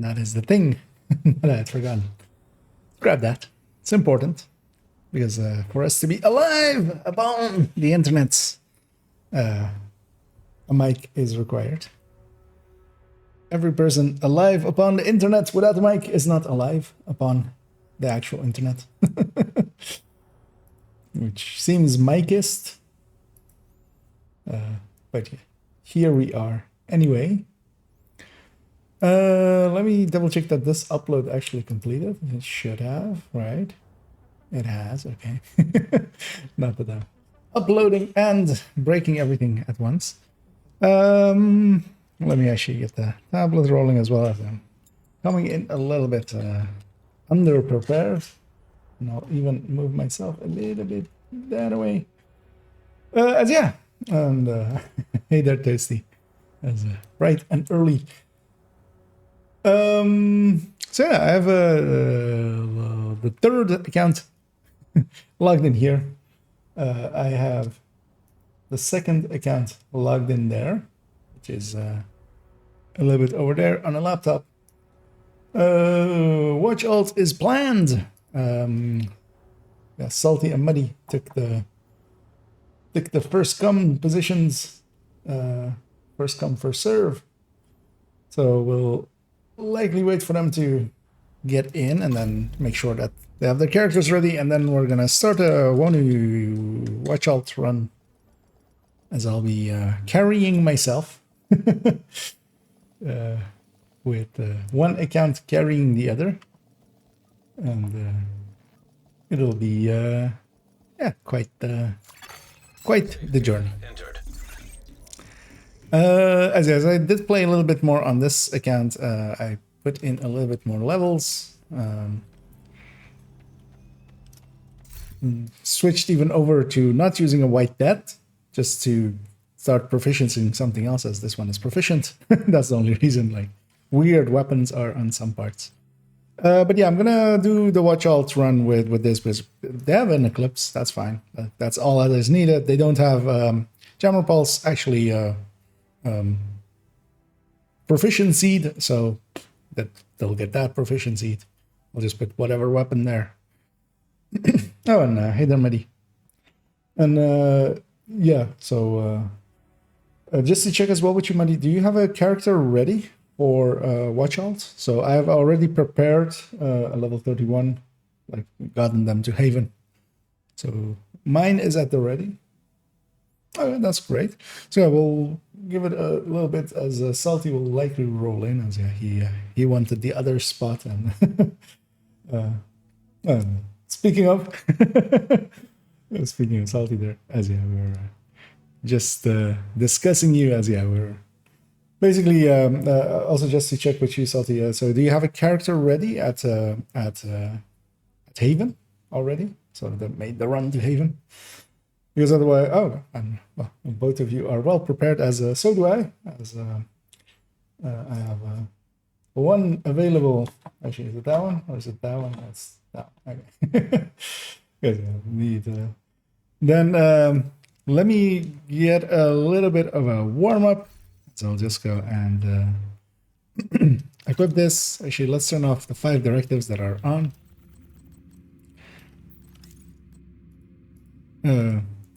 that is the thing that I had forgotten. Grab that. It's important because for us to be alive upon the internet, a mic is required. Every person alive upon the internet without a mic is not alive upon the actual internet. Which seems micist. But here we are. Anyway, let me double check that this upload actually completed. It should have, right? It has, okay. Not that I'm uploading and breaking everything at once. Let me actually get the tablet rolling as well as I'm coming in a little bit under-prepared. And I'll even move myself a little bit that way. Yeah, and hey there, Tasty. As bright and early. So yeah, I have the third account logged in here. I have the second account logged in there, which is a little bit over there on a laptop. Watch alt is planned. Yeah, Salty and Muddy took the first come positions, first come first serve. So we'll likely wait for them to get in and then make sure that they have their characters ready, and then we're gonna start a watch alt run, as I'll be carrying myself with one account carrying the other, and it'll be yeah, quite the journey. As I did play a little bit more on this account, I put in a little bit more levels. Switched even over to not using a white death, just to start proficiency in something else, as this one is proficient. That's the only reason, like, weird weapons are on some parts. But yeah, I'm gonna do the watch alt run with this, because they have an eclipse. That's fine. That's all that is needed. They don't have Jammer Pulse actually proficiency, so that they'll get that proficiency. I'll just put whatever weapon there. Oh, and hey there, Medi. And yeah, so just to check as well with you, Medi, do you have a character ready for watch alt? So I have already prepared a level 31, like gotten them to Haven. So mine is at the ready. Oh, that's great. So yeah, we'll give it a little bit, as Salty will likely roll in, as he wanted the other spot. And speaking of speaking of Salty there, as we're just discussing you, as we're basically also just to check with you, Salty. So do you have a character ready at Haven already? So that made the run to Haven. Because otherwise, and well, both of you are well prepared, as so do I. As I have one available. Actually, is it that one or is it that one? That's that one. Okay. Good. Need. Then let me get a little bit of a warm up. So I'll just go and equip this. Actually, let's turn off the 5 directives that are on.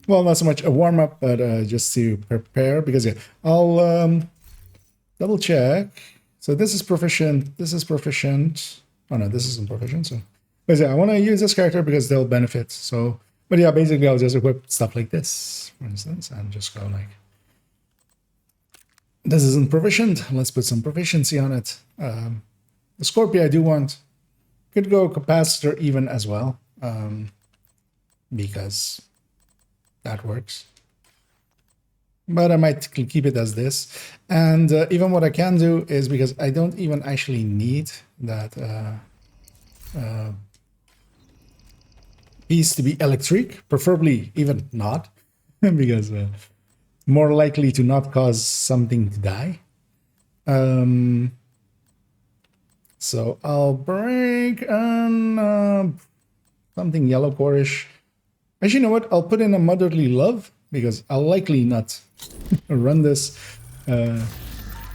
Well, not so much a warm-up, but just to prepare, because yeah, I'll double check. So this is proficient, this is proficient. Oh no, this isn't proficient. So, but yeah, I want to use this character because they'll benefit. So, but yeah, basically I'll just equip stuff like this, for instance, and just go like, this isn't proficient, let's put some proficiency on it. The Scorpio I do want. Could go capacitor even as well, because that works. But I might keep it as this. And even what I can do is, because I don't even actually need that piece to be electric, preferably even not, because more likely to not cause something to die. So I'll break on something yellow core-ish. Actually, you know what? I'll put in a motherly love, because I'll likely not run this.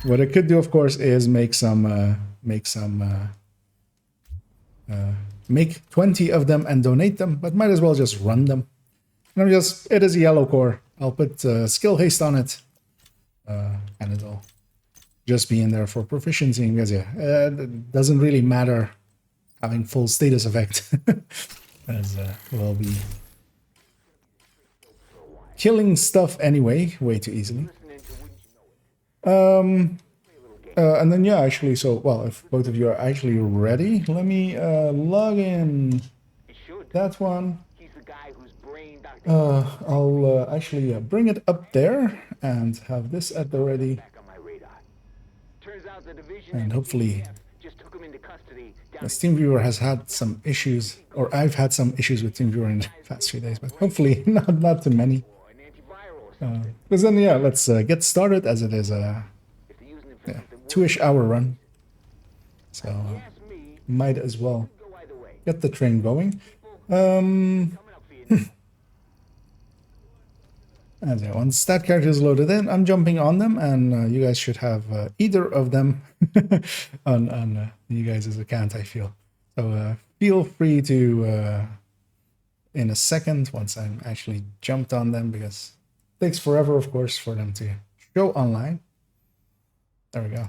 What I could do, of course, is make some make some make 20 of them and donate them, but might as well just run them. And it is a yellow core. I'll put skill haste on it, and it'll just be in there for proficiency, because it doesn't really matter having full status effect, as we'll be killing stuff anyway way too easily. And then yeah, actually, so well, if both of you are actually ready, let me log in that one. I'll actually bring it up there and have this at the ready. And hopefully, TeamViewer has had some issues, or I've had some issues with TeamViewer in the past few days, but hopefully not too many. Because then, yeah, let's get started, as it is a 2-ish hour run. So, might as well get the train going. And yeah, once that character is loaded in, I'm jumping on them, and you guys should have either of them on you guys' account, I feel. So feel free to, in a second, once I'm actually jumped on them, because it takes forever, of course, for them to show online. There we go.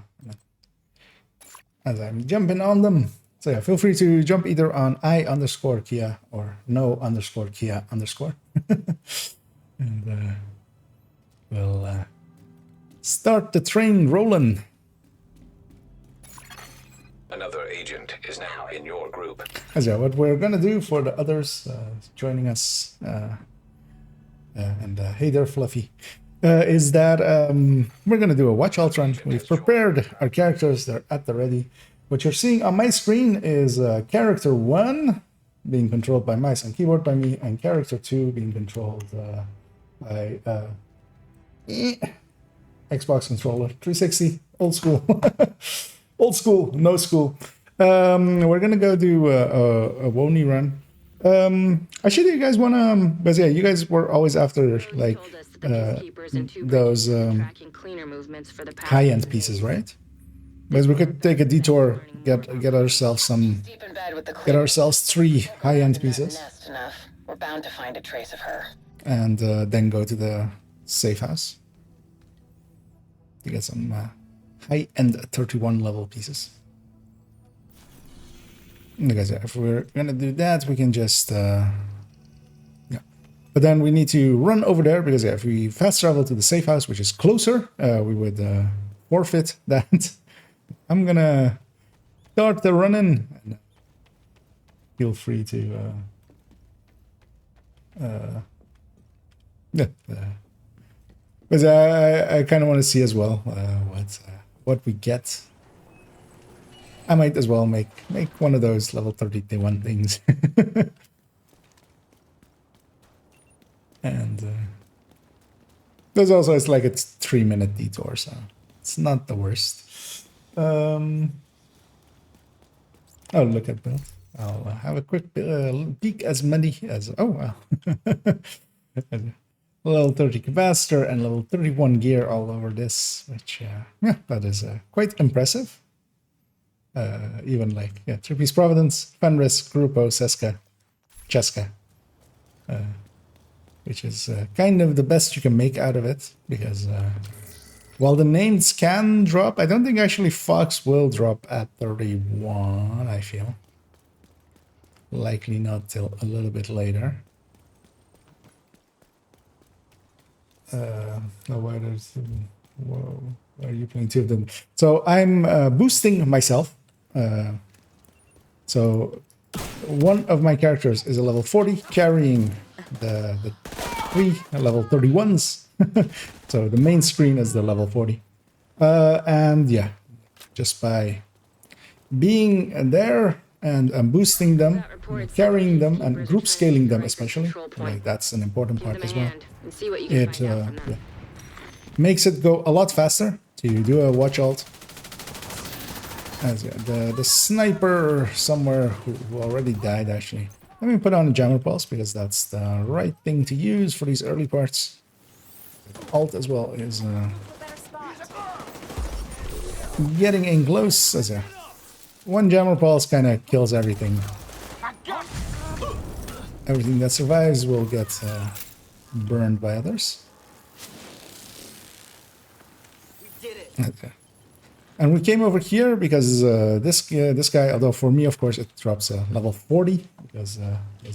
As I'm jumping on them. So yeah, feel free to jump either on I_Kia or no_Kia_. And we'll start the train rolling. Another agent is now in your group. As yeah, what we're gonna do for the others joining us, and hey there, Fluffy, is that we're gonna do a watch alt run. We've prepared our characters; they're at the ready. What you're seeing on my screen is character 1 being controlled by mouse and keyboard by me, and character 2 being controlled by Xbox controller. 360, old school. Old school, no school. We're gonna go do a Wony run. Actually, you guys wanna? Because yeah, you guys were always after like those high-end pieces, right? Because we could take a detour, get ourselves 3 high-end pieces. We're bound to find a trace of her. And then go to the safe house to get some high-end 31 level pieces. Because if we're gonna do that, we can just yeah. But then we need to run over there, because yeah, if we fast travel to the safe house, which is closer, we would forfeit that. I'm gonna start the running. Feel free to but I kind of want to see as well what we get. I might as well make one of those level 31 things. And there's also, it's like it's 3-minute detour, so it's not the worst. Oh, look at that. I'll have a quick peek as many as... Oh, wow. Level 30 capacitor and level 31 gear all over this, which, yeah, that is quite impressive. Even like, yeah, 3-piece Providence, Fenris, Grupo, Seska, Cheska. Which is kind of the best you can make out of it, because... while the names can drop, I don't think actually Fox will drop at 31, I feel. Likely not till a little bit later. Why there's... Whoa, why are you playing 2 of them? So I'm boosting myself. So one of my characters is a level 40, carrying the 3 level 31s. So the main screen is the level 40. And yeah, just by being there and boosting them, carrying them, and group scaling them especially, like that's an important part as well. It yeah, makes it go a lot faster to do a watch alt. As yeah, the sniper somewhere who already died, actually. Let me put on a jammer pulse, because that's the right thing to use for these early parts. Alt as well is getting in close, as a one jammer pulse kind of kills everything. Everything that survives will get burned by others. We did it. Okay. And we came over here because this guy, although for me, of course, it drops level 40 because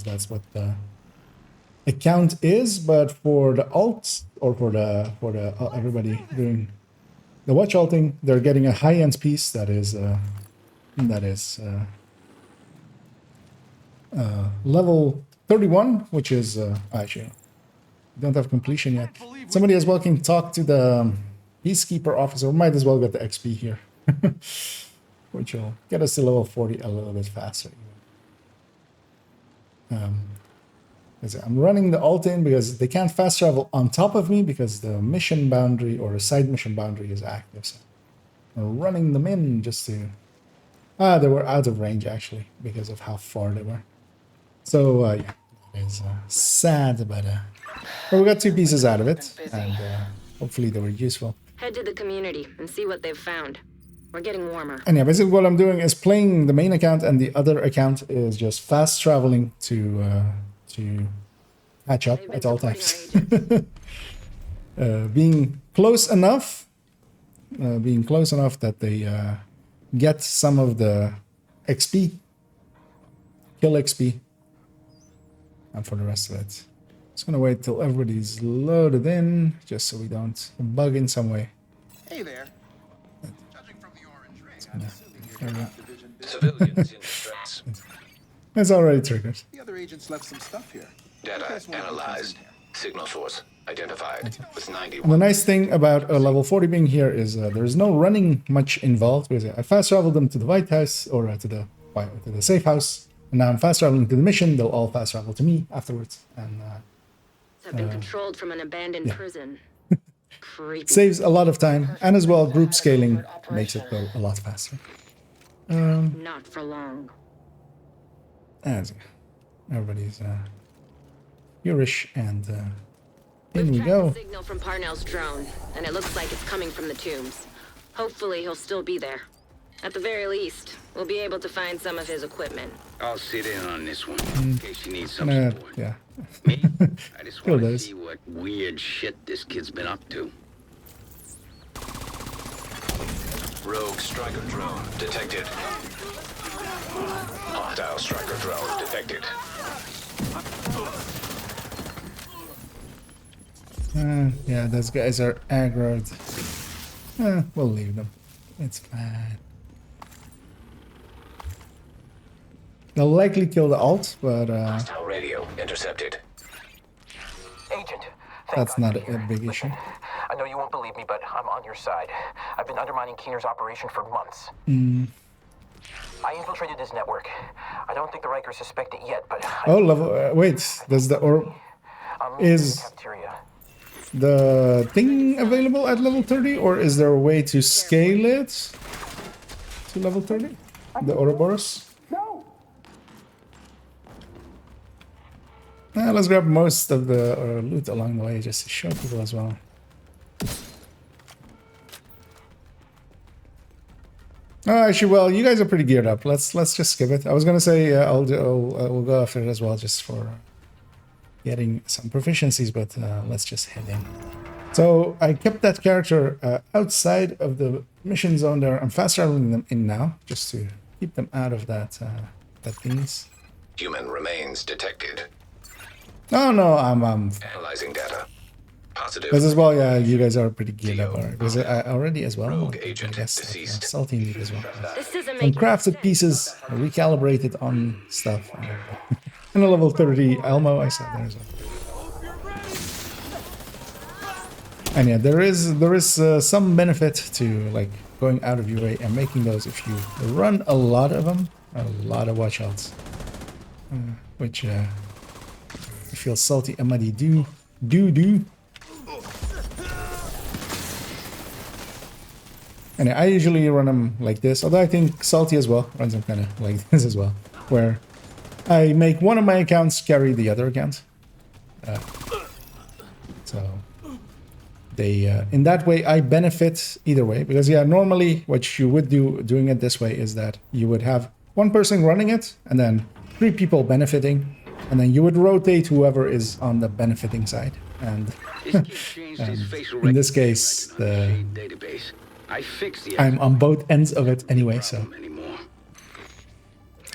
that's what the account is. But for the alts or for the everybody doing the watch alting, they're getting a high-end piece that is level 31, which is actually don't have completion yet. Somebody as well can talk to the Peacekeeper officer. Might as well get the XP here, which will get us to level 40 a little bit faster. I'm running the alt in because they can't fast travel on top of me because the mission boundary or the side mission boundary is active. So I'm running them in just to... they were out of range actually because of how far they were. So yeah, it's sad, but we got 2 pieces out of it, and hopefully they were useful. Head to the community and see what they've found. We're getting warmer. And yeah, basically what I'm doing is playing the main account, and the other account is just fast traveling to catch up at all times. Being close enough that they get some of the XP, kill XP, and for the rest of it, just gonna wait till everybody's loaded in, just so we don't bug in some way. Hey there. Judging from the orange ring, I'm assuming you're in that division. Civilians in distress. It's already triggered. The other agents left some stuff here. Data analyzed. Signal source identified with And the 91. nice thing about level 40 being here is there's no running much involved. Because I fast traveled them to the White House or to the safe house, and now I'm fast traveling to the mission. They'll all fast travel to me afterwards, and Have been controlled from an abandoned yeah. prison. Creepy. saves a lot of time. And as well, group scaling makes it go a lot faster. Not for long. As everybody's Urish, and in we Tracked go. the signal from Parnell's drone, and it looks like it's coming from the tombs. Hopefully he'll still be there. At the very least, we'll be able to find some of his equipment. I'll sit in on this one in case you need some And, support. yeah. Me? I just Kill want to those. see what weird shit this kid's been up to. Rogue striker drone detected. Hostile striker drone detected. Yeah, those guys are aggroed. We'll leave them. It's fine. They'll likely kill the alt, but Hostile radio intercepted. Agent, thank that's God not you're a here. big issue. I know you won't believe me, but I'm on your side. I've been undermining Keener's operation for months. I infiltrated his network. I don't think the Rikers suspect it yet, but Oh, level. Wait, does the or I'm in the is cafeteria. the thing available at level 30, or is there a way to scale it to level 30? The Ouroboros? Let's grab most of the loot along the way just to show people as well. Oh, actually, well, you guys are pretty geared up. Let's just skip it. I was gonna say we'll go after it as well, just for getting some proficiencies, but let's just head in. So I kept that character outside of the mission zone there. I'm fast traveling them in now, just to keep them out of that things. Human remains detected. No, I'm Analyzing data. Positive. because as well, yeah, you guys are pretty geared up already. Because I already as well. Rogue I agent guess, deceased. salty need as well. This doesn't Some make crafted pieces, recalibrated on stuff. And a level 30 Elmo I saw there as well. And yeah, there is some benefit to like going out of your way and making those if you run a lot of them, a lot of watch outs, which I feel salty and muddy do. And I usually run them like this, although I think Salty as well runs them kind of like this as well, where I make one of my accounts carry the other account. So they in that way I benefit either way, because yeah, normally what you would do doing it this way is that you would have one person running it and then 3 people benefiting, and then you would rotate whoever is on the benefiting side. And This kid changed his facial in this recognition case, record on the Shade database. I fixed the I'm on both ends of it anyway, so problem anymore.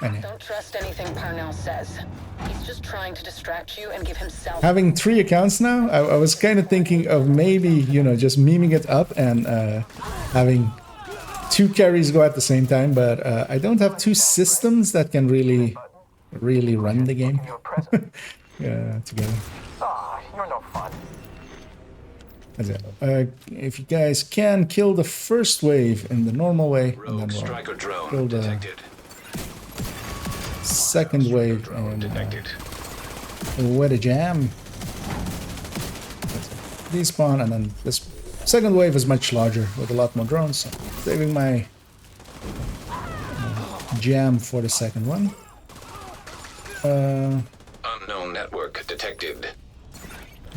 anyway. Don't trust anything Parnell says. He's just trying to distract you and give himself. Having 3 accounts now, I was kind of thinking of maybe, you know, just memeing it up and having 2 carries go at the same time, but I don't have 2 systems that can really run the game You're present. together. Ah, you're no fun. That's it. If you guys can kill the first wave in the normal way, and Rogue then we'll striker drone kill the detected. second wave Drone and detected. wet a jam. Despawn, and then this second wave is much larger with a lot more drones. So saving my jam for the second one. Unknown network detected.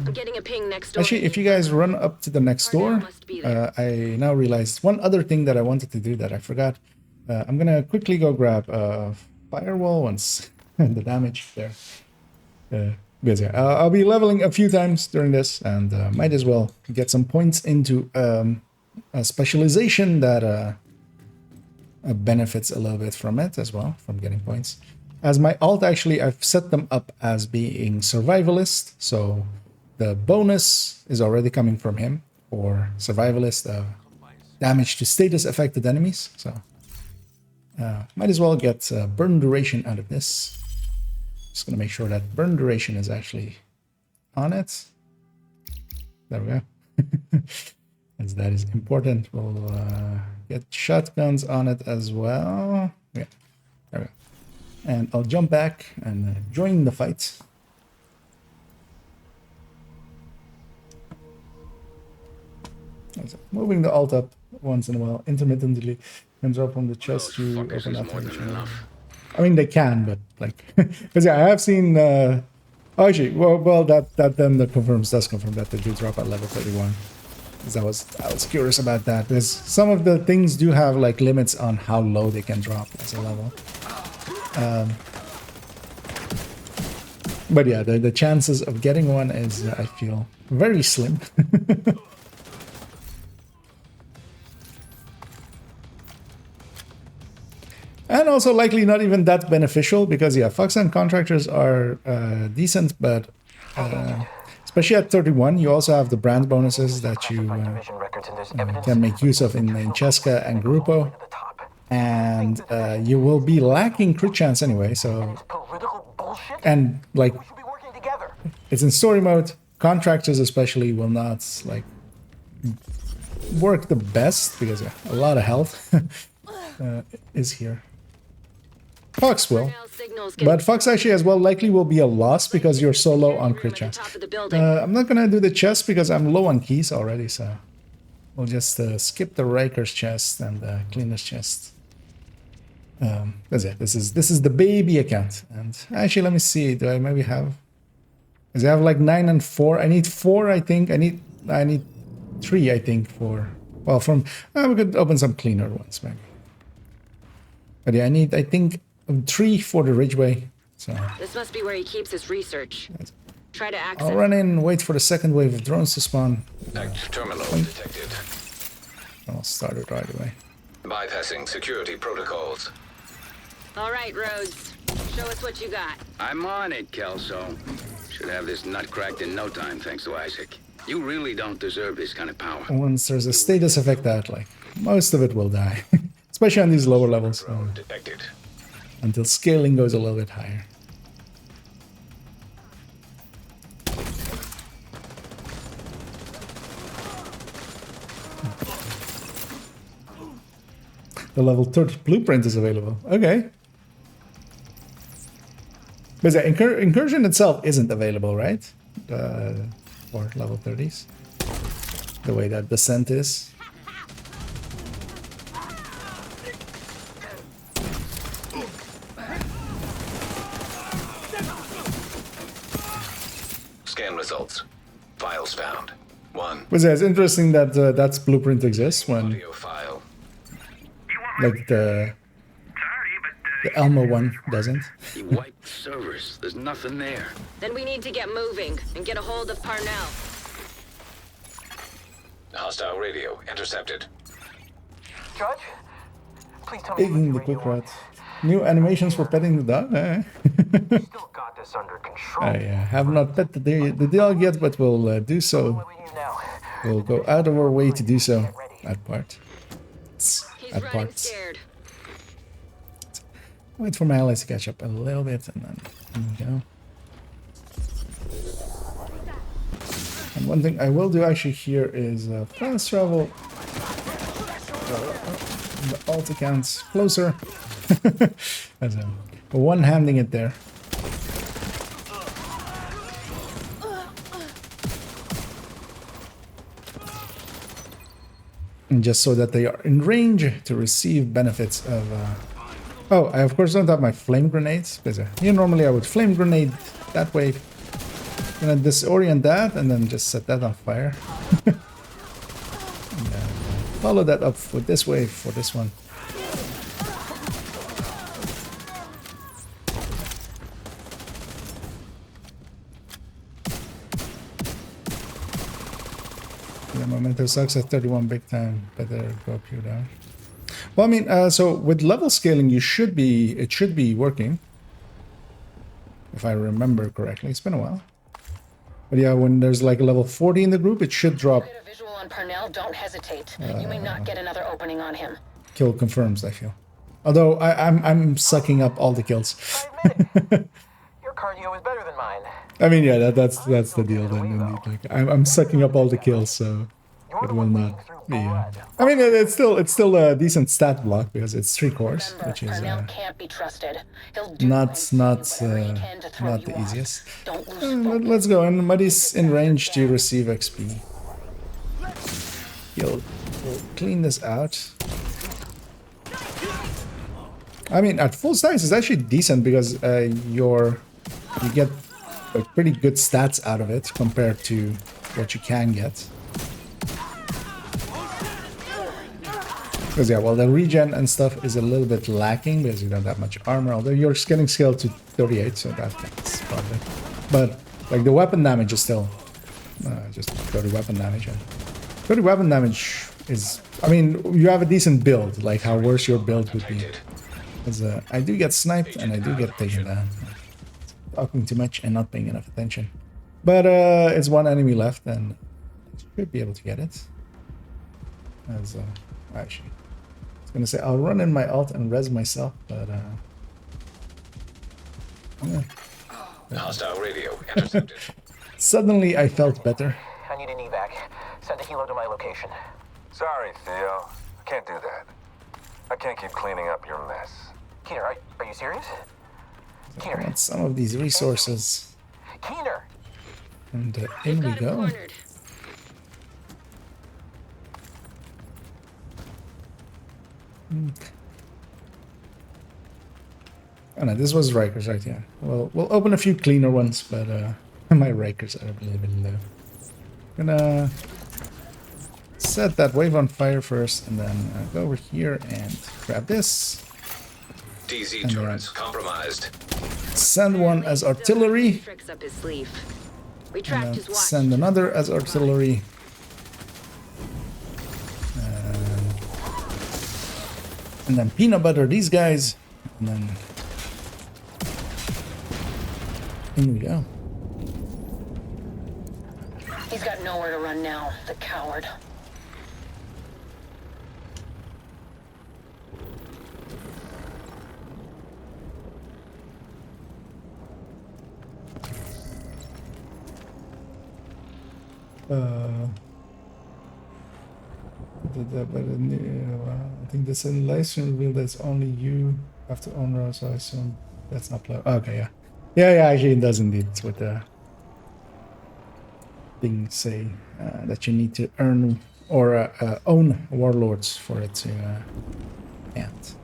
I'm getting a ping next door. Actually, if you guys run up to the next door, I now realized one other thing that I wanted to do that I forgot. I'm gonna quickly go grab a firewall once the damage there. Because yeah, I'll be leveling a few times during this, and might as well get some points into a specialization that benefits a little bit from it as well, from getting points. As my alt, actually, I've set them up as being survivalist, so the bonus is already coming from him for survivalist damage to status affected enemies. So might as well get burn duration out of this. Just gonna make sure that burn duration is actually on it. There we go. As that is important. We'll get shotguns on it as well. Yeah, there we go. And I'll jump back and join the fight. Moving the alt up once in a while, intermittently, can drop from the chest to Fuckers open is up. more than enough. I mean, they can, but like, because yeah, I have seen. Actually, well, that does confirm that they do drop at level 31. Because I was curious about that, because some of the things do have like limits on how low they can drop as a level. But yeah, the chances of getting one is, I feel, very slim. And also likely not even that beneficial, because yeah, Foxhound contractors are decent, but especially at 31, you also have the brand bonuses that you Division records and there's evidence can make use of in Cheska and Grupo. at the top. And you will be lacking crit chance anyway, so... Political bullshit? And like, We should be working together. it's in story mode. Contractors especially will not like work the best, because yeah, a lot of health is here. Fox will, but Fox actually as well likely will be a loss because you're so low on crit chance. I'm not gonna do the chest because I'm low on keys already, so we'll just skip the Riker's chest and the Cleaner's chest. That's it. This is the baby account. And actually, let me see. Do I maybe have? Because I have like 9 and 4. I need 4. I think I need 3. I think for. Well, from we could open some cleaner ones maybe. But yeah, I think 3 for the Ridgeway. So This must be where he keeps his research. Try to access. I'll run in, wait for the second wave of drones to spawn. Active terminal detected. I'll start it right away. Bypassing security protocols. All right, Rhodes. Show us what you got. I'm on it, Kelso. Should have this nut cracked in no time, thanks to Isaac. You really don't deserve this kind of power. Once there's a status effect out, like most of it will die, especially on these lower levels. Drone detected. Until scaling goes a little bit higher. The level 30 blueprint is available. Okay. But the incursion itself isn't available, right? For level 30s. The way that descent is. Scan results. Files found. 1. But yeah, it's interesting that that's blueprint exists when Audio file. like the Elmo one doesn't. He wiped the servers. There's nothing there. Then we need to get moving and get a hold of Parnell. Hostile radio intercepted. Judge? Please tell me Taking the quick route. New animations for petting the dog. you still got this under control. I have not pet the dog yet, but we'll do so. What will you now? We'll go out of our way to do so. That part. He's That running part. scared. Wait for my allies to catch up a little bit, and then there we go. And one thing I will do actually here is fast travel the alt accounts closer. As a one-handing it there. And just so that they are in range to receive benefits of... Oh, I of course don't have my flame grenades. Because here normally I would flame grenade that way. And then disorient that and then just set that on fire. And, follow that up with this wave for this one. The momentum sucks at 31 big time. Better go up here down. Well, I mean, so with level scaling, it should be working. If I remember correctly, it's been a while. But yeah, when there's like a level 40 in the group, it should drop. Get a visual on Parnell, don't hesitate. You may not get another opening on him. Kill confirms, I feel. Although I'm sucking up all the kills. I admit it. Your cardio is better than mine. I mean, yeah, that's the deal then. Indeed. Like, I'm sucking up all the kills, so it will not be. I mean, it's still a decent stat block because it's 3 cores, Remember, which is Parnell can't be trusted. He'll do not whatever he can to throw not you the off. easiest. Don't lose focus. Let's go. And Muddy's in range to receive XP. We'll clean this out. I mean, at full stacks, it's actually decent because you get like, pretty good stats out of it compared to what you can get. Because yeah, well, the regen and stuff is a little bit lacking because you don't have much armor. Although you're getting scaled to 38, so that counts probably. But like the weapon damage is still just 30 weapon damage. And 30 weapon damage is, I mean, you have a decent build. Like how worse your build would be. Because I do get sniped and I do get taken down. Talking too much and not paying enough attention. But it's one enemy left and should be able to get it. As actually, I was gonna say I'll run in my ult and res myself, but yeah. Hostile radio intercepted. Suddenly I felt better. I need an evac. Send a helo to my location. Sorry, Theo. I can't do that. I can't keep cleaning up your mess. Keener, are you serious? I Keener. want some of these resources, Keener! and We've in we got him go. cornered. Oh no, this was Rikers, right? Yeah. Well, we'll open a few cleaner ones, but my Rikers are really, really low. Gonna set that wave on fire first, and then go over here and grab this. DZ And turrets compromised. Send one as artillery, Tricks up his sleeve. We and tracked then his watch. send another as artillery. And then peanut butter these guys, and then in we go. He's got nowhere to run now, the coward. I think this license revealed that it's only you have to own her, so I assume that's not play. Okay, yeah. Yeah, actually it does indeed. It's what the things say, that you need to earn or own warlords for it to end.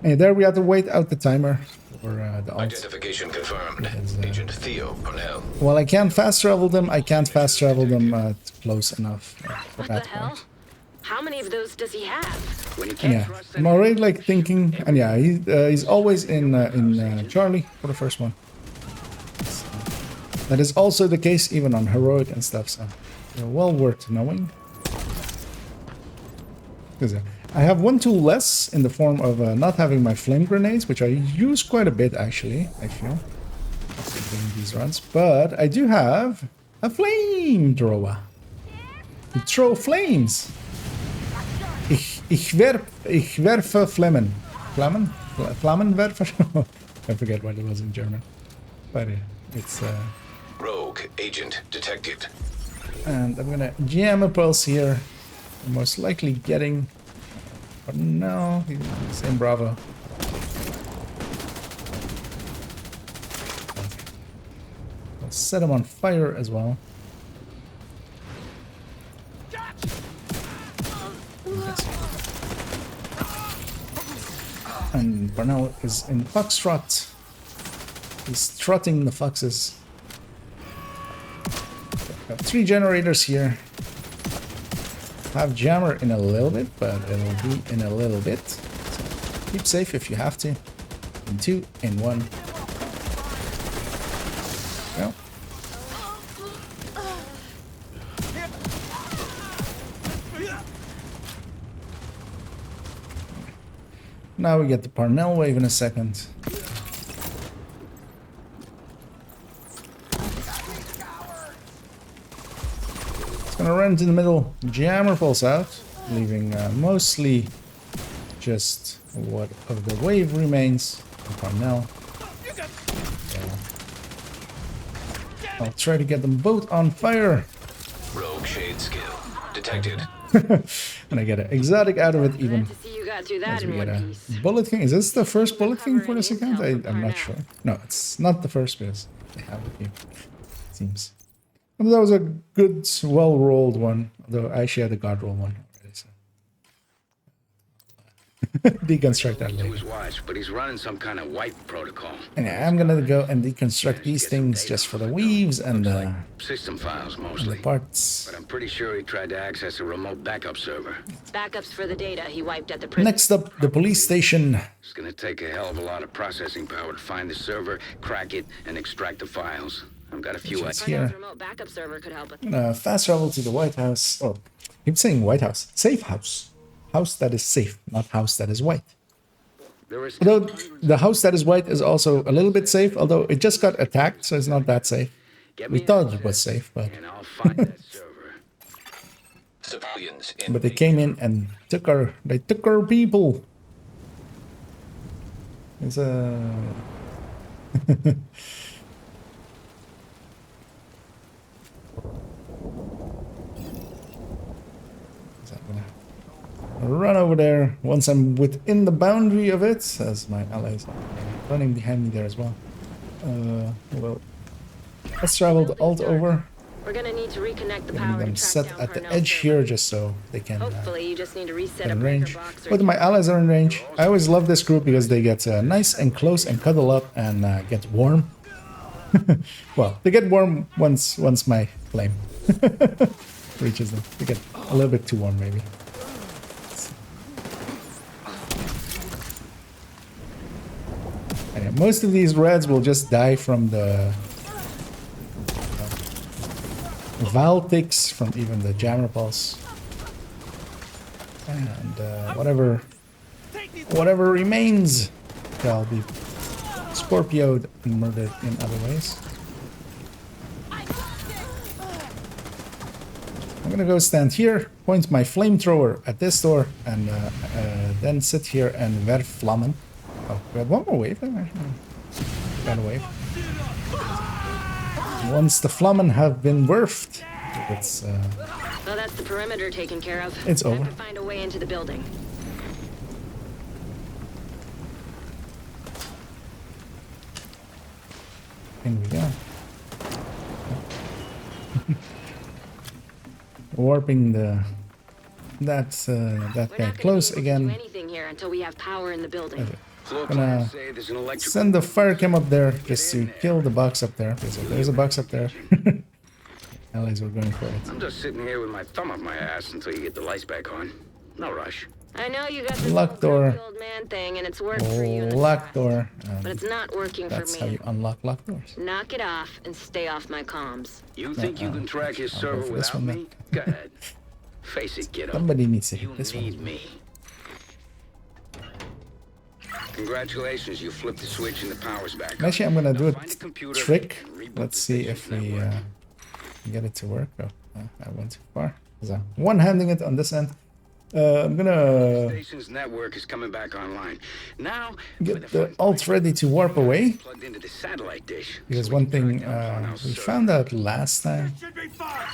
And there we have to wait out the timer. for the alt. Identification confirmed. Because, Agent Theo Parnell. While I can fast travel them, I can't fast travel them close enough for What that the hell? part. How many of those does he have? When you can't Yeah, trust I'm already like thinking, and yeah, he's always in Charlie for the first one. So, that is also the case even on heroic and stuff. So well worth knowing. Because I have one tool less in the form of not having my flame grenades, which I use quite a bit actually. I feel doing these runs, but I do have a flamethrower to throw flames. Ich werfe Flammen. Flammenwerfer? I forget what it was in German. But it's... Rogue agent detected. And I'm gonna jam a pulse here. I'm most likely getting... But no, he's in Bravo. I'll set him on fire as well. And Parnell is in Foxtrot. He's trotting the foxes. Got 3 generators here. Have jammer in a little bit, but it'll be in a little bit. So keep safe if you have to. In 2, in 1. Well. Now we get the Parnell wave in a second. It's gonna run to the middle, jammer pulse out, leaving mostly just what of the wave remains of Parnell. So I'll try to get them both on fire. Rogue shade skill detected. And I get an exotic out of it even. Glad to see you got through that As we in get one a piece. Bullet King. Is this the first Bullet King for this Cover any account? intel from I'm not Parnell. sure. No, it's not the first because I have it here. Seems. But that was a good, well-rolled one. Although I actually had a god roll one already. So. Deconstruct that to later. his watch, but he's running some kind of wipe protocol. And yeah, I'm gonna go and deconstruct these things just for the weaves and System files the mostly. parts. But I'm pretty sure he tried to access a remote backup server. Backups for the data he wiped at the prison. Next up, the police station. It's gonna take a hell of a lot of processing power to find the server, crack it, and extract the files. I've got a few It's ideas. here. Parnell's remote backup server could help with. Fast travel to the White House. Oh, keep saying White House. Safe house. House that is safe, not house that is white. There is Although the house that is white is also a little bit safe, although it just got attacked, so it's not that safe. Get We me thought access, it was safe, but and I'll find that server. Civilians in. they came in and took our people. It's a run over there once I'm within the boundary of it, as my allies are running behind me there as well. Well, let's travel the alt over, We're gonna need to reconnect the getting power them to track set down at the Parnell's edge server. here just so they can Hopefully, you just need to reset get a in breaker range. box or But my allies are in range. I always love this group because they get nice and close and cuddle up and get warm. Well, they get warm once my flame reaches them. They get a little bit too warm maybe. And yeah, most of these reds will just die from the Valtix, from even the Jammer Pulse. And whatever remains shall be Scorpioed and murdered in other ways. I'm gonna go stand here, point my flamethrower at this door, and then sit here and werf vlammen. Oh, we have one more wave then? Got a wave. Once the vlammen have been werfed, it's Well, that's the perimeter taken care of. It's Time over. to find a way into the building. in we go. Warping that We're guy not gonna close be able to do again. anything here until we have power in the building. Floor Gonna plans say there's an electrical send the fire cam up there just to kill the box up there. Because if there's a box up there, allies were going for it. I'm just sitting here with my thumb up my ass until you get the lights back on. No rush. I know you got this Locked door. old man thing, and it's worked for you in the Locked past, door. but it's not working for That's how me. you unlock locked doors. Knock it off and stay off my comms. You think you can track his I'll go server for this without one me? Go ahead. Face it, kiddo. Somebody needs to You hit this need one. me. Congratulations, you flipped the switch and the power's back on. Actually, I'm gonna do Now a find computer trick. and reboot Let's the see if station's we network. get it to work. Oh, I went too far. One-handing it on this end. I'm gonna Station's network is coming back online. Now, get the alt ready to warp away. plugged into the satellite dish. Because so we one can thing track down Parnell's we server. found out last time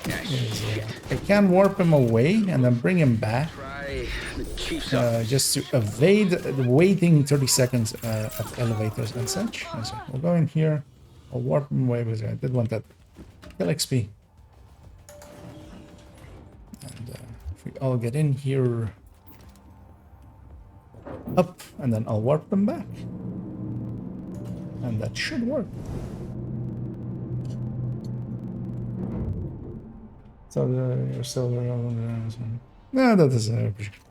Yeah, shit. I can warp him away and then bring him back Try the chief's office. just to evade the waiting 30 seconds of elevators and such. And so we'll go in here. I'll warp him away because I did want that kill XP. And if we all get in here, up, and then I'll warp them back. And that should work. So you're still no, that is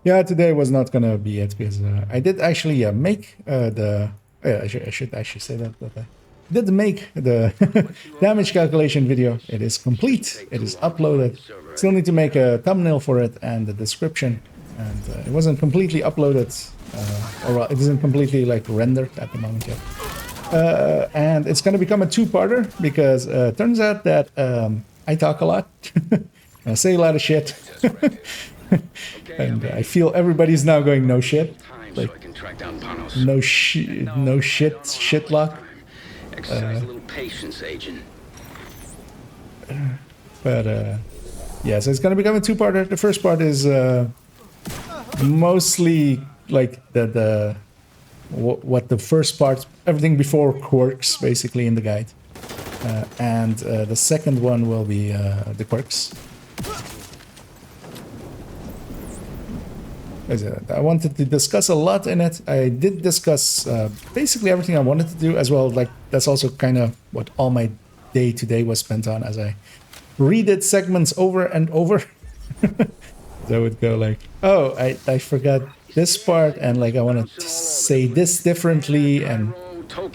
yeah. Today was not gonna be it because I did actually make the. I should actually say that I did make the damage calculation video. It is complete. It is uploaded. Still need to make a thumbnail for it and the description. And it wasn't completely uploaded, or it isn't completely like rendered at the moment yet. And it's gonna become a two-parter because turns out that I talk a lot. I say a lot of shit. And I feel everybody's now going no shit. Time Like so I can track down Parnell's no shit lock. Exercise a little patience, agent. But yeah, so it's gonna become a two-parter. The first part is mostly like what the first part, everything before quirks, basically in the guide, and the second one will be the quirks. I wanted to discuss a lot in it. I did discuss basically everything I wanted to do as well. Like that's also kind of what all my day today was spent on, as I redid segments over and over. So I would go like, oh, I forgot this part, and like I want to say this differently, and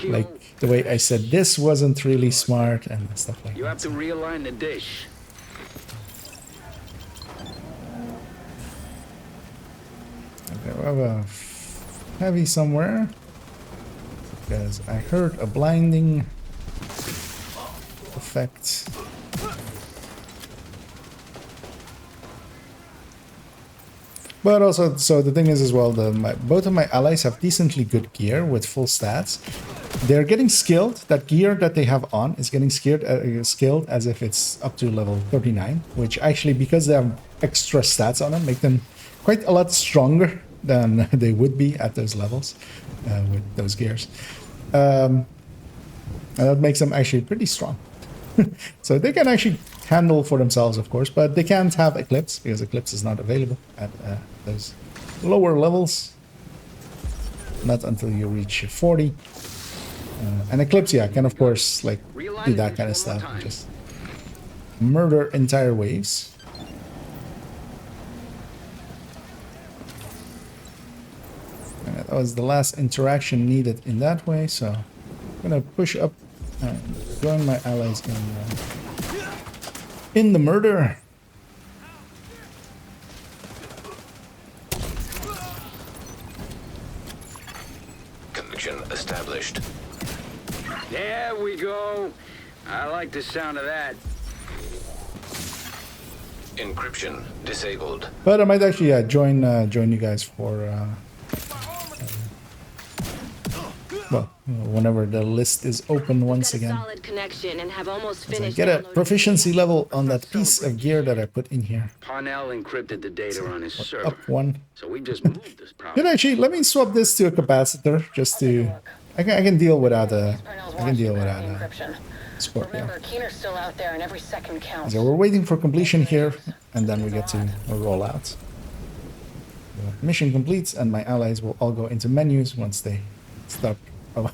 like the way I said this wasn't really smart and stuff like You have that. to realign the dish. Okay, we have a heavy somewhere because I heard a blinding effect. But also, so the thing is as well, both of my allies have decently good gear with full stats. They're getting skilled. That gear that they have on is getting skilled as if it's up to level 39, which actually, because they have extra stats on them, make them quite a lot stronger than they would be at those levels with those gears. And that makes them actually pretty strong. So they can actually handle for themselves, of course, but they can't have Eclipse because Eclipse is not available at those lower levels. Not until you reach 40. And Eclipse, yeah, can of course like do that kind of stuff. Just murder entire waves. And that was the last interaction needed in that way, so I'm gonna push up and join my allies in the murder. Connection established. There we go. I like the sound of that. Encryption disabled. But I might actually join you guys for well, whenever the list is open once Got a again. solid connection and have almost As I finished get a downloading proficiency level on that piece of gear that I put in here. Parnell encrypted the data on his server. Up one. So we just moved this Good, problem. actually, let me swap this to a capacitor just to. I can deal without a. Parnell's I can deal watching without the a encryption. Scorpio. Remember, Keener's still out there, and every second counts. So we're waiting for completion here, and then we get to roll out. The mission completes, and my allies will all go into menus once they Stop. Oh.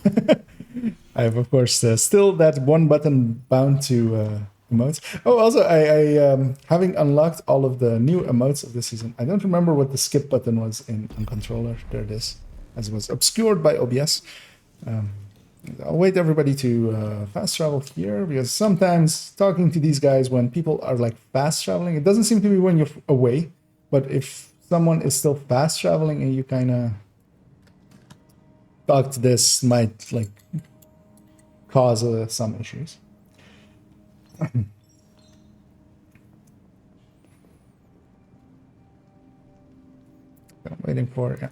I have, of course, still that one button bound to emotes. Oh, also, I having unlocked all of the new emotes of this season, I don't remember what the skip button was in controller. There it is, as it was obscured by OBS. I'll wait everybody to fast travel here, because sometimes talking to these guys when people are like fast traveling, it doesn't seem to be when you're away, but if someone is still fast traveling and you kind of talk to this, might like cause some issues. Waiting for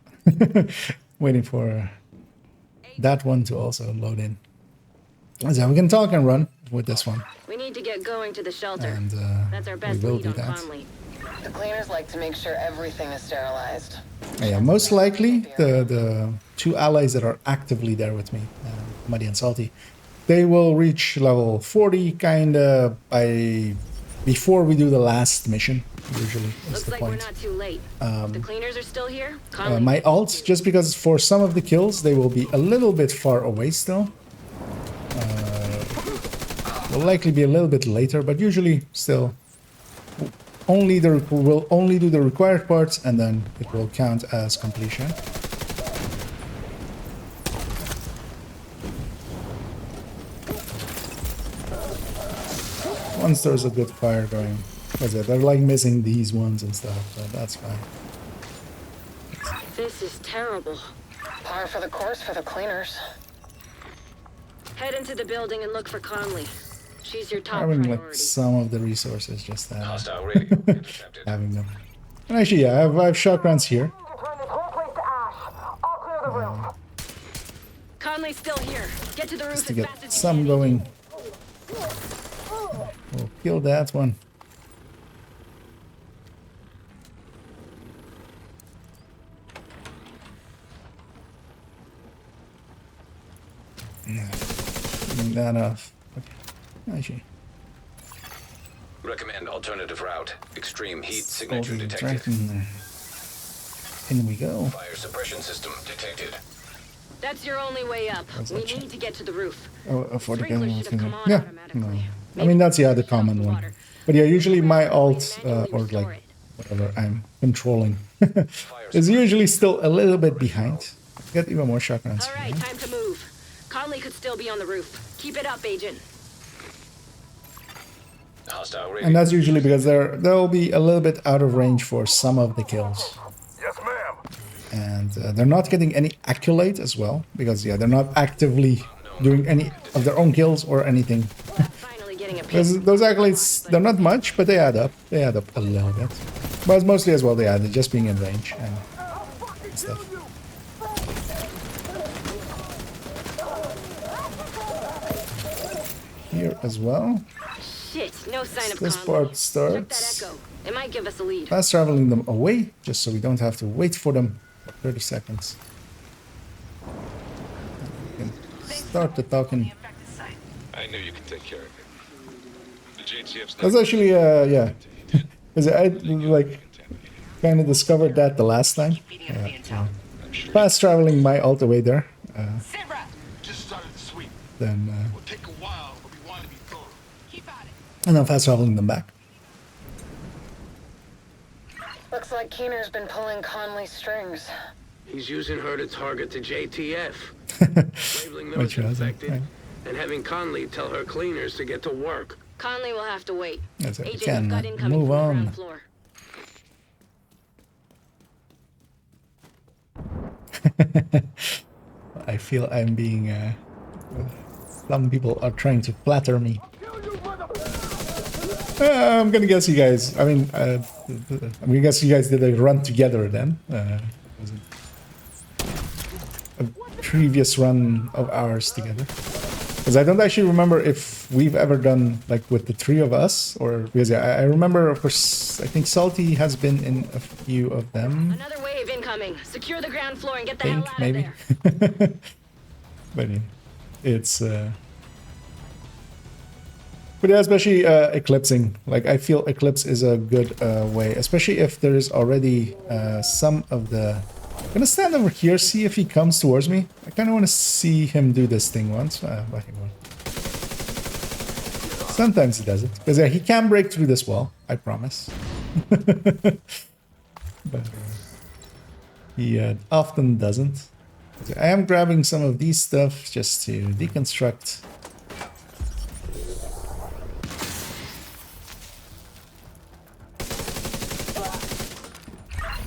waiting for that one to also load in. So we can talk and run with this one. We need to get going to the shelter. And That's our best we will lead do on that. Conley. The cleaners like to make sure everything is sterilized. Yeah, most likely the two allies that are actively there with me, Muddy and Salty, they will reach level 40 kinda before we do the last mission. Usually is Looks the like point. we're not too late. If the cleaners are still here, Conley. My ult, just because for some of the kills they will be a little bit far away still. Will likely be a little bit later, but usually still will only do the required parts, and then it will count as completion. Once there's a good fire going, they're like missing these ones and stuff, but that's fine. This is terrible. Par for the course for the cleaners. Head into the building and look for Conley. She's your top Having priority. like some of the resources, just Hostile radio intercepted. having them. And actually, yeah, I have shotguns here. Turn this whole place to ash. I'll clear the room. Conley's still here. Get to the roof Just to as get fast as some you can. going. We'll kill that one. Getting that off. Okay. Actually, Recommend alternative route. Extreme heat signature holding detected. right in there. In we go. Fire suppression system detected. That's your only way up. Where's We that shot? need to get to the roof. Oh, for the Sprinklers game. should have come on Yeah. automatically. No. I Maybe mean, that's the shut common the one. water. But yeah, usually my alt, Manually or restore like it. whatever I'm controlling, is usually still a little bit behind. Get even more shotguns. All right, here. time to move. Conley could still be on the roof. Keep it up, Agent. Hostile radio. And that's usually because they'll be a little bit out of range for some of the kills. Yes, ma'am. And they're not getting any accolade as well, because yeah, they're not actively doing any of their own kills or anything. Finally getting a Those, piece. those accolades, they're not much, but they add up. They add up a little bit. But it's mostly as well they add, just being in range and stuff. Here as well. Shit, no sign of This Conley. part Check that starts echo. It might give us a lead. fast traveling them away, just so we don't have to wait for them for 30 seconds. We can start the talking. I knew you could take care of it. The JTF's That's actually, yeah. Because I, like, kind of discovered that the last time. Fast traveling my alt away there. Just started the sweep. Then, Will take a while, but we want to be thorough. Keep at it. and then fast traveling them back. Looks like Keener's been pulling Conley's strings. He's using her to target the JTF, labeling those Which was, infected, right. and having Conley tell her cleaners to get to work. Conley will have to wait. That's it. Agent, Can you've got incoming move from the on. ground floor. I feel I'm being. Some people are trying to flatter me. I'm gonna guess you guys. I'm gonna guess you guys did a run together then. Was it a previous run of ours together? Because I don't actually remember if we've ever done like with the three of us, or because yeah, I remember, of course, I think Salty has been in a few of them. Another wave incoming. Secure the ground floor and get the I think hell out maybe. of there. But yeah, it's. But yeah, especially eclipsing. Like I feel Eclipse is a good way, especially if there's already some of the gonna stand over here, see if he comes towards me. I kind of want to see him do this thing once. But he won't. Sometimes he does it. Because he can break through this wall, I promise. But he often doesn't. I am grabbing some of these stuff just to deconstruct.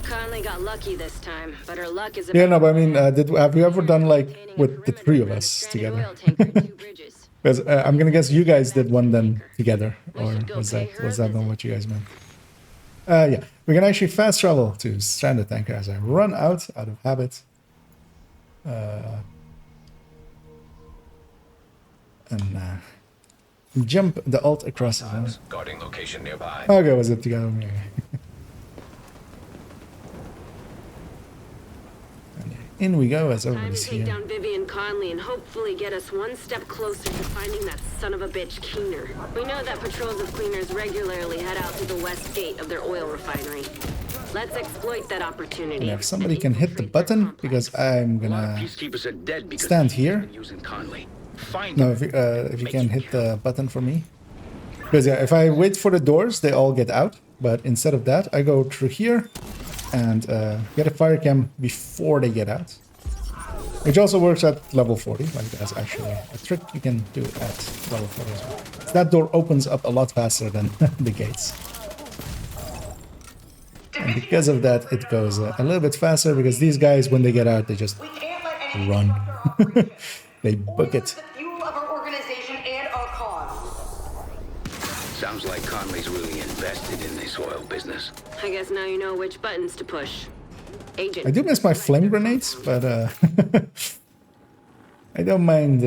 Conley got lucky this time, but her luck is Yeah, no, but I mean, have you ever done like with the three of us together? Because I'm gonna guess you guys did one then together, or was that not what you guys meant? Yeah, we can actually fast travel to Stranded Tanker as I run out of habit. And jump the alt across. Guarding location nearby. Okay, was it together? In we go as everybody's Time to take here. down Vivian Conley and hopefully get us one step closer to finding that son of a bitch Keener. We know that patrols of cleaners regularly head out to the west gate of their oil refinery. Let's exploit that opportunity. And if somebody can hit the button, because I'm gonna stand here. No, if you can hit the button for me. Because yeah, if I wait for the doors, they all get out. But instead of that, I go through here and get a fire cam before they get out. Which also works at level 40. Like that's actually a trick you can do at level 40 as well. That door opens up a lot faster than the gates. And because of that, it goes a little bit faster because these guys, when they get out, they just run. They book it. Sounds like Conley's really invested in this oil business. I guess now you know which buttons to push. Agent. I do miss my flame grenades, but I don't mind.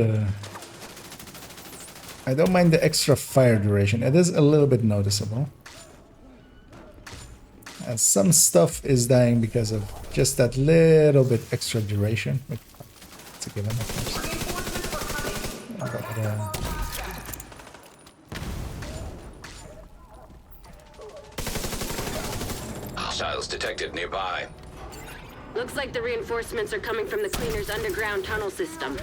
I don't mind the extra fire duration. It is a little bit noticeable. Some stuff is dying because of just that little bit extra duration. It's a given, of course. But, Hostiles detected nearby. Looks like the reinforcements are coming from the cleaner's underground tunnel system.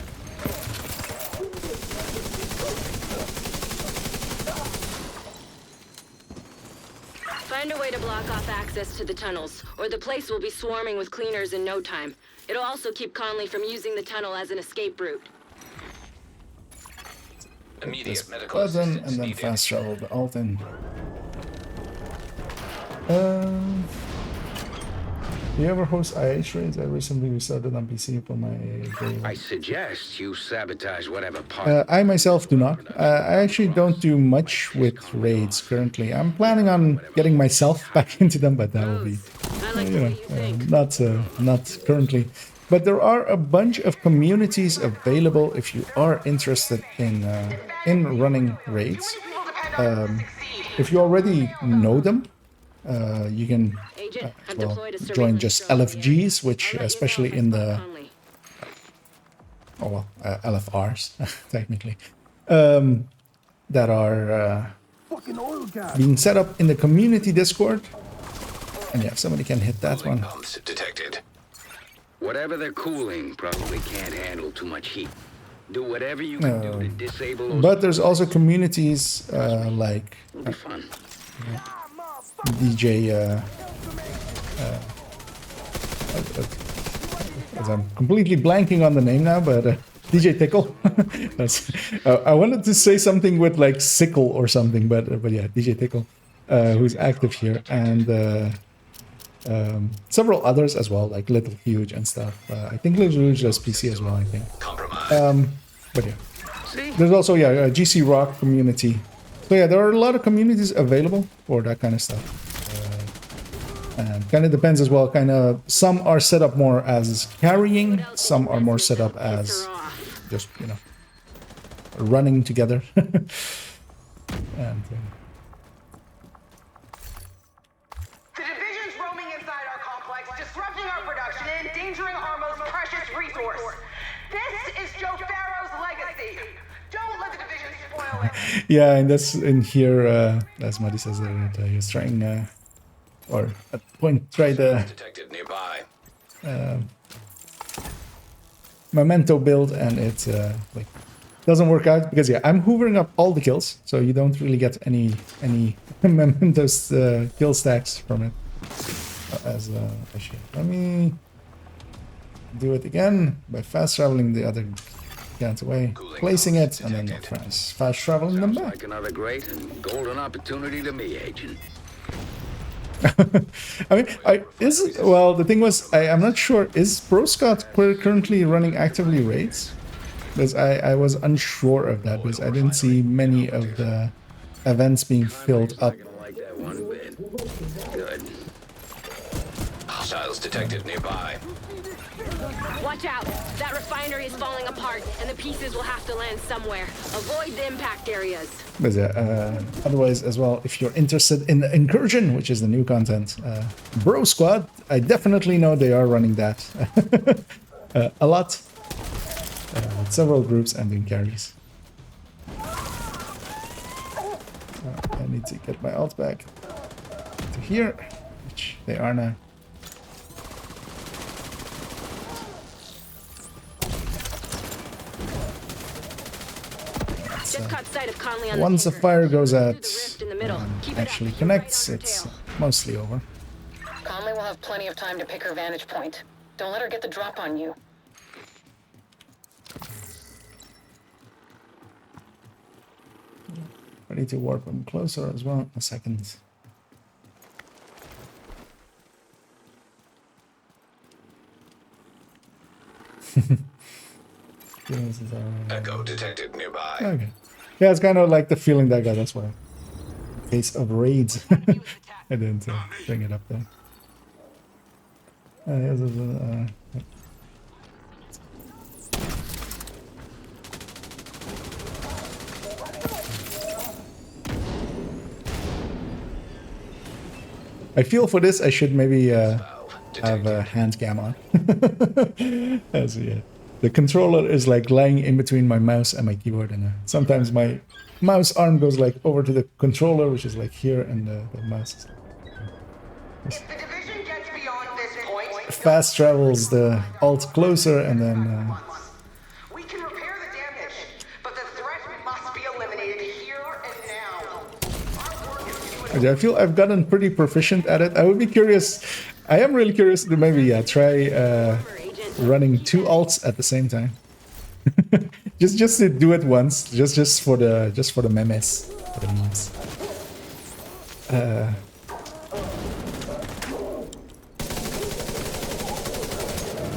Find a way to block off access to the tunnels, or the place will be swarming with cleaners in no time. It'll also keep Conley from using the tunnel as an escape route. Immediate medical button assistance and then needed. fast travel the alt in. Do you ever host IH raids? I recently restarted on PC for my game. I suggest you sabotage whatever part. I myself do not. I actually don't do much with raids currently. I'm planning on getting myself back into them, but that will be, not currently. But there are a bunch of communities available if you are interested in running raids. If you already know them, you can join just LFGs, which especially in the LFRs technically that are being set up in the community Discord. And yeah, if somebody can hit that one. Pumps detected. Whatever they're cooling probably can't handle too much heat. Do whatever you can do to disable those. But there's also communities like It'll be fun. DJ. I'm completely blanking on the name now, but DJ Tickle. I wanted to say something with like sickle or something, but yeah, DJ Tickle, who's active here, and several others as well, like Little Huge and stuff. I think Little Huge does PC as well, I think. But yeah, there's also a GC Rock community. So yeah, there are a lot of communities available for that kind of stuff. And kind of depends as well. Kind of some are set up more as carrying, some are more set up as just running together. And The division's roaming inside our complex, disrupting our production and endangering our most precious resource. This is Joe Farrow's legacy. Don't let the division spoil it. yeah, and that's in here, as Muddy says, that he's trying, or at point try to Detected nearby. memento build, and it like doesn't work out because yeah, I'm hoovering up all the kills, so you don't really get any mementos kill stacks from it. As actually, let me do it again by fast traveling the other guns away, placing it, and then fast traveling them back. Like another great and golden opportunity to me, Agent. I mean, well, the thing was, I'm not sure, is Broscott currently running actively raids? Because I was unsure of that, because I didn't see many of the events being filled up. Like that one bit. Good. Hostiles detected nearby. Watch out! That refinery is falling apart, and the pieces will have to land somewhere. Avoid the impact areas. But otherwise, as well, if you're interested in the Incursion, which is the new content, Bro Squad, I definitely know they are running that a lot. With several groups and doing carries. I need to get my ult back to here, which they are now. Once the fire goes out and actually connects, it's mostly over. Conley will have plenty of time to pick her vantage point. Don't let her get the drop on you. Ready to warp them closer as well. A second. Echo detected nearby. Okay. Yeah, it's kind of like the feeling that I got. That's why. In case of raids, I didn't bring it up there. I feel for this I should maybe have a hand cam on. As yeah. The controller is like lying in between my mouse and my keyboard, and sometimes my mouse arm goes like over to the controller, which is like here, and the mouse is If the division gets beyond this point, fast travels the alt closer, and then we can repair the damage, but the threat must be eliminated here and now. Our work is to I feel I've gotten pretty proficient at it. I would be curious. I am really curious to maybe try running 2 alts at the same time. just to do it once, just for the memes, for the memes.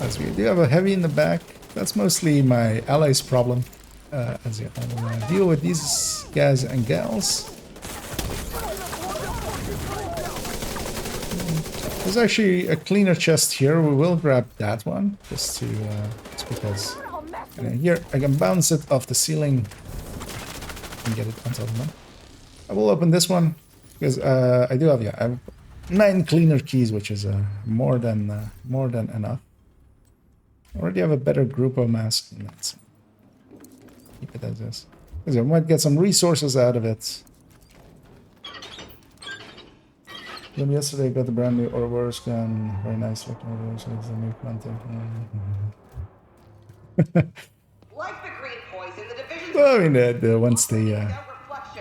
As we do have a heavy in the back, that's mostly my allies' problem. As I will deal with these guys and gals. There's actually a cleaner chest here. We will grab that one just because here I can bounce it off the ceiling and get it on top of them. I will open this one because I do have I have 9 cleaner keys, which is more than enough. I already have a better group of masks. Let's keep it as is because I might get some resources out of it. Then yesterday got the brand new Ouroboros gun. Very nice looking Ouroboros with the new content. like the green poison, the division. Well, I mean, once they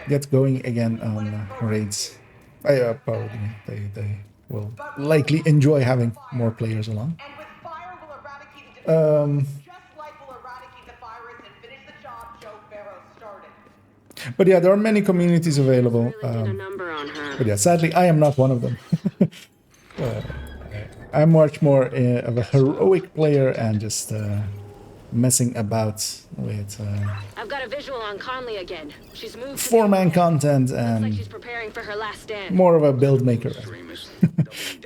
get going again on raids, probably they will likely enjoy having more players along. And with fire will eradicate the division, just like we'll eradicate the virus and finish the job Joe Farrow started. But yeah, there are many communities available. But yeah, sadly, I am not one of them. I'm much more of a heroic player and just messing about with I've got a visual on Conley again. She's moved 4-man content and like she's preparing for her last stand. more of a build maker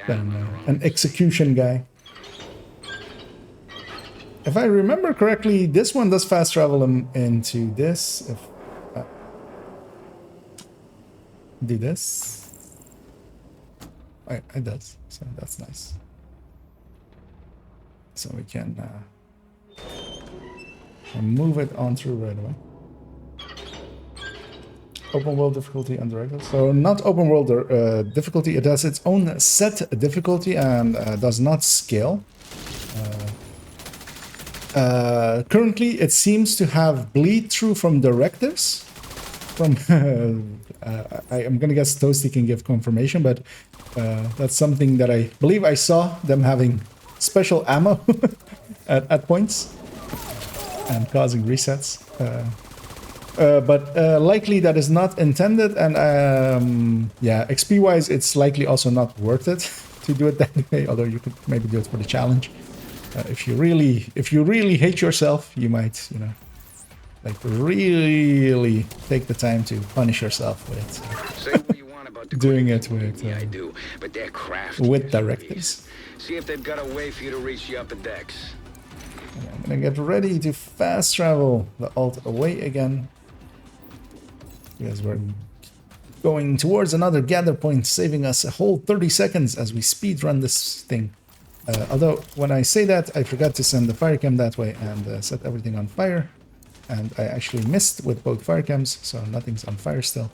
than an execution guy. If I remember correctly, this one does fast travel into this. If do this. It does, so that's nice. So we can move it on through right away. Open world difficulty and regular. So not open world difficulty. It has its own set difficulty and does not scale. Currently, it seems to have bleed through from directives. From I'm gonna guess Toasty can give confirmation, but that's something that I believe I saw them having special ammo at points and causing resets. But likely that is not intended, and yeah, XP wise, it's likely also not worth it to do it that way. Although you could maybe do it for the challenge. If you really hate yourself, you might, you know, like really take the time to punish yourself with Say what you want about the doing it with yeah, I do, but they're crafty. with directives. See if they've got a way for you to reach the upper decks. Okay, I'm gonna get ready to fast travel the alt away again, because we're going towards another gather point, saving us a whole 30 seconds as we speed run this thing. Although when I say that, I forgot to send the fire cam that way and set everything on fire, and I actually missed with both fire cams, so nothing's on fire still.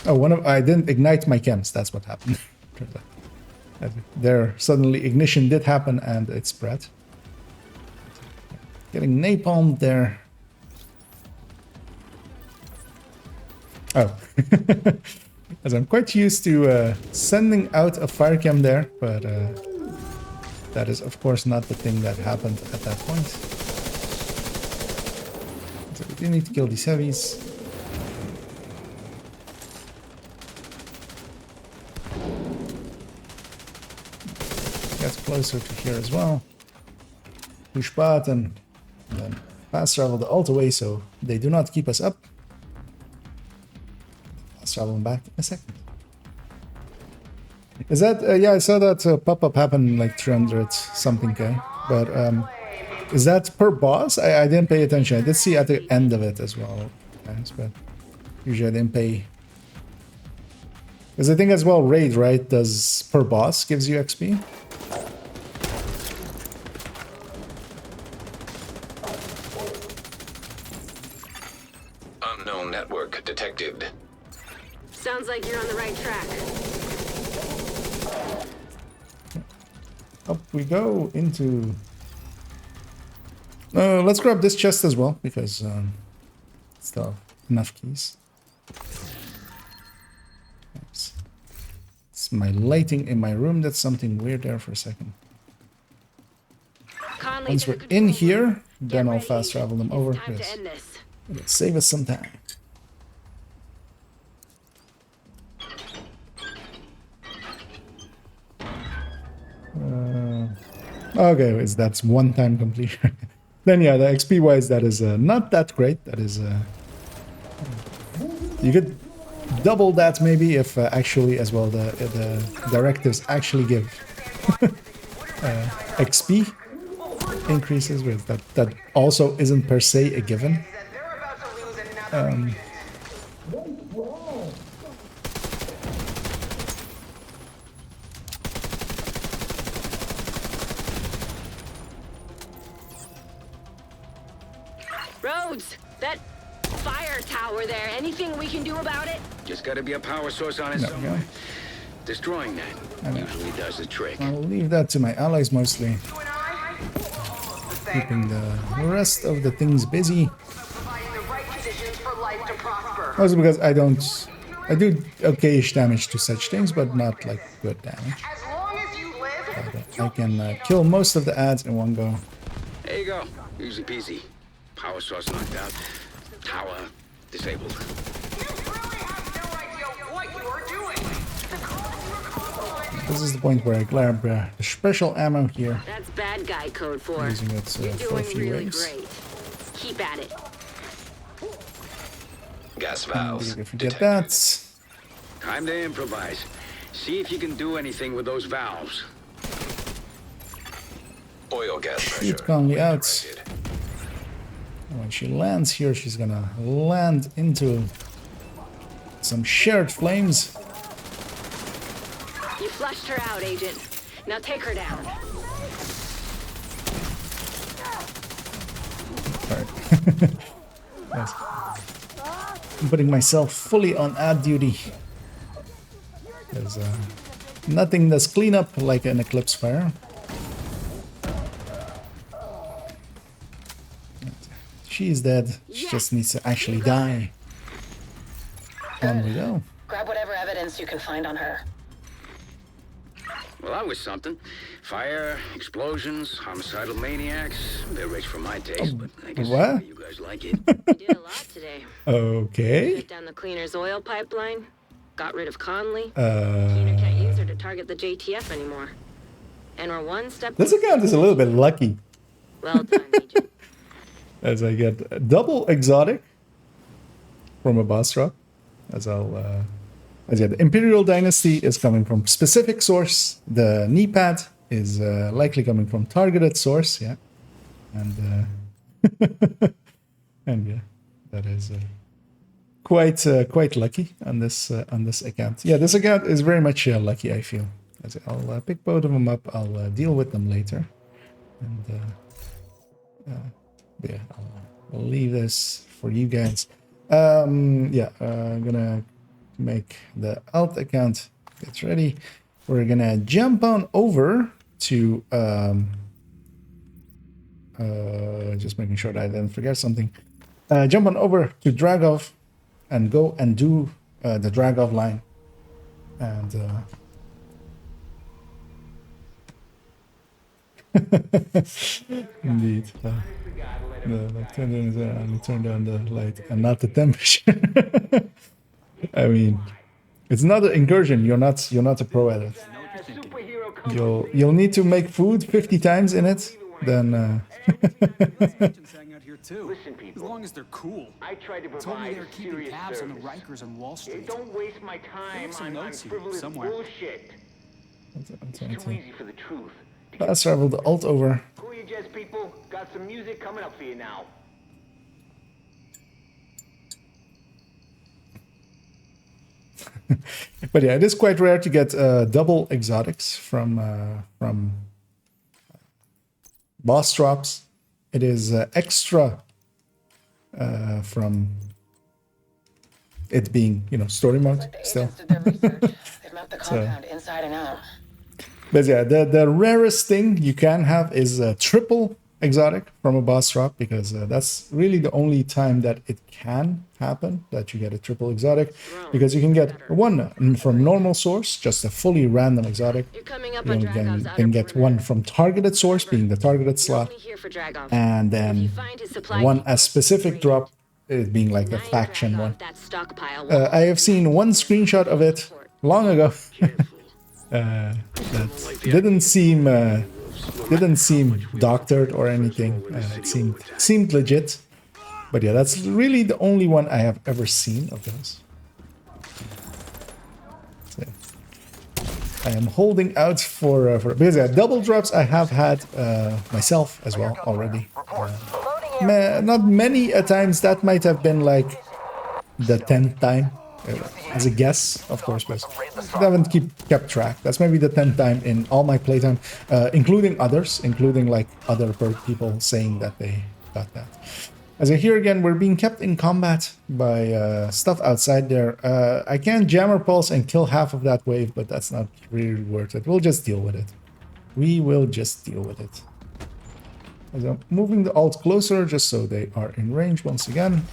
Oh, I didn't ignite my chems. That's what happened. There, suddenly ignition did happen and it spread. Getting napalmed there. Oh. As I'm quite used to sending out a fire cam there, but that is of course not the thing that happened at that point. So we do need to kill these heavies. Get closer to here as well. Push button, and then fast travel the alt away so they do not keep us up. Traveling back in a second. Is that yeah, I saw that pop-up happen like 300 something K, but is that per boss? I didn't pay attention. I did see at the end of it as well, guys, but usually I didn't pay, because I think as well raid, right, does per boss gives you XP. Unknown network detected. Sounds like you're on the right track. Up we go into... let's grab this chest as well, because still have enough keys. Oops. It's my lighting in my room. That's something weird there for a second. Once we're in here, then I'll fast travel them over. Yes. It'll save us some time. Okay, that's one time completion. Then yeah, the XP wise, that is not that great. That is you could double that maybe if actually as well the directives actually give XP increases, with that also isn't per se a given. Rhodes, that fire tower there, anything we can do about it? Just gotta be a power source on it somewhere. Destroying that usually does the trick. I'll leave that to my allies mostly. Keeping the rest of the things busy. Also because I do okayish damage to such things, but not like good damage. But I can kill most of the ads in one go. There you go. Easy peasy. Power source knocked out. Tower disabled. This is the point where I grab the special ammo here. That's bad guy code for using it for a few waves. Great. Keep at it. Gas valves. If you get that. Time to improvise. See if you can do anything with those valves. Oil gas pressure. Shoot calmly out. When she lands here, she's gonna land into some shared flames. You flushed her out, Agent. Now take her down. Alright. Yes. I'm putting myself fully on ad duty. Because Nothing does clean up like an eclipse fire. She's dead. She just needs to actually die. On we go. Grab whatever evidence you can find on her. Well, that was something. Fire, explosions, homicidal maniacs. They're rich for my taste, but I guess what? you guys like it. You did a lot today. Okay. Shut down the cleaner's oil pipeline. Got rid of Conley. Cleaner can't use her to target the JTF anymore. And we're one step. This account is a little bit lucky. Well done, Agent. As I get a double exotic from a boss drop. As I'll as the Imperial Dynasty is coming from specific source. The knee pad is likely coming from targeted source, yeah. And and yeah, that is quite lucky on this account. Yeah, this account is very much lucky, I feel. As I'll pick both of them up. I'll deal with them later. And yeah, I'll leave this for you guys. Yeah, I'm gonna make the alt account get ready. We're gonna jump on over to just making sure that I didn't forget something. Jump on over to Dragov and go and do the Dragov line. And indeed. Like turn down the light and not the temperature. I mean, it's not an incursion. You're not a pro at it. You'll need to make food 50 times in it. Then Listen, people. As long as they're cool. I tried to provide they were keeping tabs on the Rikers on Wall Street. Don't waste my time on frivolous bullshit. It's too easy for the truth. Fast travel the alt over. Cool you jazz people. Got some music coming up for you now. But yeah, it is quite rare to get double exotics from boss drops. It is extra from it being, story mode still. They've mapped the compound inside and out. But yeah, the rarest thing you can have is a triple exotic from a boss drop, because that's really the only time that it can happen, that you get a triple exotic, because you can get one from normal source, just a fully random exotic. You can get one from targeted source, being the targeted slot, and then one as specific drop, it being like the faction one. I have seen one screenshot of it long ago. That didn't seem doctored or anything. It seemed legit. But yeah, that's really the only one I have ever seen of those. So, I am holding out for because yeah, double drops I have had myself as well already. Not many a times. That might have been like the 10th time. As a guess, of course, but I haven't kept track. That's maybe the 10th time in all my playtime, including others, including like other people saying that they got that. As I hear again, we're being kept in combat by stuff outside there. I can jammer pulse and kill half of that wave, but that's not really worth it. We'll just deal with it. We will just deal with it. As I'm moving the alt closer, just so they are in range once again.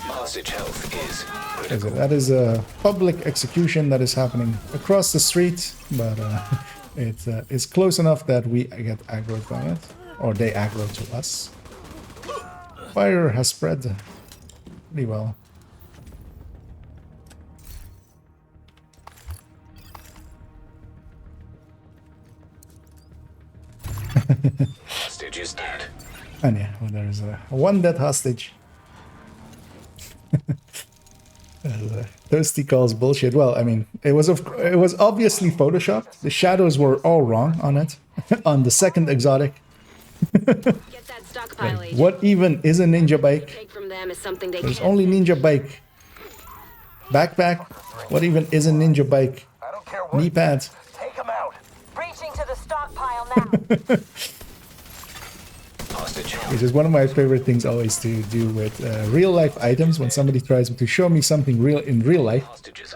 Hostage health is critical. That is a public execution that is happening across the street, but it is close enough that we get aggroed by it, or they aggro to us. Fire has spread pretty well. Hostage is dead. And yeah, well, there's one dead hostage. Thirsty calls bullshit. Well, I mean, it was obviously photoshopped. The shadows were all wrong on it. On the second exotic. Like, what even is a ninja bike? There's only ninja bike. Backpack. What even is a ninja bike? Knee pads. Take them out. Reaching to the stockpile now. hostage. Which is one of my favorite things always to do with real life items. When somebody tries to show me something real in real life,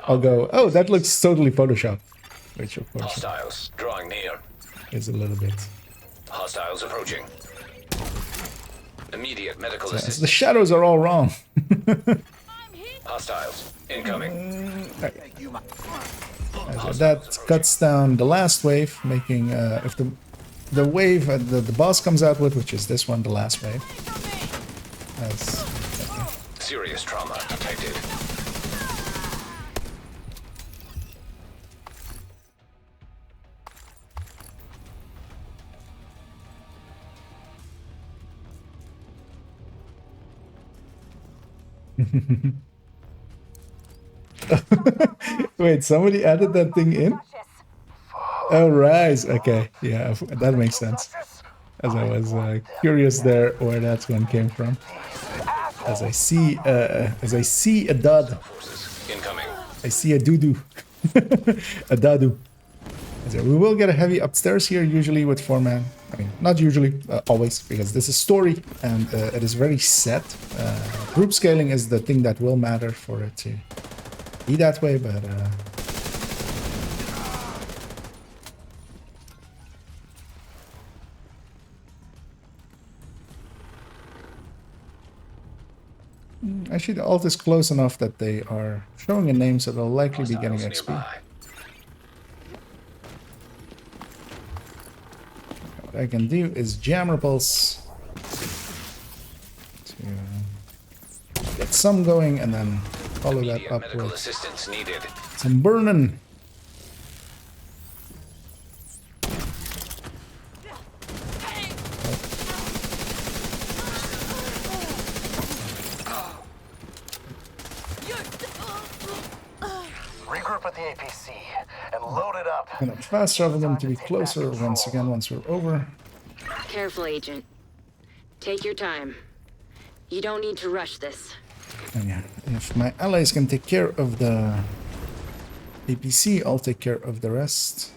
I'll go, oh, that looks totally Photoshopped. Which of course Hostiles drawing near. is a little bit. Hostiles approaching. Immediate medical So assistance. the shadows are all wrong. Hostiles incoming. So that cuts down the last wave, making if the wave the boss comes out with, which is this one, the last wave. Serious trauma detected. Wait, somebody added that thing in? Oh, right. Okay, yeah, that makes sense. As I was curious there where that one came from. As I see a dud. Incoming. I see a doo-doo. A dadu. So we will get a heavy upstairs here, usually with 4-man. I mean, not usually, always, because this is story, and it is very set. Group scaling is the thing that will matter for it to be that way, but... Actually, the alt is close enough that they are showing a name, so they'll likely be getting XP. What I can do is jam repulse to get some going, and then follow that up with some burning. Regroup at the APC and load it up. I'm gonna fast travel them to be closer once again once we're over. Careful, Agent. Take your time. You don't need to rush this. And yeah, if my allies can take care of the APC, I'll take care of the rest.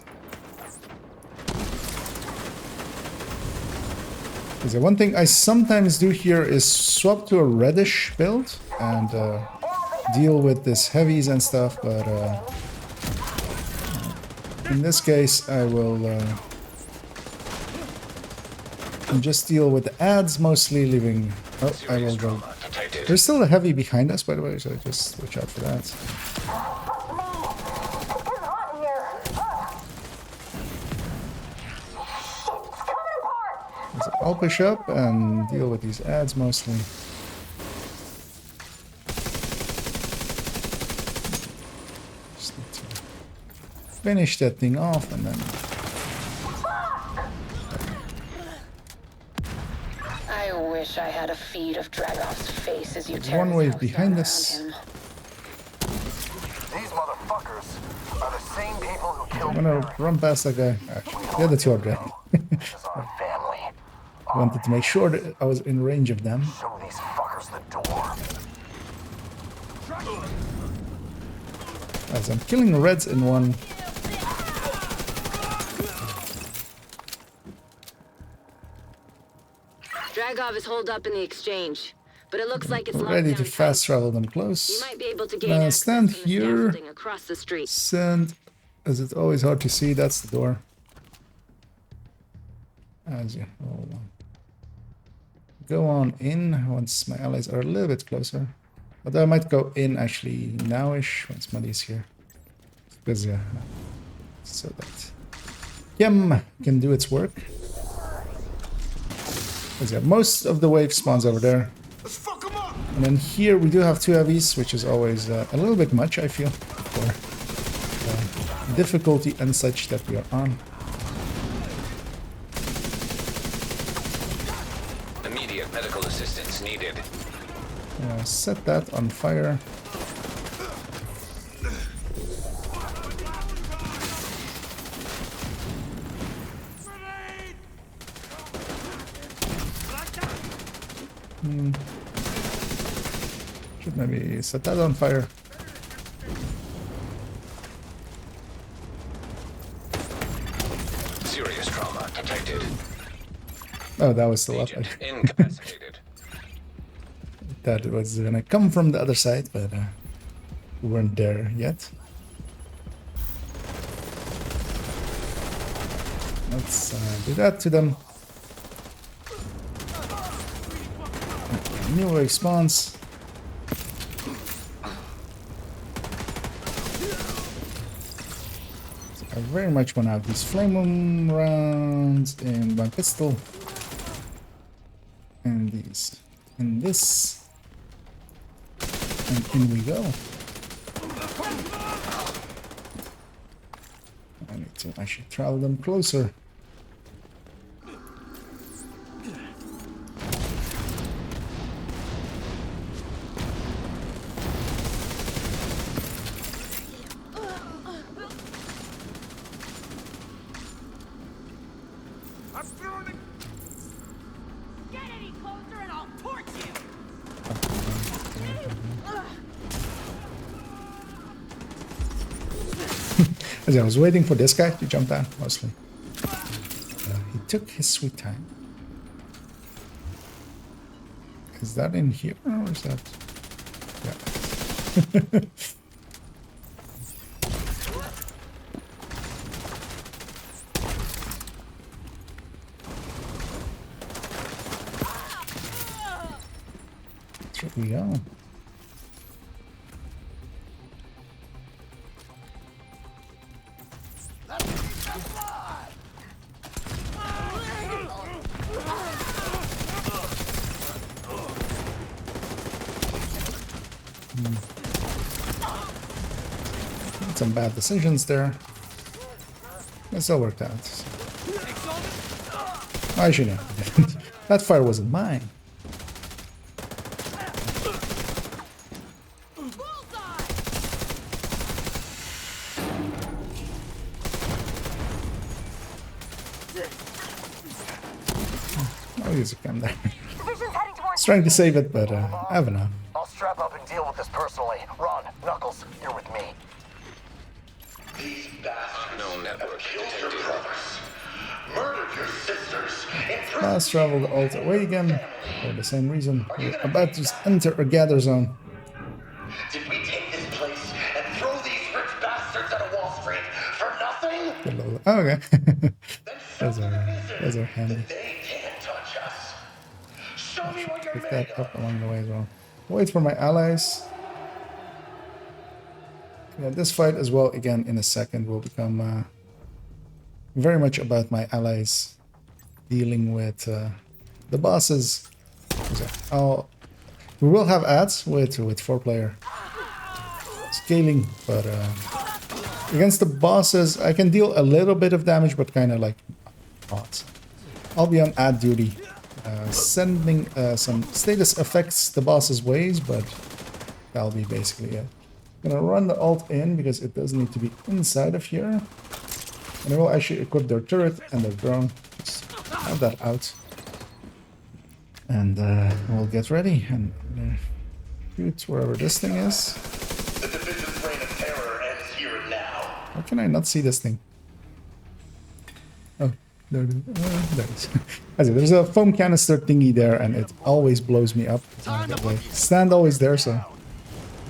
Because the one thing I sometimes do here is swap to a reddish build and deal with this heavies and stuff, but in this case I will just deal with the ads mostly, leaving... Oh, I will go... There's still a heavy behind us, by the way, so just watch out for that. So I'll push up and deal with these ads mostly. Just need to finish that thing off and then... I wish I had a feed of Dragov's face as you tear One his wave house behind down us. around him. These motherfuckers are the same people who killed I'm gonna run past that guy. The other two are dead. This is our family. I wanted to make sure that I was in range of them. Show these fuckers the door. As I'm killing the reds in one. Dragov is holed up in the exchange, but it looks like it's Ready to locked down fast tight. travel them close. You might be able to gain Now access stand from the here. scaffolding across the street. Send, as it's always hard to see, that's the door. As you hold on. Go on in once my allies are a little bit closer. Although I might go in actually nowish once Muddy's here. Because yeah, so that Yum can do its work. Because yeah, most of the wave spawns over there. And then here we do have two heavies, which is always a little bit much, I feel, for the difficulty and such that we are on. Immediate medical assistance needed. Set that on fire. Should maybe set that on fire. Serious trauma detected. Oh, that was still up. Agent incapacitated. That was gonna come from the other side, but we weren't there yet. Let's do that to them. New response. I very much want to have these flame rounds in my pistol. And these. And this. And in we go. I need to actually travel them closer. As I was waiting for this guy to jump down, mostly. He took his sweet time. Is that in here, or is that... Yeah. Here we go. Some bad decisions there. It still worked out. I should know. That fire wasn't mine. Oh, he's come there. He's trying to save it, but I don't know. I'll strap up and deal with this personally. Ron, Knuckles, you're with me. These bastards unknown network detected. Murdered your sisters. Fast travel the alt away again for the same reason. We're about to enter a gather zone. Did we take this place and throw these rich bastards out of Wall Street for nothing? Oh, okay. those are handy. They can't touch us. Show me what you're Pick made that up along the way as well. Wait for my allies. Yeah, this fight as well, again, in a second, will become very much about my allies dealing with the bosses. We will have ads with 4-player scaling, but against the bosses, I can deal a little bit of damage, but kind of like bots. I'll be on ad duty, sending some status effects the boss's ways, but that'll be basically it. I'm gonna run the alt in because it does need to be inside of here. And I will actually equip their turret and their drone. Just have that out. And we'll get ready and shoot wherever this thing is. The division's reign of terror ends here and now. How can I not see this thing? Oh, there it is. There's a foam canister thingy there, and it always blows me up. The stand always there, so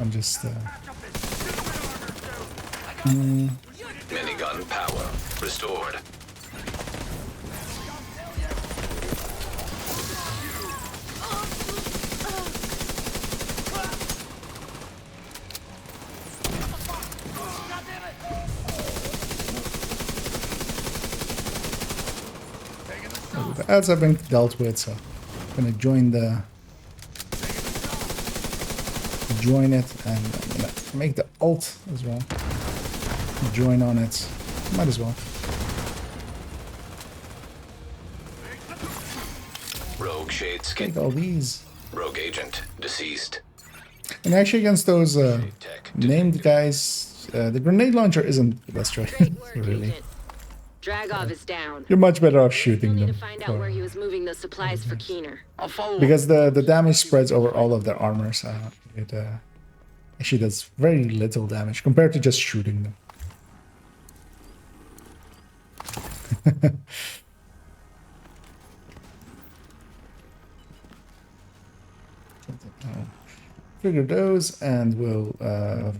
I'm just... Minigun power restored. The ads have been dealt with, so I'm gonna join it, and I'm gonna make the alt as well. Join on it. Might as well. Rogue shade skin. Take all these. Rogue agent deceased. And actually against those named guys, the grenade launcher isn't the best choice, really. Dragov is down. You're much better off shooting Need them. to find out where he was moving those supplies for Keener. I'll follow. Because the damage spreads over all of their armor, so it actually does very little damage compared to just shooting them. trigger those, and we'll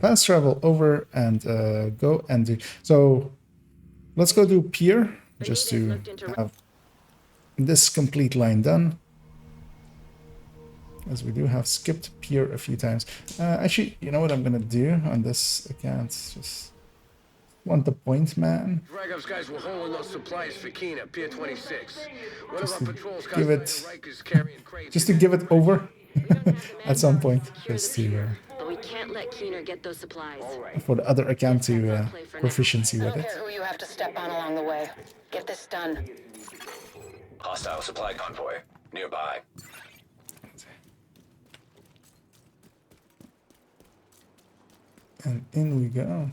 fast travel over and go and do. So let's go do pier just to have this complete line done, as we do have skipped pier a few times. Actually, you know what I'm gonna do on this account? Just want the point man. Dragov's guys were hauling those supplies for Kina, Pier 26. One of our patrols Give it, just to give it over at some point, just to But we can't let Keener get those supplies. for the other account to proficiency I with don't it. care who you have to step on along the way. Get this done. Hostile supply convoy nearby. And in we go.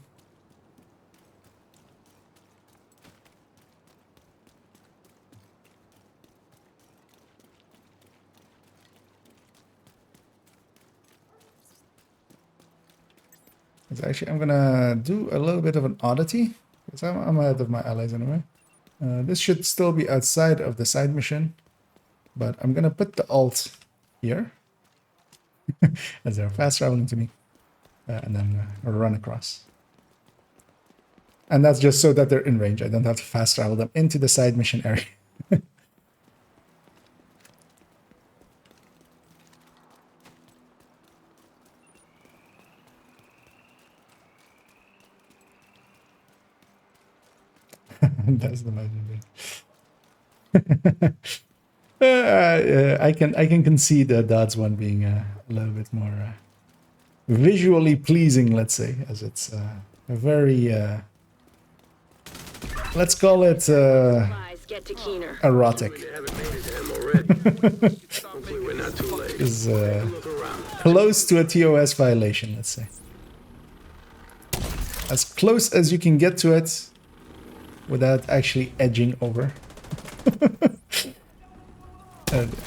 Actually, I'm gonna do a little bit of an oddity, because I'm ahead of my allies anyway. This should still be outside of the side mission, but I'm gonna put the alt here, as they're fast traveling to me, and then run across. And that's just so that they're in range. I don't have to fast travel them into the side mission area. That's the magic. I can concede the Dodds one being a little bit more visually pleasing, let's say, as it's a very let's call it erotic. Is close to a TOS violation, let's say. As close as you can get to it without actually edging over.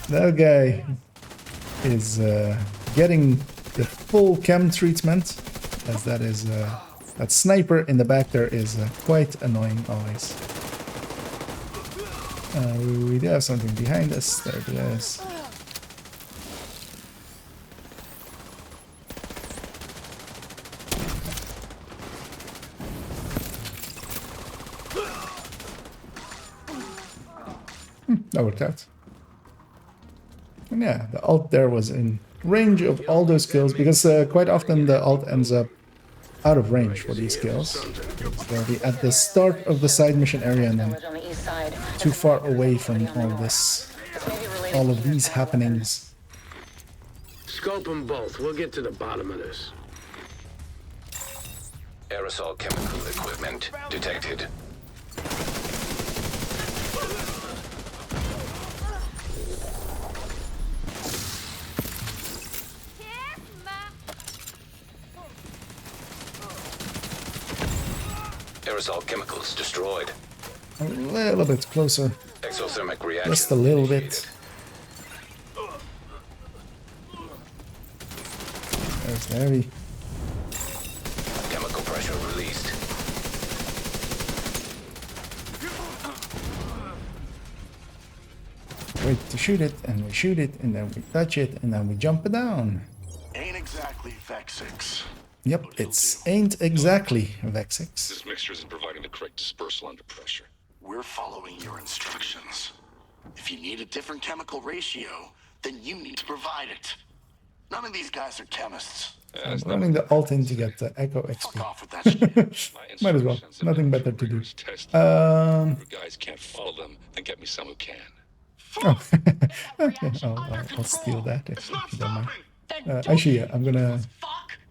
That guy is getting the full chem treatment, as that is that sniper in the back there is quite annoying always. We do have something behind us. There it is. That worked out. And yeah, the alt there was in range of all those kills, because quite often the alt ends up out of range for these kills. They'll be at the start of the side mission area and then too far away from all of these happenings. Scope them both. We'll get to the bottom of this. Aerosol chemical equipment detected. Aerosol chemicals destroyed. A little bit closer. Exothermic reaction. Just a little bit. There's the heavy. Chemical pressure released. Wait to shoot it, and we shoot it, and then we touch it, and then we jump it down. Ain't exactly Vexix. Yep, it's ain't exactly Vexix. This mixture isn't providing the correct dispersal under pressure. We're following your instructions. If you need a different chemical ratio, then you need to provide it. None of these guys are chemists. I'm running the alt in to get the Echo XP. Fuck off with that shit. Might as well. Nothing better to do. You guys can't follow them, then get me some who can. Oh. Okay, I'll steal that if you don't mind. Actually, yeah, I'm gonna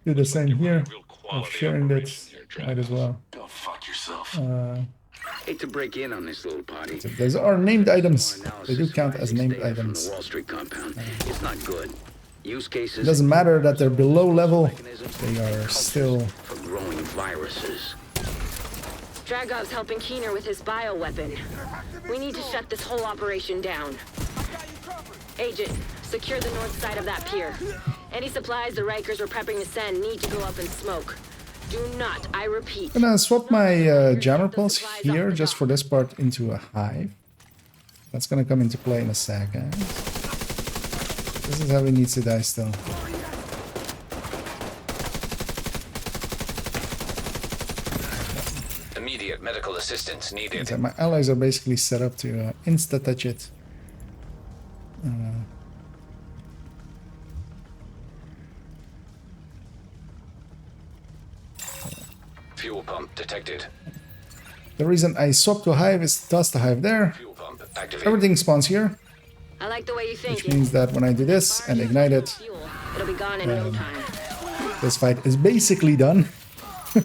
do the same here. I'm sharing this. Might as well. Go fuck yourself. Hate to break in on this little party. So those are named items. They do count as named items. From the Wall Street compound. It's not good. Use cases. It doesn't matter that they're below level. They are still for growing viruses. Dragov's helping Keener with his bioweapon. We need to shut this whole operation down. Agent, secure the north side of that pier. Any supplies the Rikers were prepping to send need to go up in smoke. Do not, I repeat. I'm gonna swap my jammer pulse here just for this part into a hive. That's gonna come into play in a second. This is how he needs to die still. Immediate medical assistance needed. So my allies are basically set up to insta-touch it. Fuel pump detected. The reason I swapped to Hive is to toss the Hive there. Fuel pump activated. Everything spawns here. I like the way you think. Which means that when I do this and ignite it, it'll be gone in no time. This fight is basically done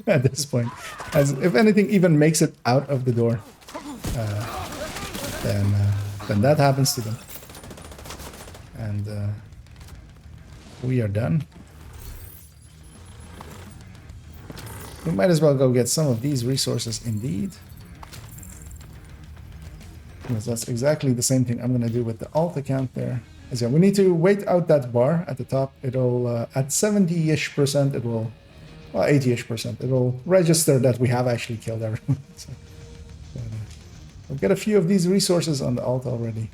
at this point. As if anything even makes it out of the door, then that happens to them. And we are done. We might as well go get some of these resources indeed. Because that's exactly the same thing I'm going to do with the alt account there. As yeah, we need to wait out that bar at the top. It'll, at 70-ish%, it will, well, 80-ish%, it will register that we have actually killed everyone. So, we'll get a few of these resources on the alt already.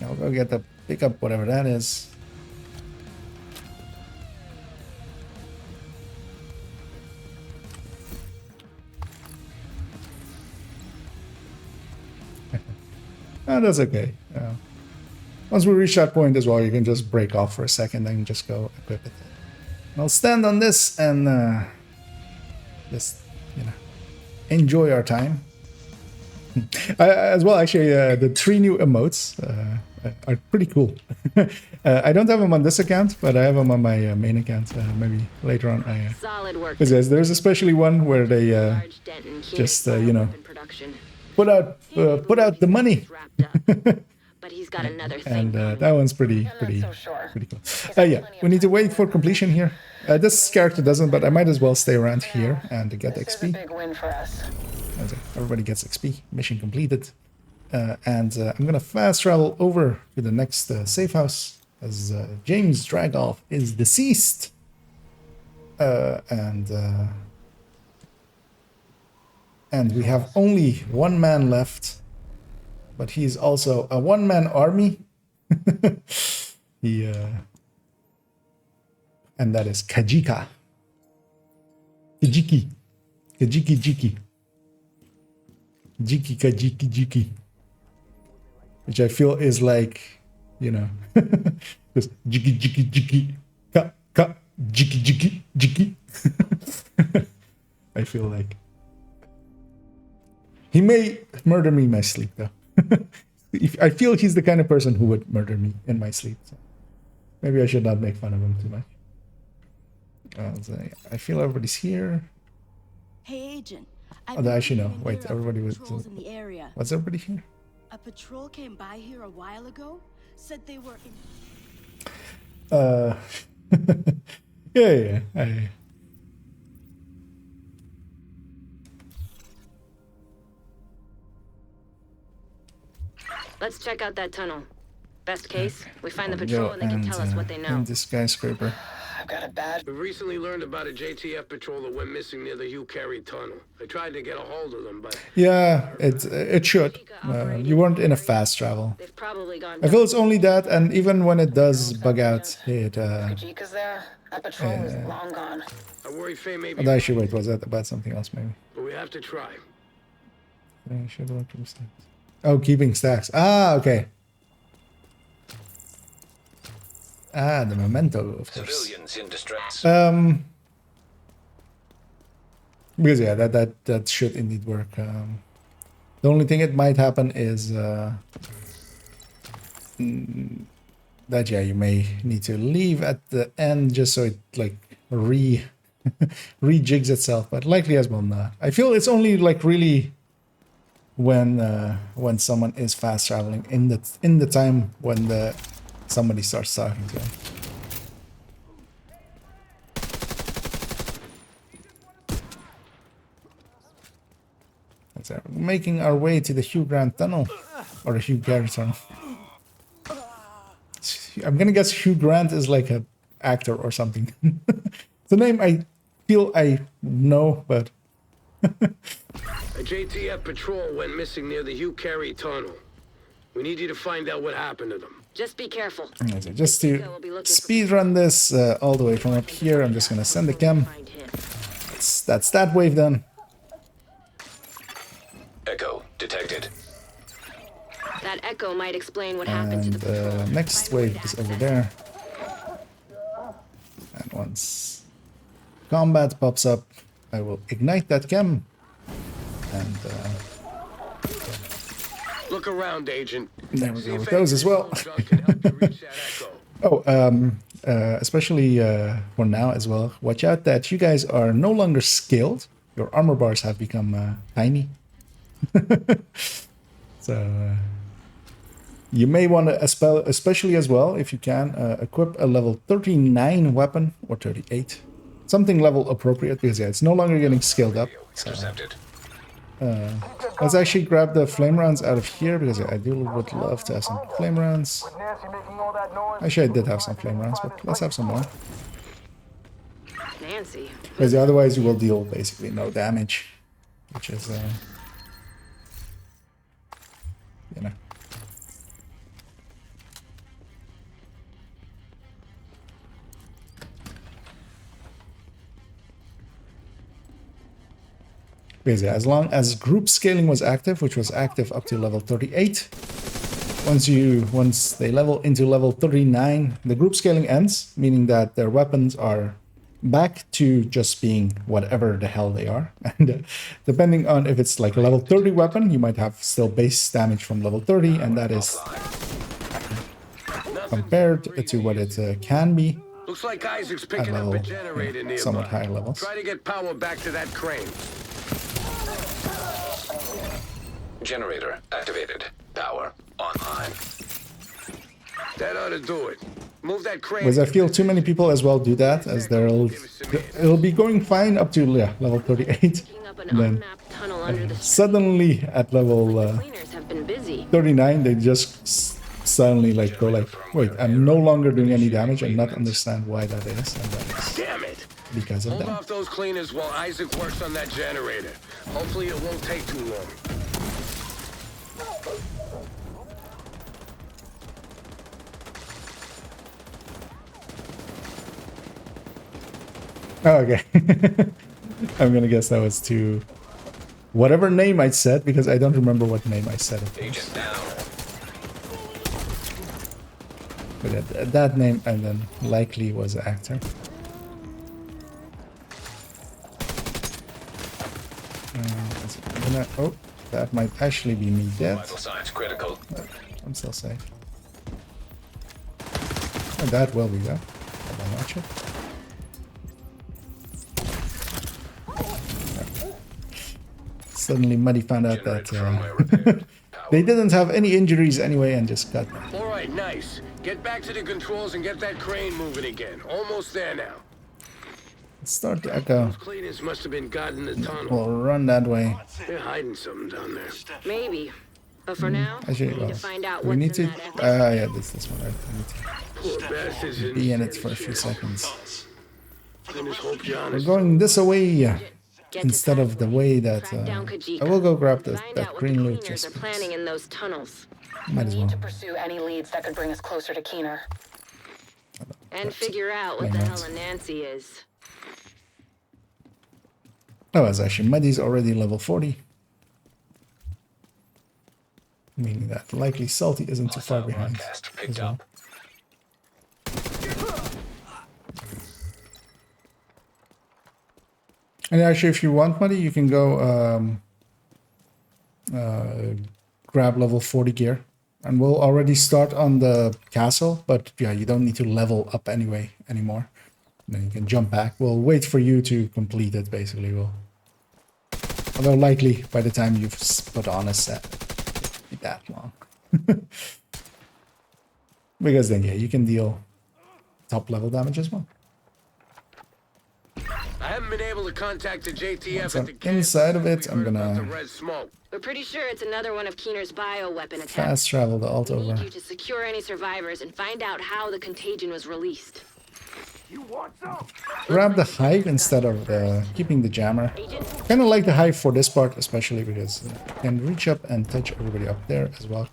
I'll go get the pickup, whatever that is. That's okay. Once we reach that point as well, you can just break off for a second and just go equip it. And I'll stand on this and just, you know, enjoy our time. As well, actually, the 3 new emotes are pretty cool. I don't have them on this account, but I have them on my main account. Maybe later on. Solid work. Because there's especially one where they just, you know, put out the money. But he's got another thing. And that one's pretty cool. Yeah, we need to wait for completion here. This character doesn't, but I might as well stay around here and get XP. This is a big win for us. Everybody gets XP. Mission completed. And I'm gonna fast travel over to the next safe house as James Dragoff is deceased. And we have only one man left, but he's also a one-man army. And that is Kajika. Kajiki. Jiki. Jiki. Which I feel is like, you know, just jiki. Ka. Jiki. I feel like. He may murder me in my sleep, though. I feel he's the kind of person who would murder me in my sleep. So maybe I should not make fun of him too much. So I feel everybody's here. Hey, Agent. Actually, no. Wait, everybody was. In the area. What's everybody here? A patrol came by here a while ago. Said they were in. Yeah. Let's check out that tunnel. Best case, we find the patrol and they can tell us what they know. The skyscraper. I've got a bad... We recently learned about a JTF patrol that went missing near the Hugh Carey tunnel. I tried to get a hold of them, but... Yeah, it should. You weren't in a fast travel. They've probably gone I feel it's only that, and even when it does bug out, it... Kajika's there. That patrol is long gone. I worry Faye may be... Actually, wait, was that about something else, maybe? But we have to try. I should look for stacks. Oh, keeping stacks. Ah, okay. Ah, the memento, of course. Civilians in distress. Because yeah, that should indeed work. The only thing it might happen is that yeah, you may need to leave at the end just so it like rejigs itself, but likely as well not. I feel it's only like really when someone is fast traveling in the time when somebody starts talking to him. So we're making our way to the Hugh Grant tunnel, or the Hugh Carey tunnel. I'm gonna guess Hugh Grant is like an actor or something. It's a name I feel I know, but. A JTF patrol went missing near the Hugh Carey tunnel. We need you to find out what happened to them. Just be careful. So just to speed run this all the way from up here, I'm just gonna send the chem. That's that wave done. Echo detected. That echo might explain what happened to the patrol. Next wave is over there. And once combat pops up, I will ignite that chem. And look around, Agent. There we go with those as well. Oh, especially for now as well. Watch out that you guys are no longer skilled. Your armor bars have become tiny. So you may want to, especially as well, if you can, equip a level 39 weapon or 38. Something level appropriate, because yeah, it's no longer getting skilled up. So, let's actually grab the flame rounds out of here, because I would love to have some flame rounds. Actually, I did have some flame rounds, but let's have some more. Nancy. Because otherwise you will deal basically no damage, which is, you know. Because yeah, as long as group scaling was active, which was active up to level 38, once they level into level 39, the group scaling ends, meaning that their weapons are back to just being whatever the hell they are. And depending on if it's like a level 30 weapon, you might have still base damage from level 30, and that is compared to what it can be. Looks like Isaac's picking up a generator nearby. Somewhat higher levels. Try to get power back to that crane. Generator activated. Power online. That ought to do it. Move that crane. Because I feel too many people as well do that, as it'll be going fine up to level 38. And then suddenly at level 39, they just suddenly like go like, wait, I'm no longer doing any damage and not understand why that is. And that is damn it! Because of Hold that. off those cleaners while Isaac works on that generator. Hopefully it won't take too long. Oh, okay. I'm gonna guess that was to whatever name I said, because I don't remember what name I said. Agent down. But that name, and then likely was an actor. Oh, that might actually be me dead. Vital signs critical. I'm still safe. Oh, that will be that. I'll watch it. Suddenly Muddy found out that they didn't have any injuries anyway and just got... Alright, nice. Get back to the controls and get that crane moving again. Almost there now. Let's start the echo. Those cleaners must have been guarding the tunnel. We'll run that way. They're hiding something down there. Maybe. But for now, actually, we need to find out we what's need to... in that echo. yeah, this one. I need Poor bastards to be in it for a few seconds. We're We're going this way instead of the way that... I will go grab that green loot just planning in those tunnels. Might as well. To pursue any leads that could bring us closer to Keener. And figure out what the hell a Nancy is. Oh, it's actually Muddy's already level 40. Meaning that likely Salty isn't too far behind. As well. And actually, if you want, Muddy, you can go grab level 40 gear. And we'll already start on the castle, but yeah, you don't need to level up anyway anymore. And then you can jump back. We'll wait for you to complete it, basically. Although likely by the time you've put on a set, it'll be that long. Because then, yeah, you can deal top level damage as well. I haven't been able to contact the JTF Once at I'm the camp. inside of it, I'm gonna We're pretty sure it's another one of Keener's bioweapon attacks. fast travel the alt We over. need you to secure any survivors and find out how the contagion was released. Grab the hive instead of keeping the jammer. Kind of like the hive for this part, especially because you can reach up and touch everybody up there as well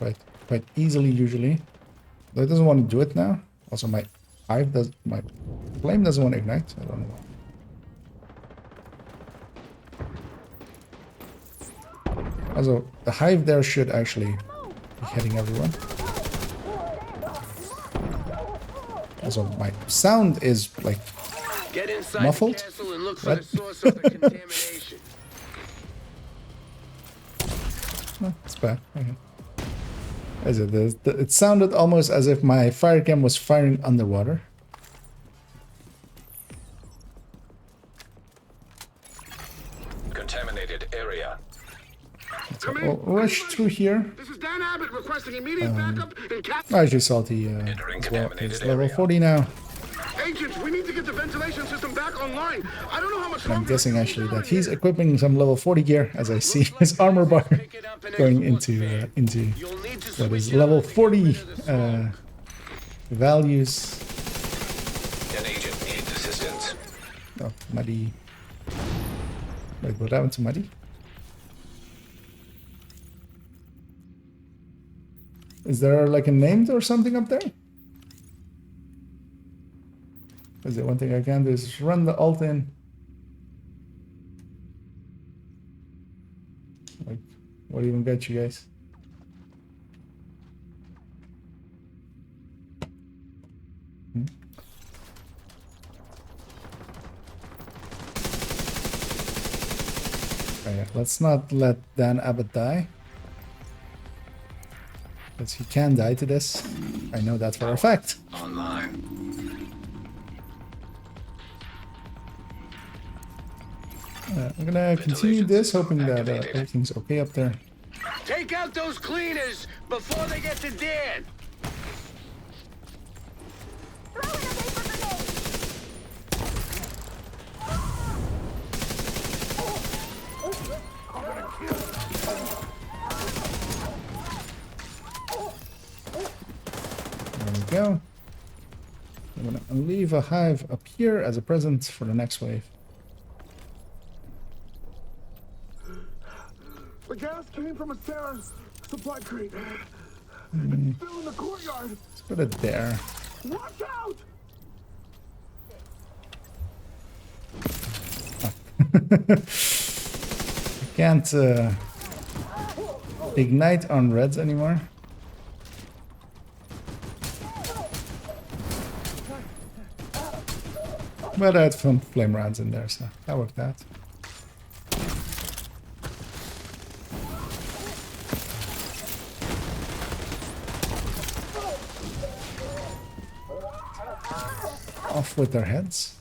quite easily usually. Though it doesn't want to do it now. Also, my flame doesn't want to ignite. I don't know why. Also, the hive there should actually be hitting everyone. Also, my sound is like Get inside muffled. the castle and look for the source of the contamination. No, it's bad. Okay. Is it? It sounded almost as if my fire cam was firing underwater. Contaminated area. So I'll rush through here. This is Dan Abbott requesting immediate backup and I actually salty as well. It's level 40 now. Agents, we need to get the ventilation system back online. I don't know how much I'm guessing actually that he's equiping some level 40 gear as I see his armor bar going into what is level 40 values. An agent needs assistance. Oh, Muddy. Wait, what happened to Muddy? Is there like a name or something up there? Is it one thing I can do is run the alt in. Like, what even got you guys? Okay, let's not let Dan Abbott die. Because he can die to this. I know that for a fact. Online. I'm gonna continue this, hoping that everything's okay up there. Take out those cleaners before they get to Dan. There we go. I'm gonna leave a hive up here as a present for the next wave. The gas came from a Sarah supply crate. It's still in the courtyard. Let's put it there. Watch out! I can't ignite on reds anymore. But I had some flame rounds in there, so that worked out. Off with their heads.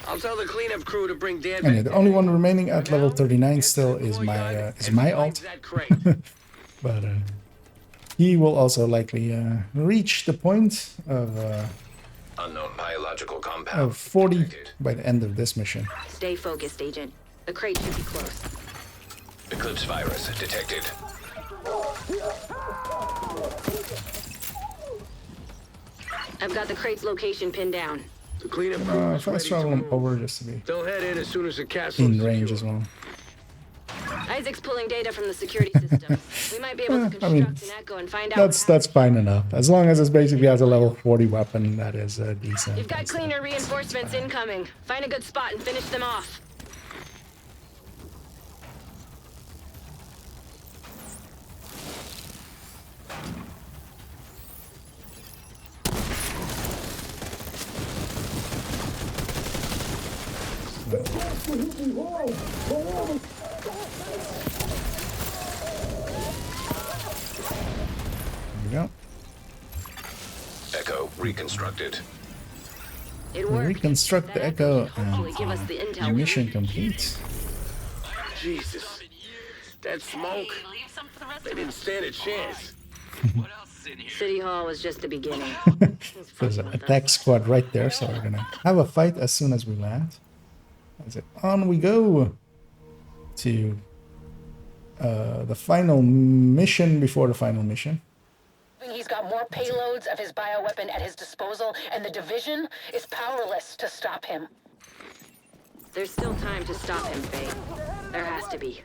I'll tell the cleanup crew to bring Dan And back. the only one remaining at level 39 still is my alt. But he will also likely reach the point of Unknown biological compound. of 40 by the end of this mission. Stay focused, Agent. The crate should be close. Eclipse virus detected. I've got the crate's location pinned down. The cleanup crew is Fast ready to travel them move. over just to be They'll head in as soon as the castle in is range secure. as well. Isaac's pulling data from the security system. We might be able to I construct mean, an echo and find out. that's fine enough. As long as it's basically has a level 40 weapon, that is decent. You've got cleaner reinforcements incoming. Find a good spot and finish them off. There we go. Echo reconstructed. It We'll worked. reconstruct the echo Hopefully give us the intel. and mission complete. Jesus. That smoke. They didn't stand a chance. City Hall was just the beginning. There's an attack squad right there, so we're gonna have a fight as soon as we land. That's it. On we go to the final mission before the final mission. He's got more payloads of his bioweapon at his disposal, and the division is powerless to stop him. There's still time to stop him, Faye. There has to be.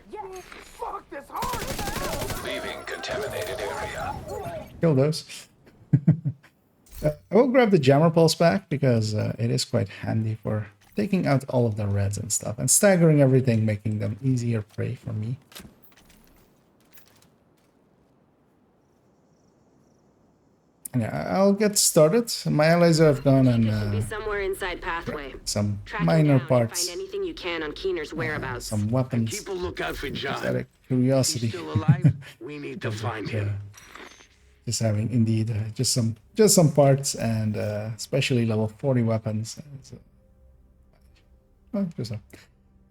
Leaving contaminated area. Kill those. I will grab the jammer pulse back because it is quite handy for taking out all of the reds and stuff and staggering everything, making them easier prey for me. Yeah, I'll get started. My allies have gone and be somewhere inside pathway. some Track him minor down and parts, find anything you can on Keener's whereabouts. some weapons. Keep a lookout for John. Just out of curiosity. He's still alive. We need to find him. Just having indeed just some parts and especially level 40 weapons. Just a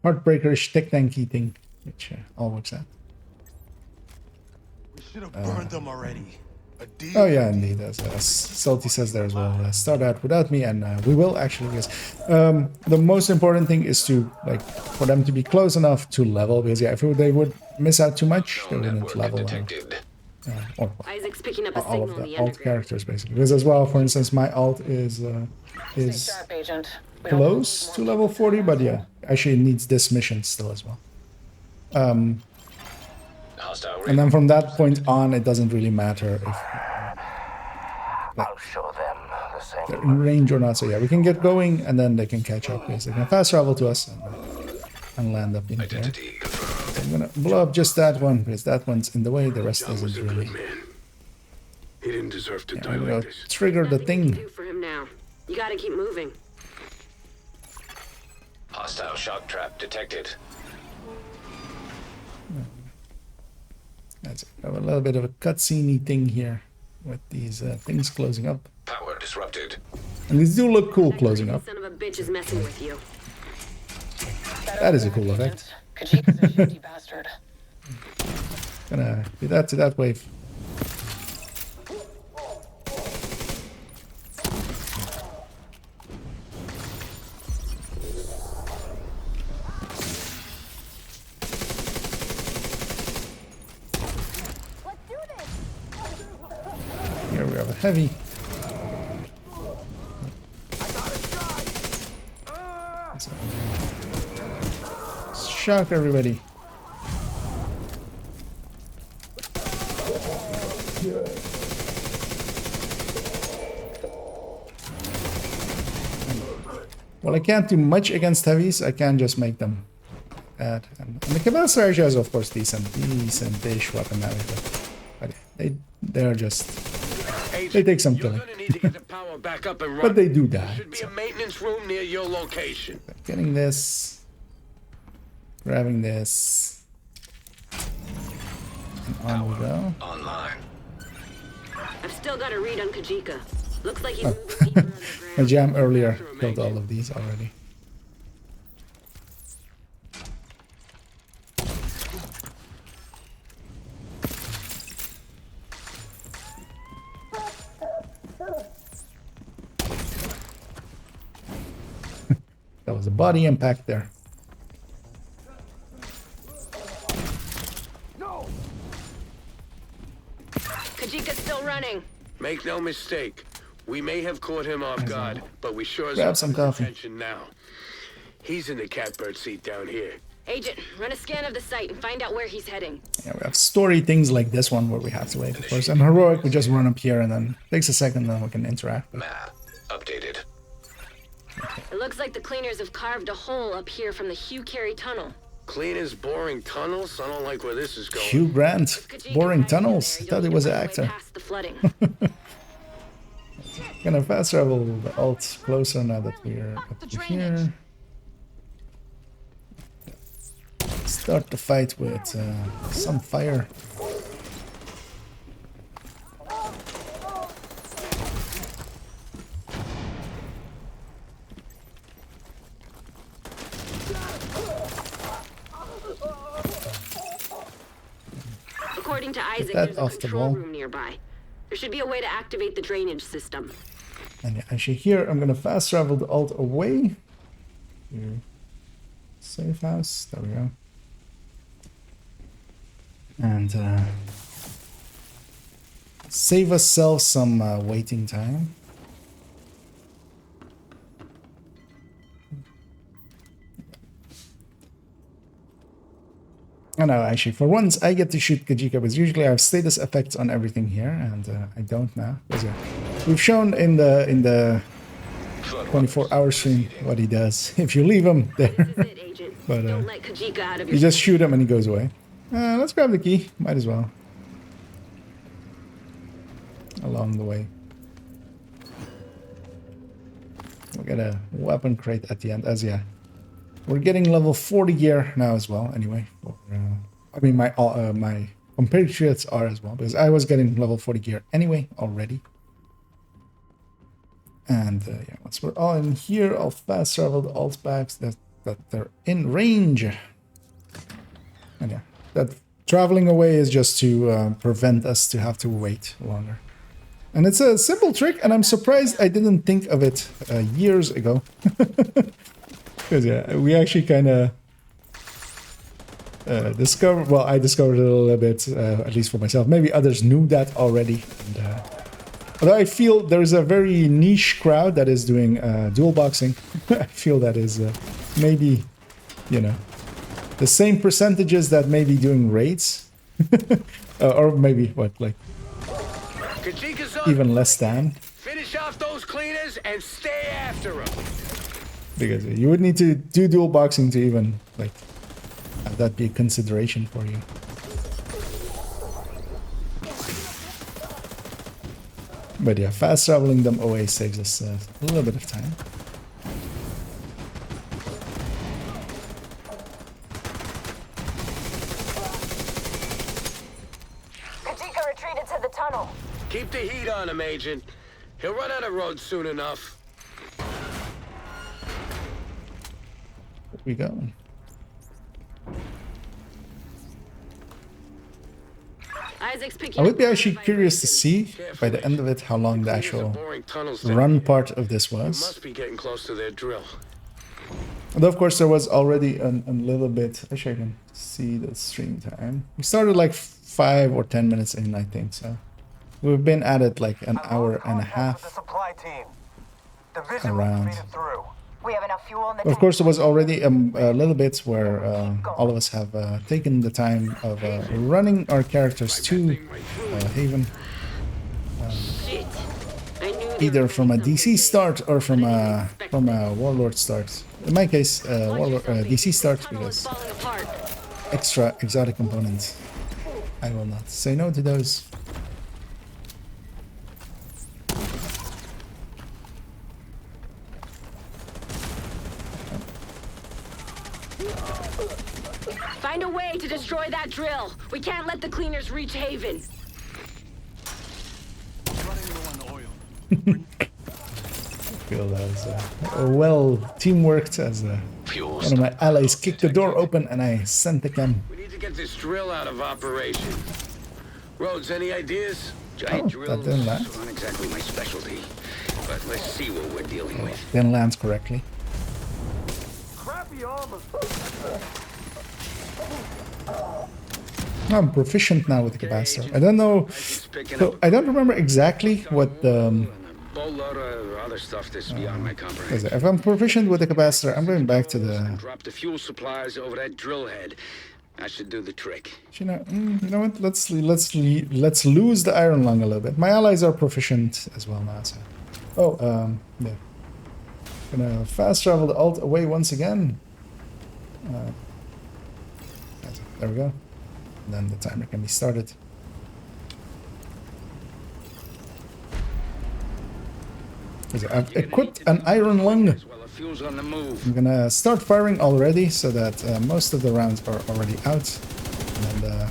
heartbreakerish tick tanky thing, which all works out. We should have burned them already. Oh yeah, indeed. As Salty says there as well. Start out without me, and we will actually. Yes. The most important thing is to for them to be close enough to level, because yeah, if they would miss out too much, they wouldn't level. Or Isaac's picking up a all signal of in the the alt characters basically. Because as well, for instance, my alt is Sharp, Agent. close to level 40, but yeah, actually it needs this mission still as well. And then from that point on, it doesn't really matter if I'll show them the same. they're in range or not. So yeah, we can get going, and then they can catch up. Because they can fast travel to us and land up in here. So I'm gonna blow up just that one because that one's in the way. The rest isn't really. He didn't deserve to die I'm like gonna this. trigger the thing. Do for him now. You gotta keep moving. Hostile shock trap detected. That's it. I have a little bit of a cutscene thing here with these things closing up. Power disrupted. And these do look cool closing up. Son of a bitch is messing with you. That is a cool effect. Kajika's a shifty bastard. Gonna do that to that wave. Here we have a heavy. Shock everybody. Well, I can't do much against heavies. I can just make them bad. And the Cabal Sarge has, of course, decent-ish weapon management. But they're just... They take some killing. But they do die. Should be a maintenance room near your location. Getting this. Grabbing this. And on we go. Online. I've still got a read on Kajika. Looks like he's moving deeper underground. My jam earlier killed all of these already. That was a body impact there. Kajika's still running. Make no mistake. We may have caught him off guard, but we sure as Grab some hell have coffee. attention now. He's in the catbird seat down here. Agent, run a scan of the site and find out where he's heading. Yeah, we have story things like this one where we have to wait, of course. And heroic, we just run up here and then it takes a second, then we can interact. Map updated. It looks like the cleaners have carved a hole up here from the Hugh Carey tunnel. Clean as boring tunnels? I don't like where this is going. Hugh Grant, boring tunnels. I thought he was an actor. Past the flooding. Gonna fast travel the alt closer now that we're up to here. Start the fight with some fire. According to Isaac, that there's a off the control wall. room nearby. There should be a way to activate the drainage system. And yeah, actually here I'm gonna fast travel the alt away. Here. Safe house. There we go. And save ourselves some waiting time. Oh no, actually, for once I get to shoot Kajika, because usually I have status effects on everything here, and I don't now. Yeah, we've shown in the 24-hour stream what he does if you leave him there. But you just shoot him and he goes away. Let's grab the key. Might as well. Along the way. We'll get a weapon crate at the end. As yeah, we're getting level 40 gear now as well. Anyway, I mean my compatriots are as well, because I was getting level 40 gear anyway already. And yeah, once we're all in here, I'll fast travel the alt packs that they're in range. And yeah, that traveling away is just to prevent us to have to wait longer. And it's a simple trick, and I'm surprised I didn't think of it years ago. Because yeah, we actually kind of discovered, well, I discovered it a little bit, at least for myself. Maybe others knew that already. And, although I feel there's a very niche crowd that is doing dual boxing. I feel that is maybe, you know, the same percentages that maybe doing raids. Or maybe, what, like, even less than. Finish off those cleaners and stay after them. Because you would need to do dual boxing to even, like, have that be a consideration for you. But yeah, fast traveling them away saves us a little bit of time. Kajika retreated to the tunnel. Keep the heat on him, Agent. He'll run out of road soon enough. Where we going? I would be actually curious to see by the end of it how long the actual run part of this was. Must be getting close to their drill. Although of course there was already a little bit. Actually, I can see the stream time. We started like 5 or 10 minutes in, I think. So we've been at it like an hour and a half around. We have enough fuel in the Of course, there was already a little bit where all of us have taken the time of running our characters to Haven. Either from a DC start or from a Warlord start. In my case, DC start, because extra exotic components. I will not say no to those. Find a way to destroy that drill. We can't let the cleaners reach Haven. I feel that was well teamworked as one of my allies kicked the door open and I sent the chem. We need to get this drill out of operation. Rhodes, any ideas? Giant drills aren't exactly my specialty, but let's see what we're dealing with. Then lands correctly. Crappy armor. I'm proficient now with the capacitor. I don't know. So I don't remember exactly what the. Other stuff that's beyond my comprehension. If I'm proficient with the capacitor, I'm going back to the. Drop the fuel supplies over that drill head. That should do the trick. You know what? Let's lose the iron lung a little bit. My allies are proficient as well now. So. Oh, yeah. Gonna fast travel the alt away once again. There we go. And then the timer can be started. I've equipped an iron lung. I'm gonna start firing already so that most of the rounds are already out. And the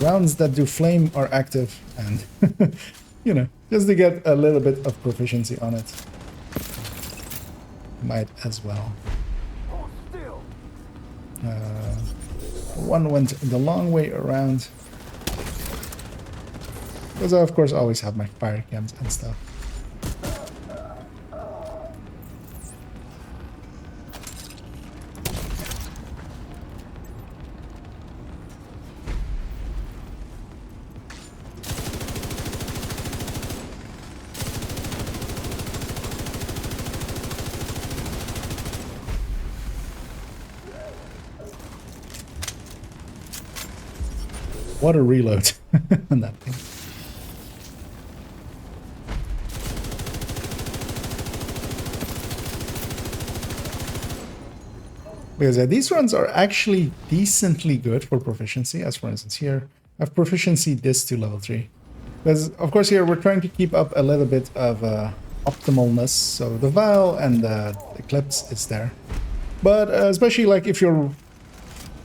rounds that do flame are active, and you know, just to get a little bit of proficiency on it. Might as well. One went the long way around. Because I, of course, always have my fire cams and stuff. What a reload on that thing. Because these runs are actually decently good for proficiency, as for instance here, I've proficiency this to level 3. Because of course here we're trying to keep up a little bit of optimalness, so the vial and the eclipse is there. But especially like if you're,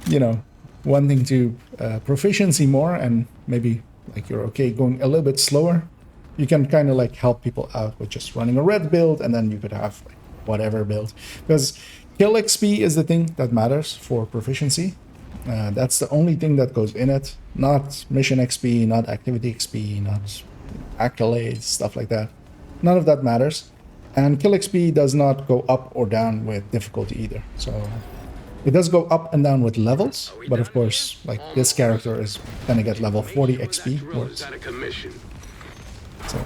you know, wanting to proficiency more and maybe like you're okay going a little bit slower, you can kind of like help people out with just running a red build, and then you could have like whatever build. Because kill XP is the thing that matters for proficiency. That's the only thing that goes in it. Not mission XP, not activity XP, not accolades, stuff like that. None of that matters. And kill XP does not go up or down with difficulty either. So it does go up and down with levels, but of course, like this character is gonna get level 40 XP. So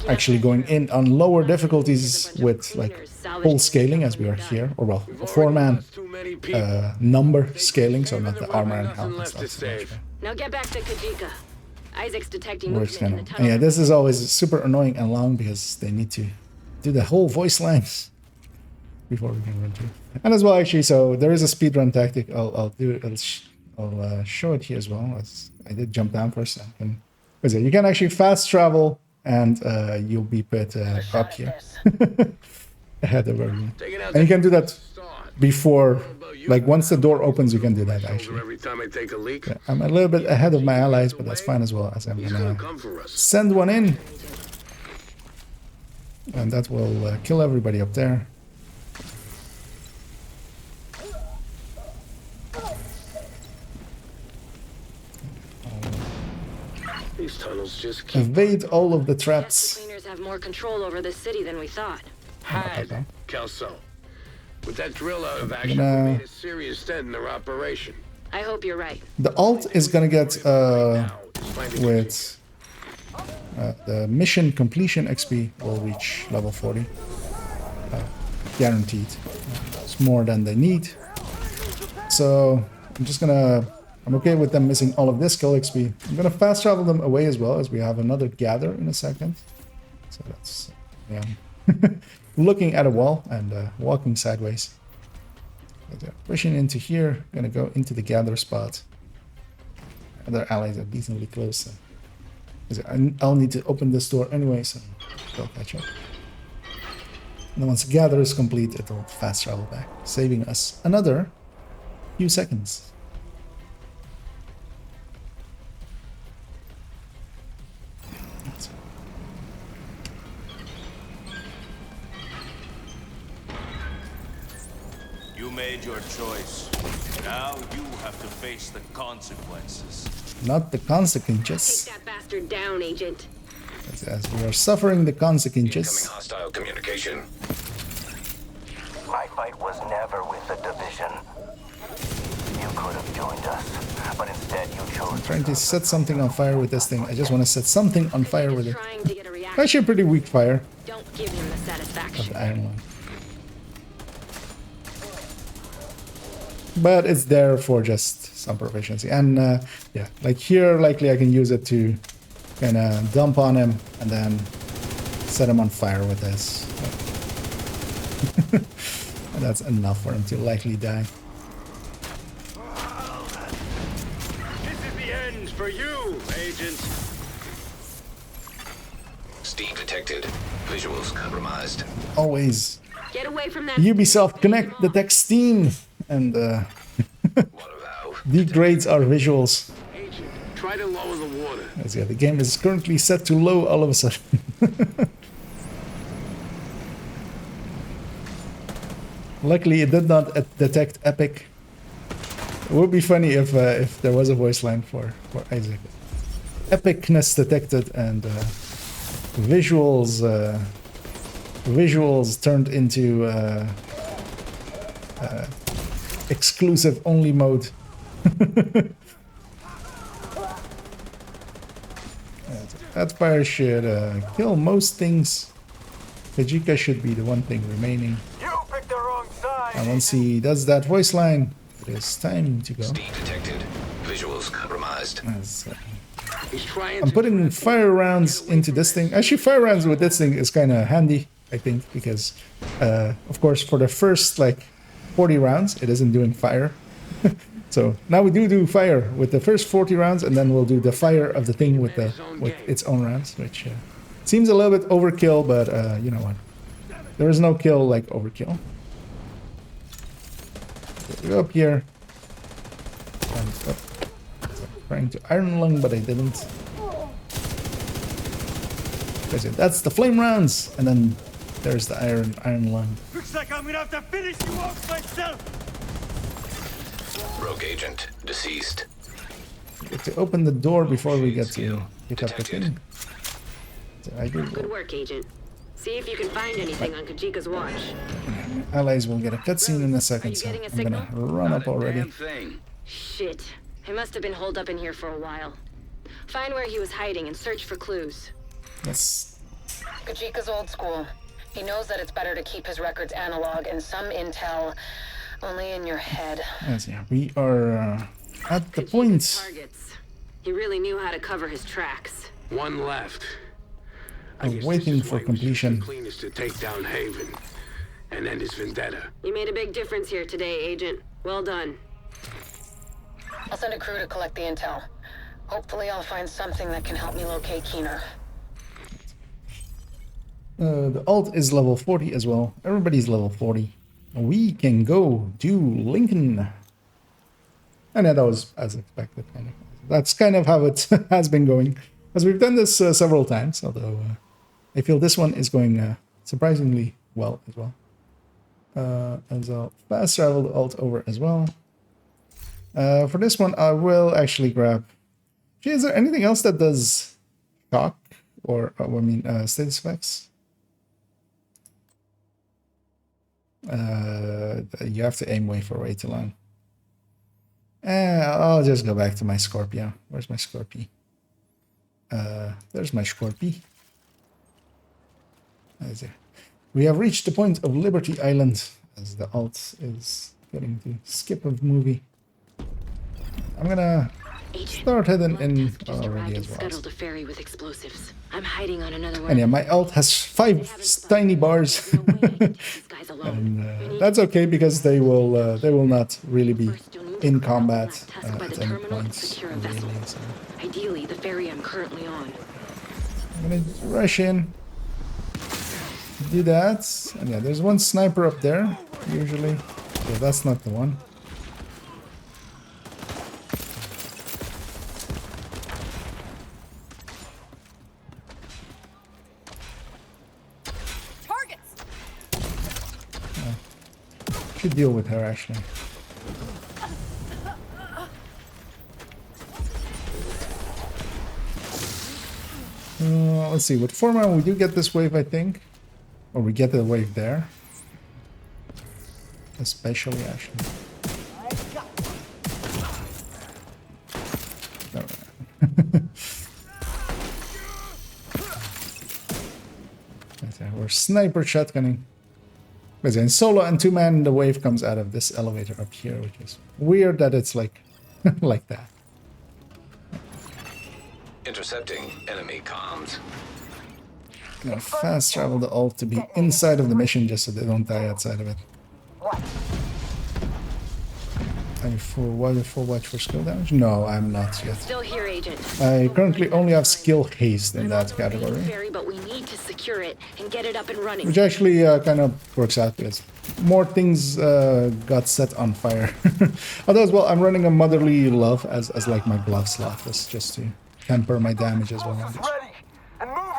actually going in on lower difficulties with like full scaling as we are here, or well, a 4-man number scaling, so not the armor and health and stuff. Now get back to Kajika. Isaac's detecting movement in the tunnel. And yeah, this is always super annoying and long because they need to do the whole voice lines before we can run through. And as well, actually, so there is a speedrun tactic. I'll show it here as well. As I did jump down for a second. You can actually fast travel, and you'll be put up here ahead of everyone. And you can do that before, like once the door opens, you can do that actually. Yeah, I'm a little bit ahead of my allies, but that's fine as well, as I'm gonna send one in, and that will kill everybody up there. These tunnels just keep evade all of the traps. The cleaners have more control over the city than we thought. Had Kelso. With that drill out of action, we made a serious dent in their operation. I hope you're right. The alt is gonna get with the mission completion XP will reach level 40. Guaranteed. It's more than they need. So I'm okay with them missing all of this kill XP. I'm gonna fast travel them away as well, as we have another gather in a second. So that's yeah. Looking at a wall and walking sideways. Pushing into here, gonna go into the gather spot. Other allies are decently close. So I'll need to open this door anyway, so they'll catch up. And then once the gather is complete, it'll fast travel back, saving us another few seconds. You made your choice. Now you have to face the consequences. Not the consequences. Take that bastard down, Agent. As we are suffering the consequences. Incoming hostile communication. My fight was never with the division. You could have joined us, but instead you chose. I'm trying to set something on fire with this thing. I just want to set something on fire with it. Actually, a pretty weak fire. Don't give him the satisfaction. Of the iron one. But it's there for just some proficiency. And yeah, like here, likely I can use it to kind of dump on him and then set him on fire with this. And that's enough for him to likely die. This is the end for you, Agent. Steam detected. Visuals compromised. Always. Get away from that. Ubisoft Connect detects Steam and degrades our visuals. Agent, try to lower the water. As yeah, the game is currently set to low all of a sudden. Luckily, it did not detect Epic. It would be funny if there was a voice line for Isaac. Epicness detected and visuals turned into exclusive only mode. That fire should kill most things. Kajika should be the one thing remaining. You picked the wrong side. And once he does that voice line, it is time to go. Steam detected. Visuals compromised. I'm putting fire rounds into this thing. Actually, fire rounds with this thing is kind of handy, I think, because, of course, for the first, like, 40 rounds, it isn't doing fire. So now we do fire with the first 40 rounds, and then we'll do the fire of the thing with its own rounds, which seems a little bit overkill, but you know what? There is no kill like overkill. So we go up here. And up. So I'm trying to iron lung, but I didn't. That's the flame rounds, and then there's the iron lung. Looks like I'm gonna have to finish you off myself. Rogue agent deceased. Get to open the door before we get to pick up the thing. So I do. Good work, Agent. See if you can find anything on Kajika's watch. Allies will get a cutscene in a second, so I'm gonna run up already. Shit. He must have been holed up in here for a while. Find where he was hiding and search for clues. Yes. Kajika's old school. He knows that it's better to keep his records analog and some intel only in your head. Yes, yeah. We are at the point. Targets. He really knew how to cover his tracks. One left. I'm waiting for completion. Cleanest to take down Haven and end his vendetta. You made a big difference here today, Agent. Well done. I'll send a crew to collect the intel. Hopefully I'll find something that can help me locate Keener. The alt is level 40 as well. Everybody's level 40. We can go to Lincoln. And that was as expected. That's kind of how it has been going. As we've done this several times, although I feel this one is going surprisingly well as well. And so fast travel the alt over as well. For this one, I will actually grab... Gee, is there anything else that does shock or status effects? You have to aim way too long. I'll just go back to my Scorpio. Where's my Scorpio? There's my Scorpio. There. We have reached the point of Liberty Island, as the alt is getting to skip a movie. I'm gonna start heading in already as well. Scuttled a ferry with explosives. I'm hiding on another one. And yeah, my alt has 5 tiny bars, and that's okay because they will not really be in combat at any point. Really, so. Ideally, the ferry I'm currently on. I'm gonna rush in, do that, and yeah, there's one sniper up there usually. So that's not the one. Should deal with her actually. Let's see. With 4-man we do get this wave, I think, or we get the wave there, especially actually. We're sniper shotgunning. Because in solo and 2-man, the wave comes out of this elevator up here, which is weird that it's like like that. Intercepting enemy comms. I'm gonna fast travel the alt to be inside of the mission just so they don't die outside of it. Are you full watch for skill damage? No, I'm not yet. Still here, Agent. I currently only have skill haste in that category. But we need to secure it and get it up and running. Which actually kind of works out because more things got set on fire. Although as well, I'm running a motherly love as like my glove slot, just to temper my damage as well.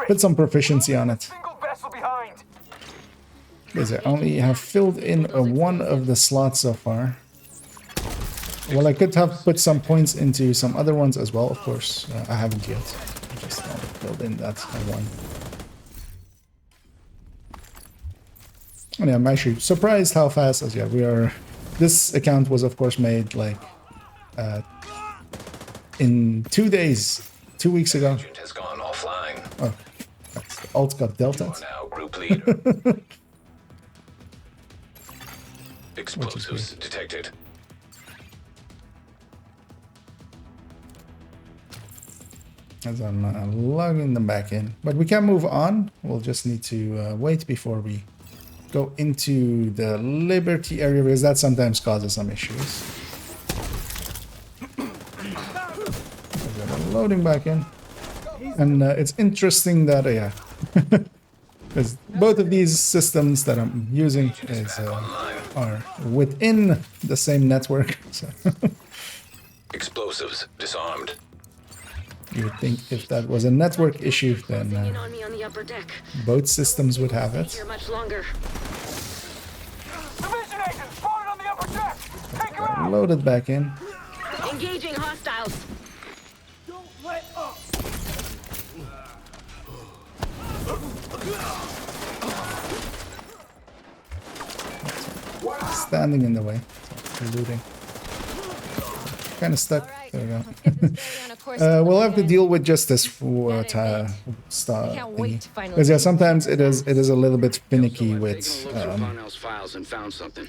Put some proficiency on it. Because I only have filled in one of the slots so far. Well, I could have put some points into some other ones as well, of course. I haven't yet. I just filled in that one. And yeah, I'm actually surprised how fast, as yeah, we are. This account was, of course, made like in 2 days, 2 weeks ago. Has gone offline. Oh, alt got delta. Now group leader. Explosives detected. As I'm logging them back in. But we can move on. We'll just need to wait before we go into the Liberty area, because that sometimes causes some issues. Loading back in. And it's interesting that, yeah, because both of these systems that I'm using are within the same network. So Explosives disarmed. you would think if that was a network issue, then both systems would have it. Load it back in. Engaging hostiles. Don't let up. Standing in the way. So looting. Kind of stuck. There we go. We'll have to deal with just this stuff. Because yeah, sometimes it is a little bit finicky with files and found something.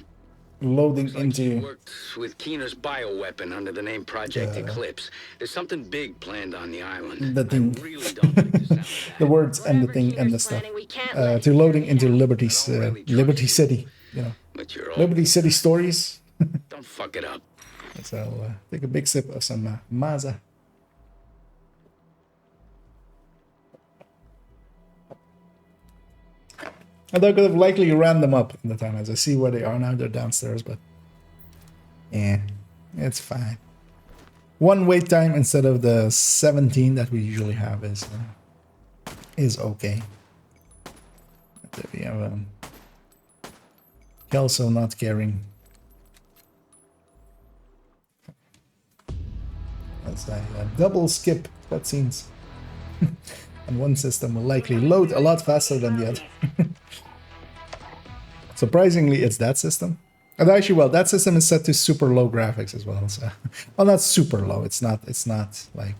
Loading into Worked with Keener's bioweapon under the name Project Eclipse. There's something big planned on the island. the thing, Really don't like the sound of that. the words and the thing and the stuff. To loading into Liberty City, you know, Liberty City stories. Don't fuck it up. So I'll take a big sip of some Maza. Although I could have likely ran them up in the time, as I see where they are now. They're downstairs, but yeah, it's fine. One wait time instead of the 17 that we usually have is okay. But we have Kelso not caring. That's a double skip cutscenes. And one system will likely load a lot faster than the other. Surprisingly, it's that system. And actually, well, that system is set to super low graphics as well. So, well, not super low. It's not like.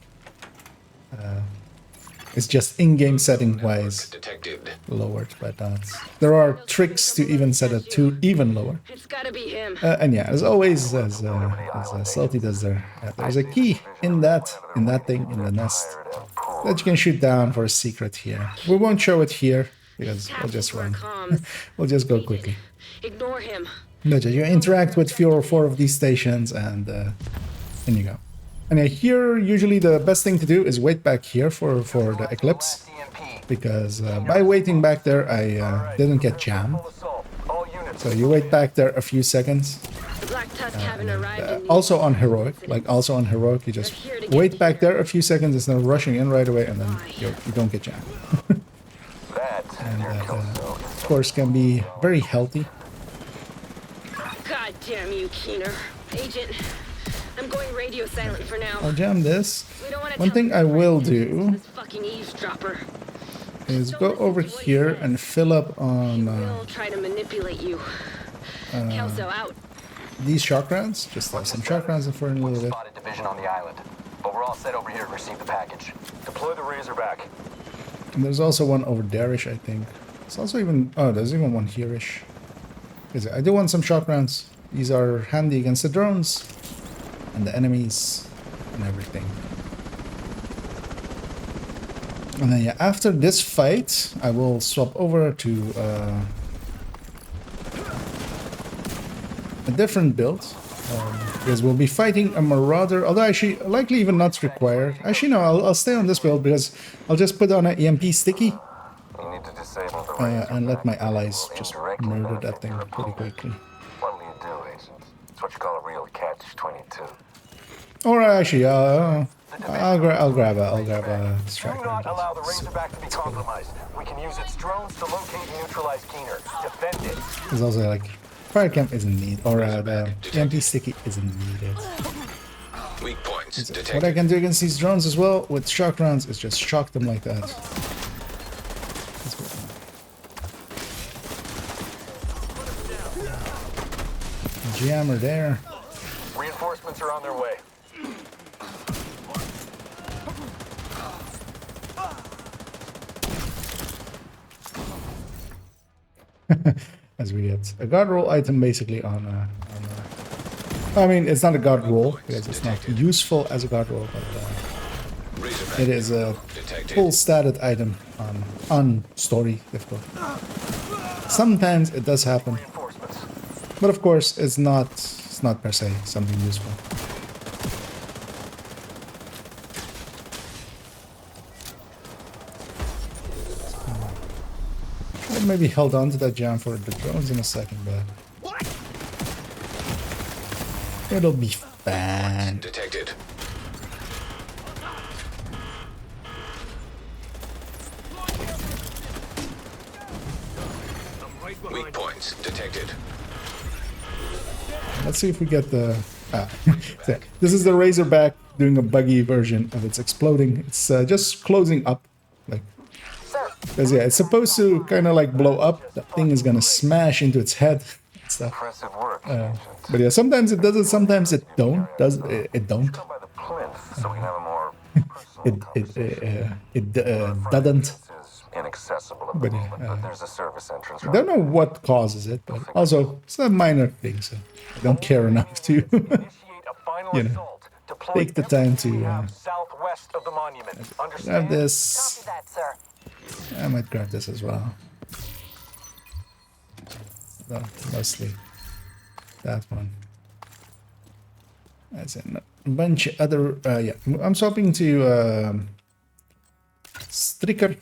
It's just in-game setting wise lowered, but there are tricks to even set it to even lower. It's gotta be him. And yeah, as always, as Salty does there, there's a key in that thing in the nest that you can shoot down for a secret here. We won't show it here because we'll just run. We'll just go quickly. Ignore him. But you interact with 3 or 4 of these stations, and in you go. And here, usually the best thing to do is wait back here for the Eclipse, because by waiting back there, I didn't get jammed. So you wait back there a few seconds. Also on Heroic, you just wait back there a few seconds instead of rushing in right away, and then you don't get jammed. And that, of course, can be very healthy. God damn you, Keener. Agent, I'm going radio silent for now. I'll jam this. One thing I will do is go over here and fill up on try to manipulate you. Kelso out. These shock rounds. Just have some shock rounds in for a little bit. Spotted division on the island, but we're all set over here to receive the package. Deploy the Razorback. And there's also one over there-ish, I think. It's also even... Oh, there's even one here-ish. I do want some shock rounds. These are handy against the drones and the enemies and everything. And then yeah, after this fight, I will swap over to a different build. Because we'll be fighting a Marauder, although actually likely even not required. Actually no, I'll stay on this build because I'll just put on an EMP sticky and let my allies just murder that thing pretty quickly. What'll you do, Agent? It's what you call a real catch-22. Or actually, I'll grab a distractor. Do not allow the Razorback to be compromised. We can use its drones to locate and neutralize Keener. Defend it. There's also like fire camp isn't needed, or the EMP sticky isn't needed. Weak points detected. What I can do against these drones as well with shock rounds is just shock them like that. Jammer there. Reinforcements are on their way. As we get a guard roll item basically on I mean, it's not a guard roll because it's not useful as a guard roll, but it is a full statted item on story difficult. Sometimes it does happen, but of course it's not per se something useful. I'll maybe held on to that jam for the drones in a second, but it'll be fine. Detected. Weak points detected. Let's see if we get the... This is the Razorback doing a buggy version of its exploding. It's just closing up. Like, because yeah, it's supposed to kind of like blow up. That thing is going to smash into its head and stuff. But yeah, sometimes it does it, sometimes it don't. It don't. It doesn't. Inaccessible at But the yeah, moment, but there's a service entrance. I don't know what causes it, but also it's a minor thing, so I don't care enough to, you know, take the time to southwest of the monument. grab this. I might grab this as well. No, mostly that one. That's in a bunch of other. Yeah, I'm swapping to Striker.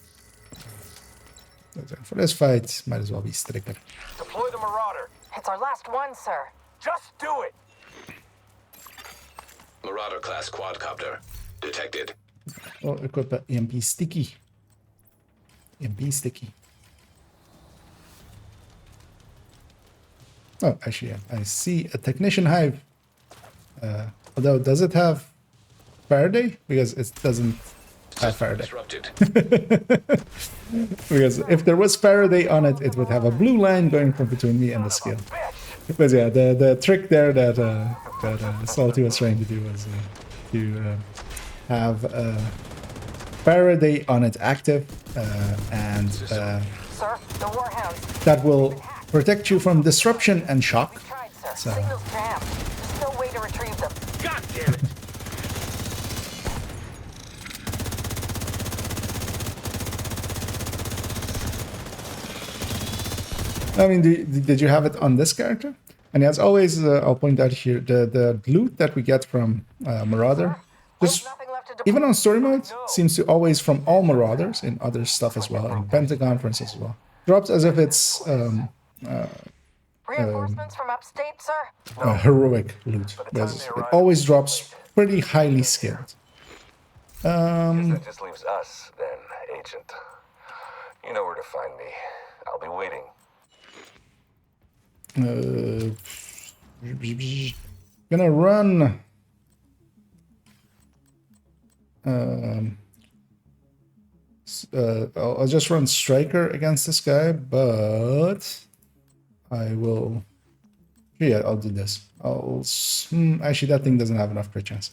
For this fight, might as well be Striker. Deploy the Marauder. It's our last one, sir. Just do it. Marauder class quadcopter detected. Oh, equip a EMP sticky. EMP sticky. Oh, actually, yeah, I see a technician hive. Although, does it have Faraday? Because it doesn't have Faraday. Because if there was Faraday on it, it would have a blue line going from between me and the skill. But yeah, the trick there that Salty was trying to do was to have Faraday on it active, and that will protect you from disruption and shock. So. There's no way to retrieve them. God damn it. I mean, did you have it on this character? And as always, I'll point out here, the loot that we get from Marauder, just even on story mode, seems to always from all Marauders, in other stuff as well, in Pentagon, for instance, as well. Drops as if it's reinforcements from upstate, sir? Heroic loot. Because it always drops pretty highly skilled. That just leaves us, then, Agent. You know where to find me. I'll be waiting. Gonna run. I'll just run Striker against this guy, but I will. Yeah, I'll do this. Actually, that thing doesn't have enough crit chance.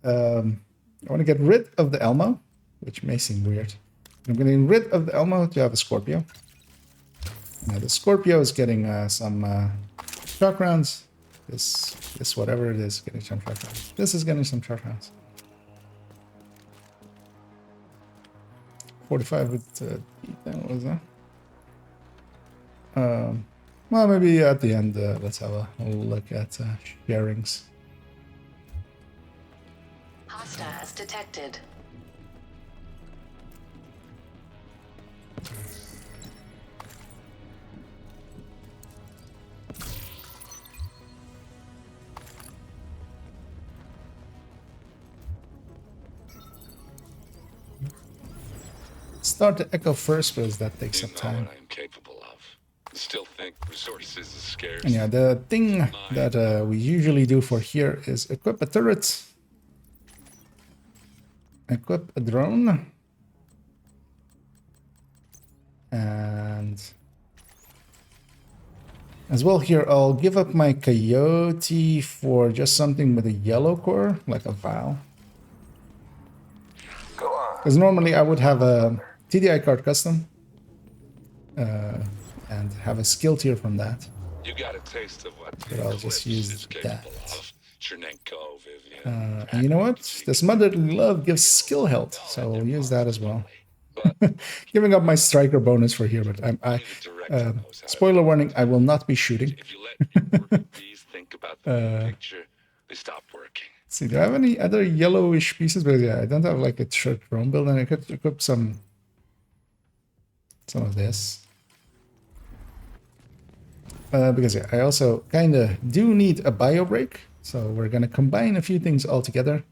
I want to get rid of the Elmo, which may seem weird. I'm getting rid of the Elmo to have a Scorpio. Now the Scorpio is getting some shock rounds. This whatever it is, getting some shock rounds. This is getting some shock rounds. 45 with what was that? Well, maybe at the end, let's have a look at sharings. Hostiles detected. Start the echo first, because that takes some time. What I'm capable of. Still think resources is scarce. And yeah, the thing that we usually do for here is equip a turret, equip a drone, and as well here I'll give up my Coyote for just something with a yellow core, like a Val. Because normally I would have a TDI card custom and have a skill tier from that. You got a taste of what but I'll just use that. Chernenko, Vivian. And you know what? This motherly love gives skill health, so we'll use that as well. Giving up my striker bonus for here, but spoiler warning, I will not be shooting. Think about the picture, they stop working. See, do I have any other yellowish pieces? But yeah, I don't have like a shirt chrome build, and I could equip some of this. Because yeah, I also kind of do need a bio break, so we're gonna combine a few things all together.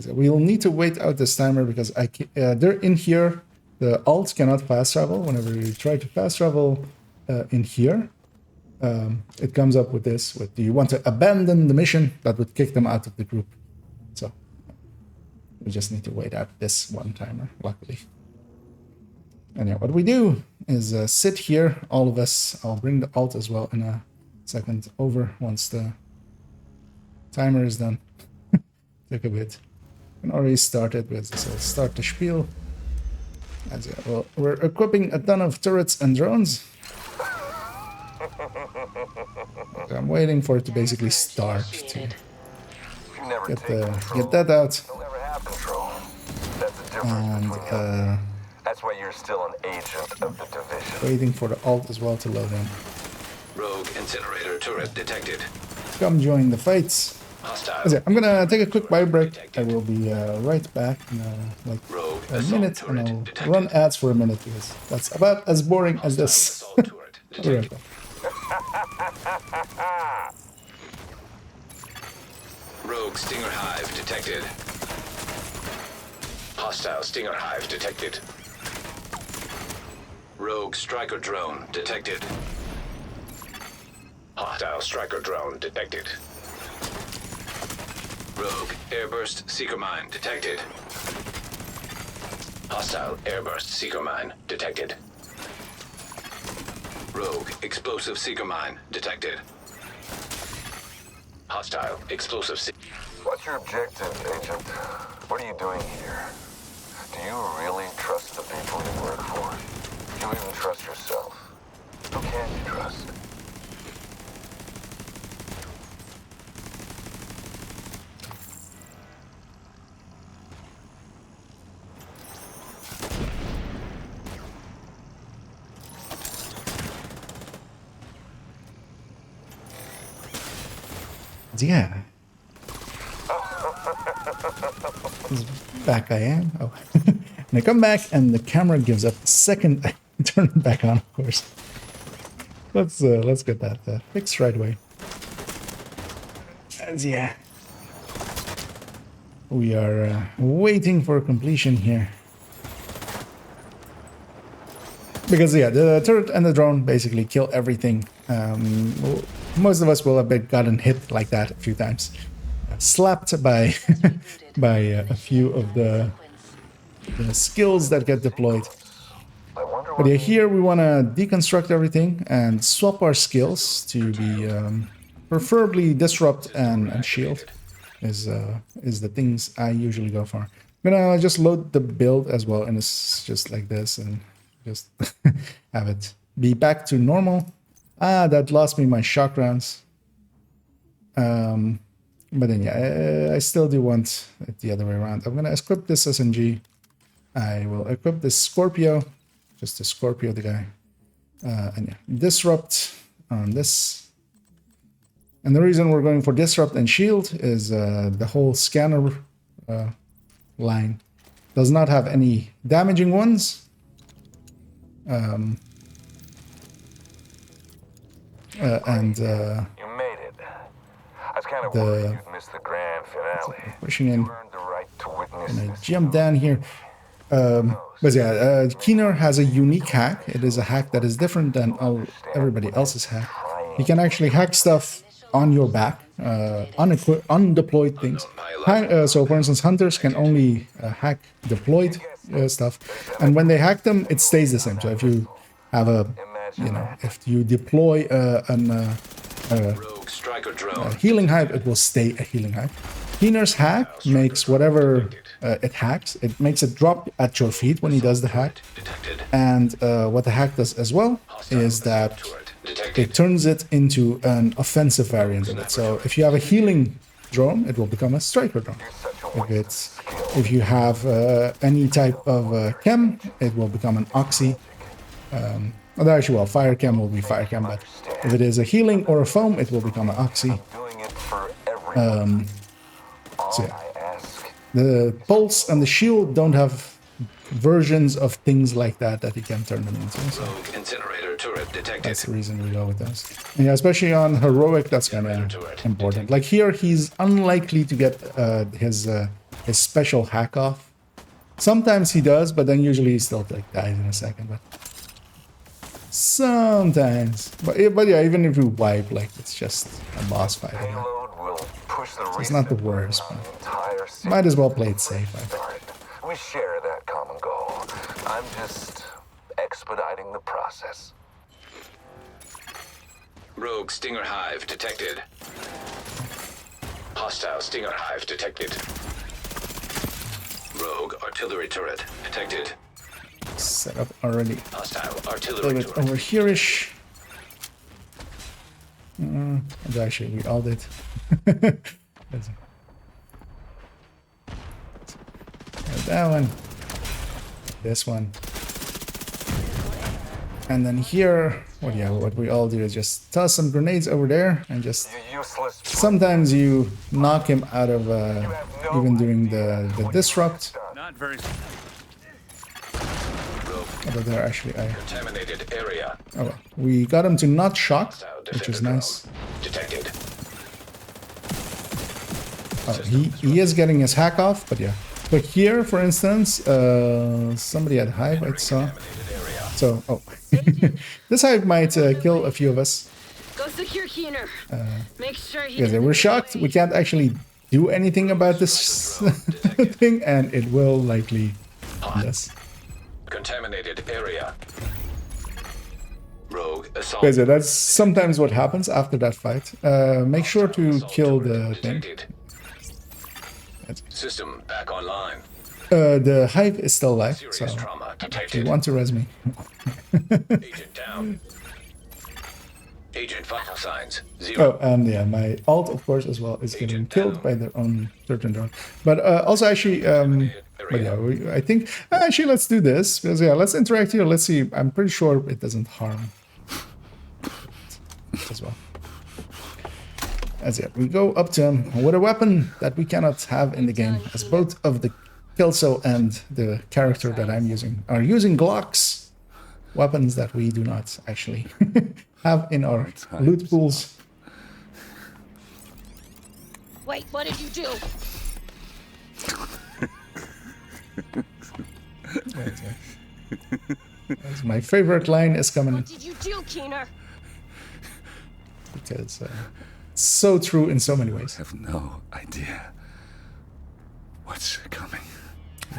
We'll need to wait out this timer because they're in here. The alts cannot fast travel. Whenever you try to fast travel in here, it comes up with this. Do you want to abandon the mission? That would kick them out of the group. So we just need to wait out this one timer, luckily. And yeah, what we do is sit here, all of us. I'll bring the alt as well in a second over once the timer is done. Took a bit. We can already start it with this. I'll start the spiel. As yeah, well, we're equipping a ton of turrets and drones. So I'm waiting for it to basically start to get that out. And that's why you're still an agent of the division. Waiting for the alt as well to load in. Rogue incinerator turret detected. Come join the fights. Hostile. I'm gonna take a quick bio break. I will be right back in like a minute, and I'll run ads for a minute because that's about as boring as this. Right. Rogue Stinger Hive detected. Hostile Stinger Hive detected. Rogue Striker Drone detected. Hostile Striker Drone detected. Rogue Airburst Seeker Mine detected. Hostile Airburst Seeker Mine detected. Rogue Explosive Seeker Mine detected. Hostile Explosive Seeker. What's your objective, Agent? What are you doing here? Do you really trust the people you work for? Do you even trust yourself? Who can you trust? Yeah. Back I am. Oh. And I come back and the camera gives up the second I turn it back on, of course. Let's get that fixed right away. And yeah. We are waiting for completion here. Because yeah, the turret and the drone basically kill everything. Most of us will have gotten hit like that a few times. Slapped by by a few of the skills that get deployed. But yeah, here we want to deconstruct everything and swap our skills to be preferably disrupt and shield is the things I usually go for. I'm gonna just load the build as well, and it's just like this, and just have it be back to normal. That lost me my shock rounds. But then yeah, I still do want it the other way around. I'm gonna equip this SMG. I will equip this Scorpio, just the Scorpio, the guy. And yeah, disrupt on this. And the reason we're going for disrupt and shield is the whole scanner line does not have any damaging ones. You made it. I was kind of worried you'd miss the grand finale. Pushing in. You earned the right to witness And I this. jump down here. But yeah, Keener has a unique hack. It is a hack that is different than everybody else's hack. You can actually hack stuff on your back, undeployed things. So for instance, hunters can only hack deployed stuff, and when they hack them, it stays the same. So if you have if you deploy a healing hive, it will stay a healing hive. Keener's hack makes whatever it hacks, it makes it drop at your feet when he does the hack. And what the hack does as well is that detected. it turns it into an offensive variant of it. So if you have a healing drone, it will become a striker drone. If you have any type of chem, it will become an oxy. Well, actually, well, fire chem will be fire chem, but if it is a healing or a foam, it will become an oxy. So yeah. The pulse and the shield don't have versions of things like that you can turn them into. So Incinerator turret detected. that's the reason we go with those. And yeah, especially on heroic, that's kind of important. Like here, he's unlikely to get his special hack off. Sometimes he does, but then usually he still like dies in a second. But sometimes, but yeah, even if you wipe, like it's just a boss fight. So it's not the worst. But might as well play it safe. We share that common goal. I'm just expediting the process. Rogue Stinger Hive detected. Hostile Stinger Hive detected. Rogue artillery turret detected. Set up already. Hostile artillery turret. Over here-ish. Actually, we all did. That one. This one. And then here, what we all do is just toss some grenades over there and just sometimes you knock him out of even doing the disrupt. Not very. Although they're actually Contaminated area. Oh well. We got him to not shock, which is nice. Detected. Oh, he is getting his hack off, but yeah. But here, for instance, somebody had hive, I saw. So, oh, this hive might kill a few of us. Go secure Keener. Make sure he. Yeah, we're shocked. We can't actually do anything about this thing, and it will likely kill us. Contaminated area. Rogue assault. Okay, so that's sometimes what happens after that fight. Make sure to kill the thing. System back online. The hive is still alive, so if you want to res me. Agent down. Agent vital signs 0. Oh, and yeah, my alt, of course, as well, is getting killed by their own certain drone. But also, actually, but yeah, I think actually let's do this because yeah, let's interact here. Let's see. I'm pretty sure it doesn't harm as well. As yeah, we go up to him with a weapon that we cannot have in the game, as both of the Kelso and the character that I'm using are using Glocks, weapons that we do not actually have in our loot pools. Wait, what did you do? That's my favorite line is coming. What did you do, Keener? Because it's so true in so many ways. I have no idea what's coming.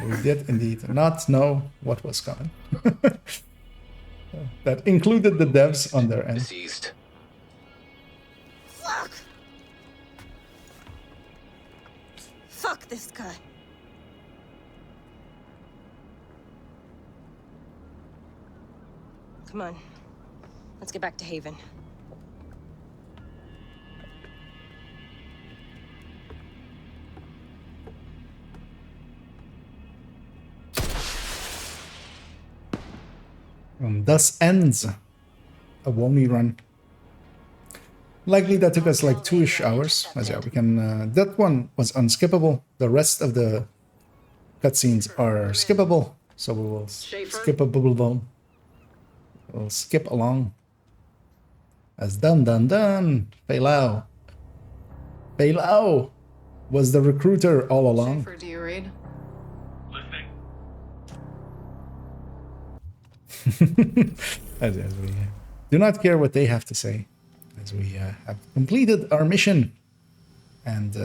We did indeed not know what was coming. That included the devs on their end. Deceased. Fuck! Fuck this guy. Come on. Let's get back to Haven. Thus ends a Wony run. Likely that took us like 2-ish hours. As yeah, we can. That one was unskippable. The rest of the cutscenes are skippable, so we will skip a bubble bone. We'll skip along. As done. Fei Lao. Fei Lao was the recruiter all along. Schaefer, do you read? as we do not care what they have to say, as we have completed our mission and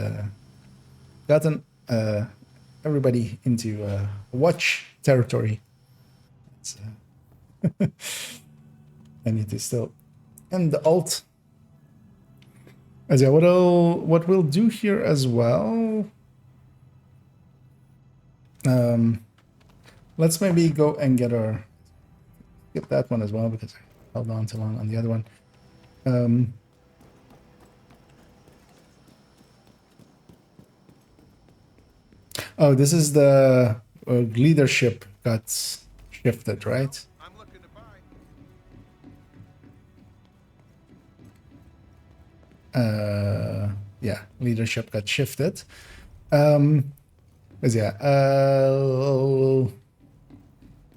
gotten everybody into watch territory. I need to still end the alt. As yeah, what we'll do here as well. Let's maybe go and get our. Skip that one as well because I held on too long on the other one. Oh, this is the leadership got shifted, right? Yeah, leadership got shifted. But yeah,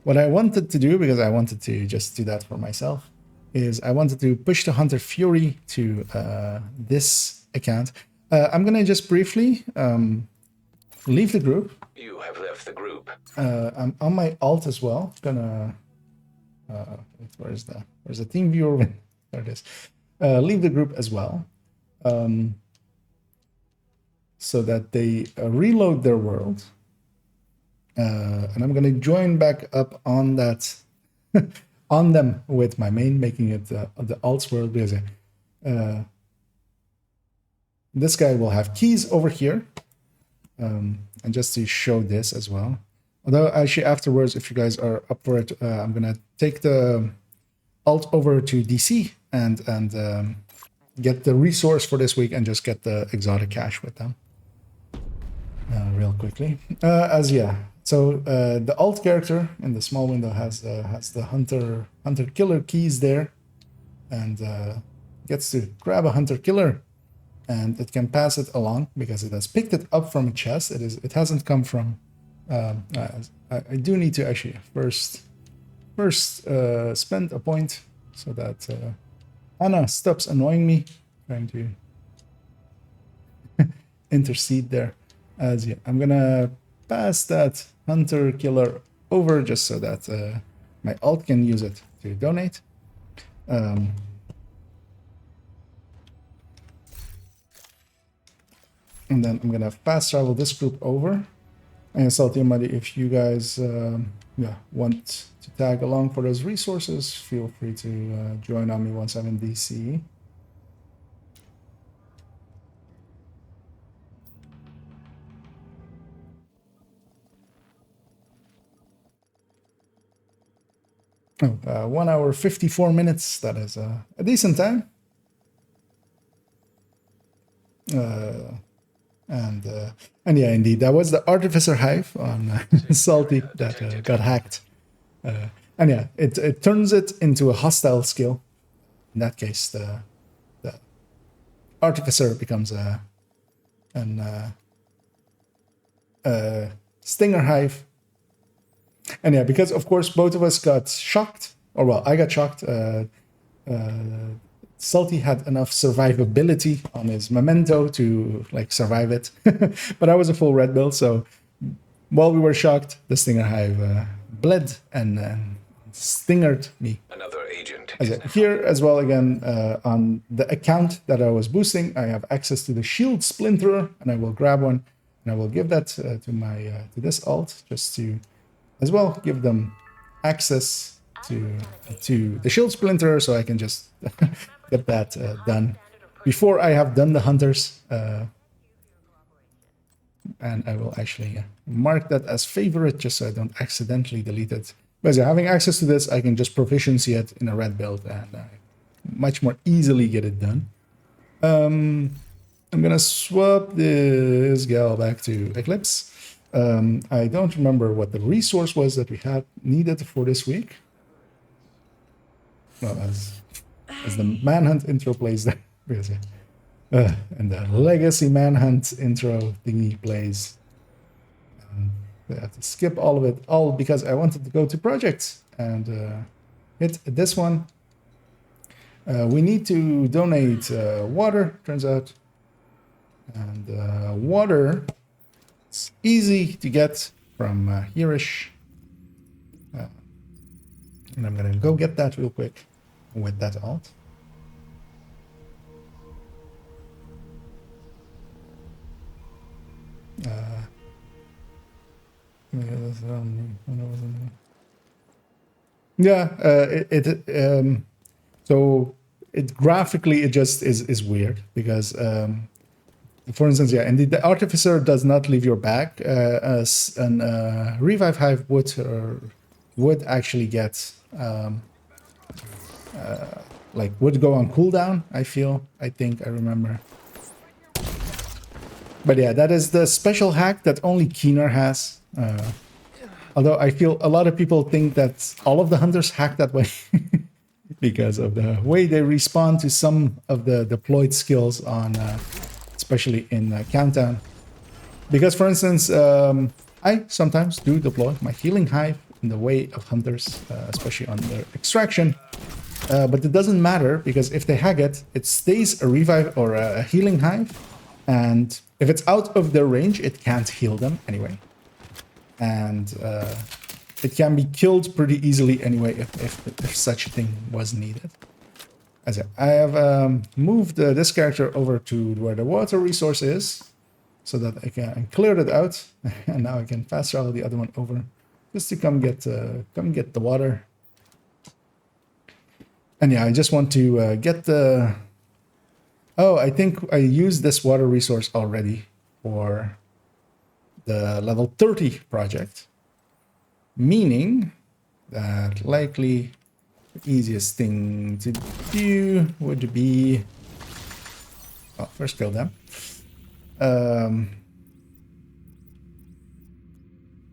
what I wanted to do, because I wanted to just do that for myself, is I wanted to push the Hunter Fury to this account. I'm gonna just briefly leave the group. You have left the group. I'm on my alt as well. Gonna where's the team viewer? There it is. Leave the group as well, so that they reload their world. And I'm gonna join back up on that, on them with my main, making it the alts world, because this guy will have keys over here. And just to show this as well. Although actually afterwards, if you guys are up for it, I'm gonna take the alt over to DC and get the resource for this week and just get the exotic cash with them real quickly. So the alt character in the small window has the hunter killer keys there, and gets to grab a hunter killer. And it can pass it along because it has picked it up from a chest. It hasn't come from. I do need to actually first spend a point so that Anna stops annoying me, trying to intercede there. I'm gonna pass that hunter killer over just so that my alt can use it to donate. And then I'm gonna fast travel this group over. And Salty and Muddy, if you guys want to tag along for those resources, feel free to join on me once I'm in DC. Oh, 1 hour 54 minutes. That is a decent time. And yeah, indeed, that was the Artificer Hive on Salty that got hacked. And yeah, it turns it into a hostile skill. In that case, the Artificer becomes an Stinger Hive. And yeah, because of course both of us got shocked, or well, I got shocked. Salty had enough survivability on his memento to like survive it, but I was a full red build, so while we were shocked, the Stinger Hive bled and stingered me. Another agent. Here as well again on the account that I was boosting, I have access to the shield splinterer, and I will grab one and I will give that to my to this alt just to as well give them access to the shield splinterer, so I can just get that done before I have done the hunters, and I will actually mark that as favorite just so I don't accidentally delete it. But yeah, having access to this, I can just proficiency it in a red build and much more easily get it done. I'm gonna swap this gal back to Eclipse. I don't remember what the resource was that we had needed for this week. Well, as the Manhunt intro plays there, and the Legacy Manhunt intro thingy plays. I have to skip all of it, all because I wanted to go to projects and hit this one. We need to donate water, turns out. And water is easy to get from here-ish. And I'm gonna go get that real quick with that alt. So it graphically it just is weird because for instance, yeah, and the Artificer does not leave your back. As an Revive Hive would actually get like would go on cooldown. I think I remember. But yeah, that is the special hack that only Keener has. Although I feel a lot of people think that all of the hunters hack that way because of the way they respond to some of the deployed skills on, especially in Countdown. Because, for instance, I sometimes do deploy my healing hive in the way of hunters, especially on their extraction. But it doesn't matter because if they hack it, it stays a revive or a healing hive. And if it's out of their range, it can't heal them anyway. And it can be killed pretty easily anyway if such a thing was needed. As I have moved this character over to where the water resource is, so that I can clear it out, and now I can fast travel the other one over, just to come get the water. And yeah, I just want to get the. Oh, I think I used this water resource already for the level 30 project, meaning that likely the easiest thing to do would be, well, first kill them.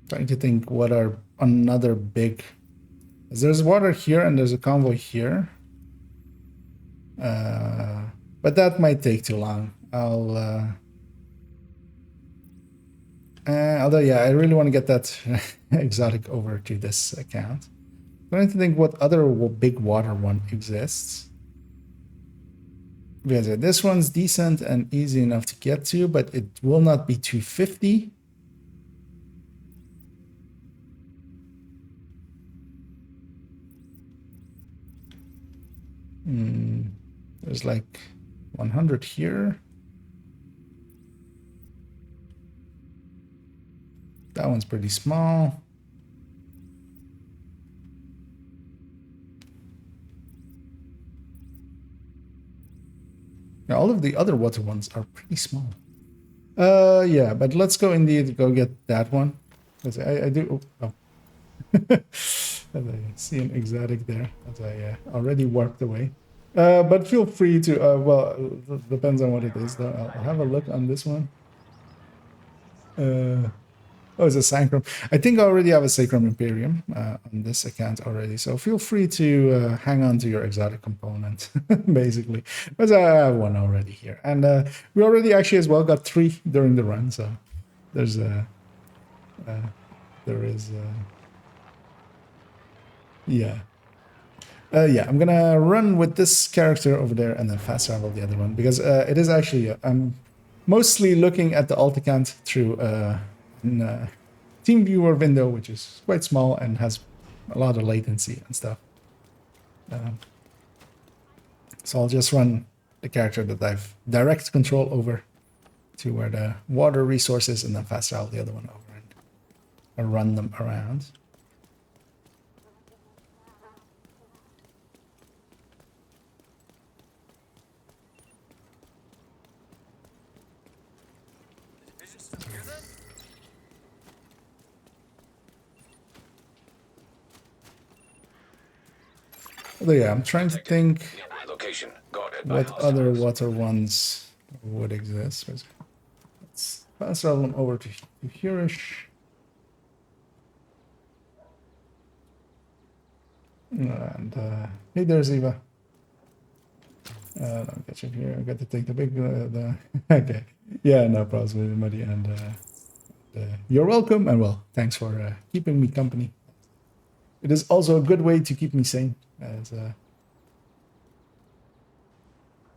Trying to think what are another big. There's water here and there's a convoy here, but that might take too long. Although, yeah, I really want to get that exotic over to this account. I'm trying to think what other big water one exists. Because this one's decent and easy enough to get to, but it will not be 250. There's like 100 here. That one's pretty small. Now, all of the other water ones are pretty small. Yeah, but let's go indeed go get that one. Because I do. Oh. I see an exotic there, as I already warped away. But feel free to. Well, depends on what it is, though. I'll have a look on this one. Oh, it's a Sacrum. I think I already have a Sacrum Imperium on this account already, so feel free to hang on to your exotic component, basically. But I have one already here. And we already actually as well got 3 during the run, so there's yeah. Yeah, I'm gonna run with this character over there and then fast travel the other one, because it is actually, I'm mostly looking at the alt account through team viewer window, which is quite small and has a lot of latency and stuff. So I'll just run the character that I've direct control over to where the water resource is, and then fast travel the other one over and run them around. Although, yeah, I'm trying to think what other water ones would exist. Let's fast travel them over to here-ish. And hey, there's Eva. Don't get you here. I got to take the big. Okay, yeah, no problems with anybody. And you're welcome. And well, thanks for keeping me company. It is also a good way to keep me sane. As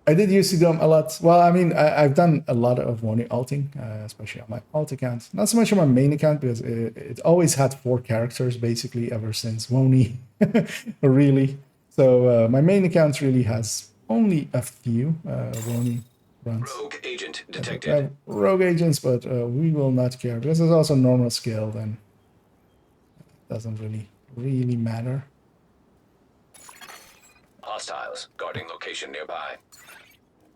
I did used to do them a lot. Well, I mean, I've done a lot of Wony alting, especially on my alt account. Not so much on my main account, because it always had 4 characters, basically, ever since Wony, really. So my main account really has only a few Wony runs. Rogue agent detected. Rogue agents, but we will not care, because it's also normal scale, then it doesn't really matter. Hostiles guarding location nearby.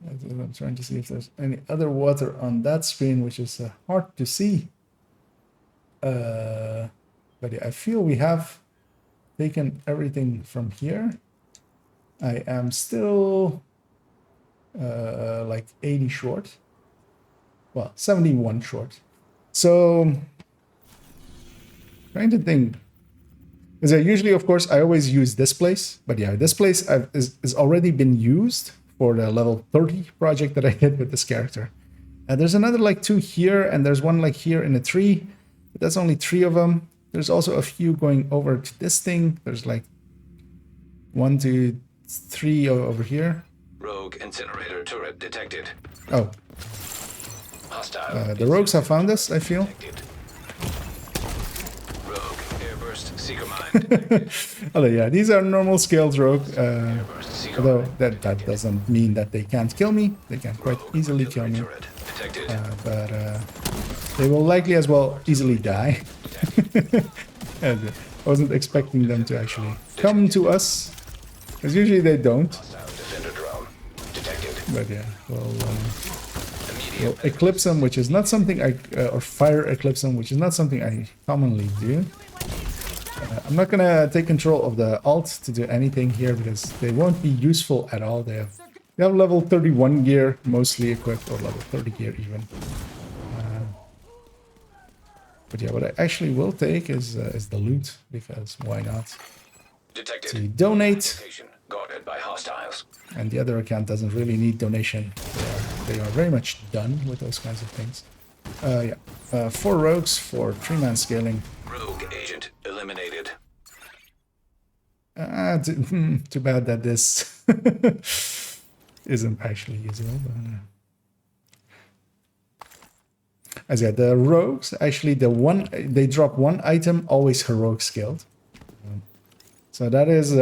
I'm trying to see if there's any other water on that screen, which is hard to see. But yeah, I feel we have taken everything from here. I am still like 80 short. Well, 71 short. So, trying to think. Because usually, of course, I always use this place. But yeah, this place is already been used for the level 30 project that I did with this character. There's another like 2 here, and there's one like here in a tree. But that's only 3 of them. There's also a few going over to this thing. There's like 1, 2, 3 over here. Rogue incinerator turret detected. Oh. Hostile. The rogues have found us, I feel. Rogue airburst seeker mine. Although yeah, these are normal scaled rogue. Although that doesn't mean that they can't kill me. They can quite easily kill me. But they will likely as well easily die. And I wasn't expecting them to actually come to us, because usually they don't. But yeah, we'll eclipse them, which is not something or fire eclipse them, which is not something I commonly do. I'm not gonna take control of the alt to do anything here because they won't be useful at all. They have level 31 gear mostly equipped, or level 30 gear even. But yeah, what I actually will take is the loot, because why not? Detected. To donate. Guarded by hostiles. And the other account doesn't really need donation. They are very much done with those kinds of things. Yeah, 4 rogues for 3-man scaling. Rogue agent eliminated. Too bad that this isn't actually usable. But, as yeah, the rogues actually they drop 1 item always heroic scaled. So that is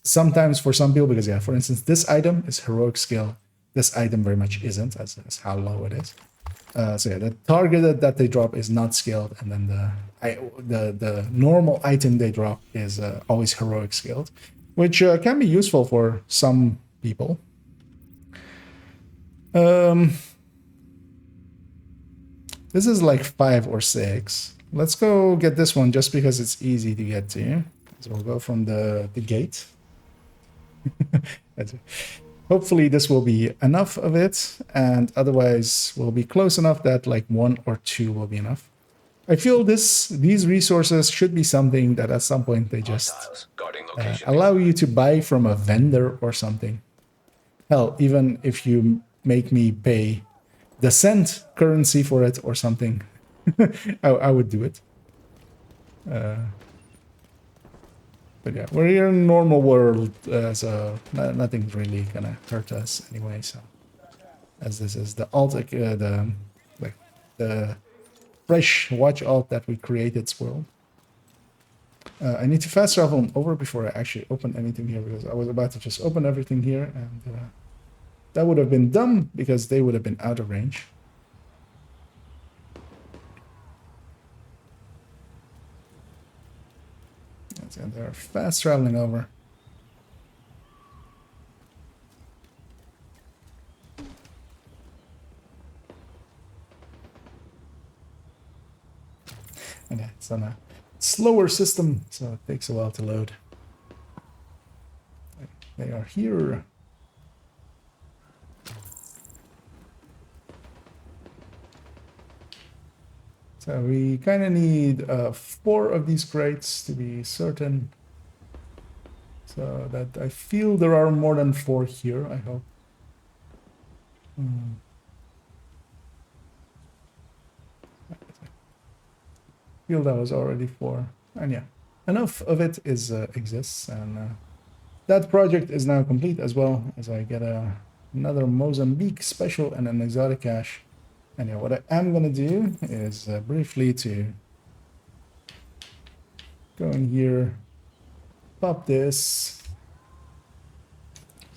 sometimes for some people, because yeah, for instance, this item is heroic scale. This item very much isn't, as how low it is. So yeah, the target that they drop is not scaled, and then the normal item they drop is always heroic scaled, which can be useful for some people. This is like 5 or 6. Let's go get this one just because it's easy to get to. So we'll go from the gate. Hopefully this will be enough of it, and otherwise we'll be close enough that like 1 or 2 will be enough. I feel these resources should be something that at some point they just allow you to buy from a vendor or something. Hell, even if you make me pay the cent currency for it or something, I would do it. But yeah, we're here in a normal world, so nothing's really gonna hurt us anyway. So, as this is the alt, the fresh watch alt that we created world. I need to fast travel over before I actually open anything here, because I was about to just open everything here, and that would have been dumb because they would have been out of range. And they're fast traveling over. And yeah, it's on a slower system, so it takes a while to load. They are here. So we kind of need 4 of these crates to be certain. So that I feel there are more than 4 here, I hope. I feel that was already 4. And yeah, enough of it exists. And that project is now complete, as well as I get another Mozambique special and an exotic cache. And yeah, what I am going to do is briefly to go in here, pop this.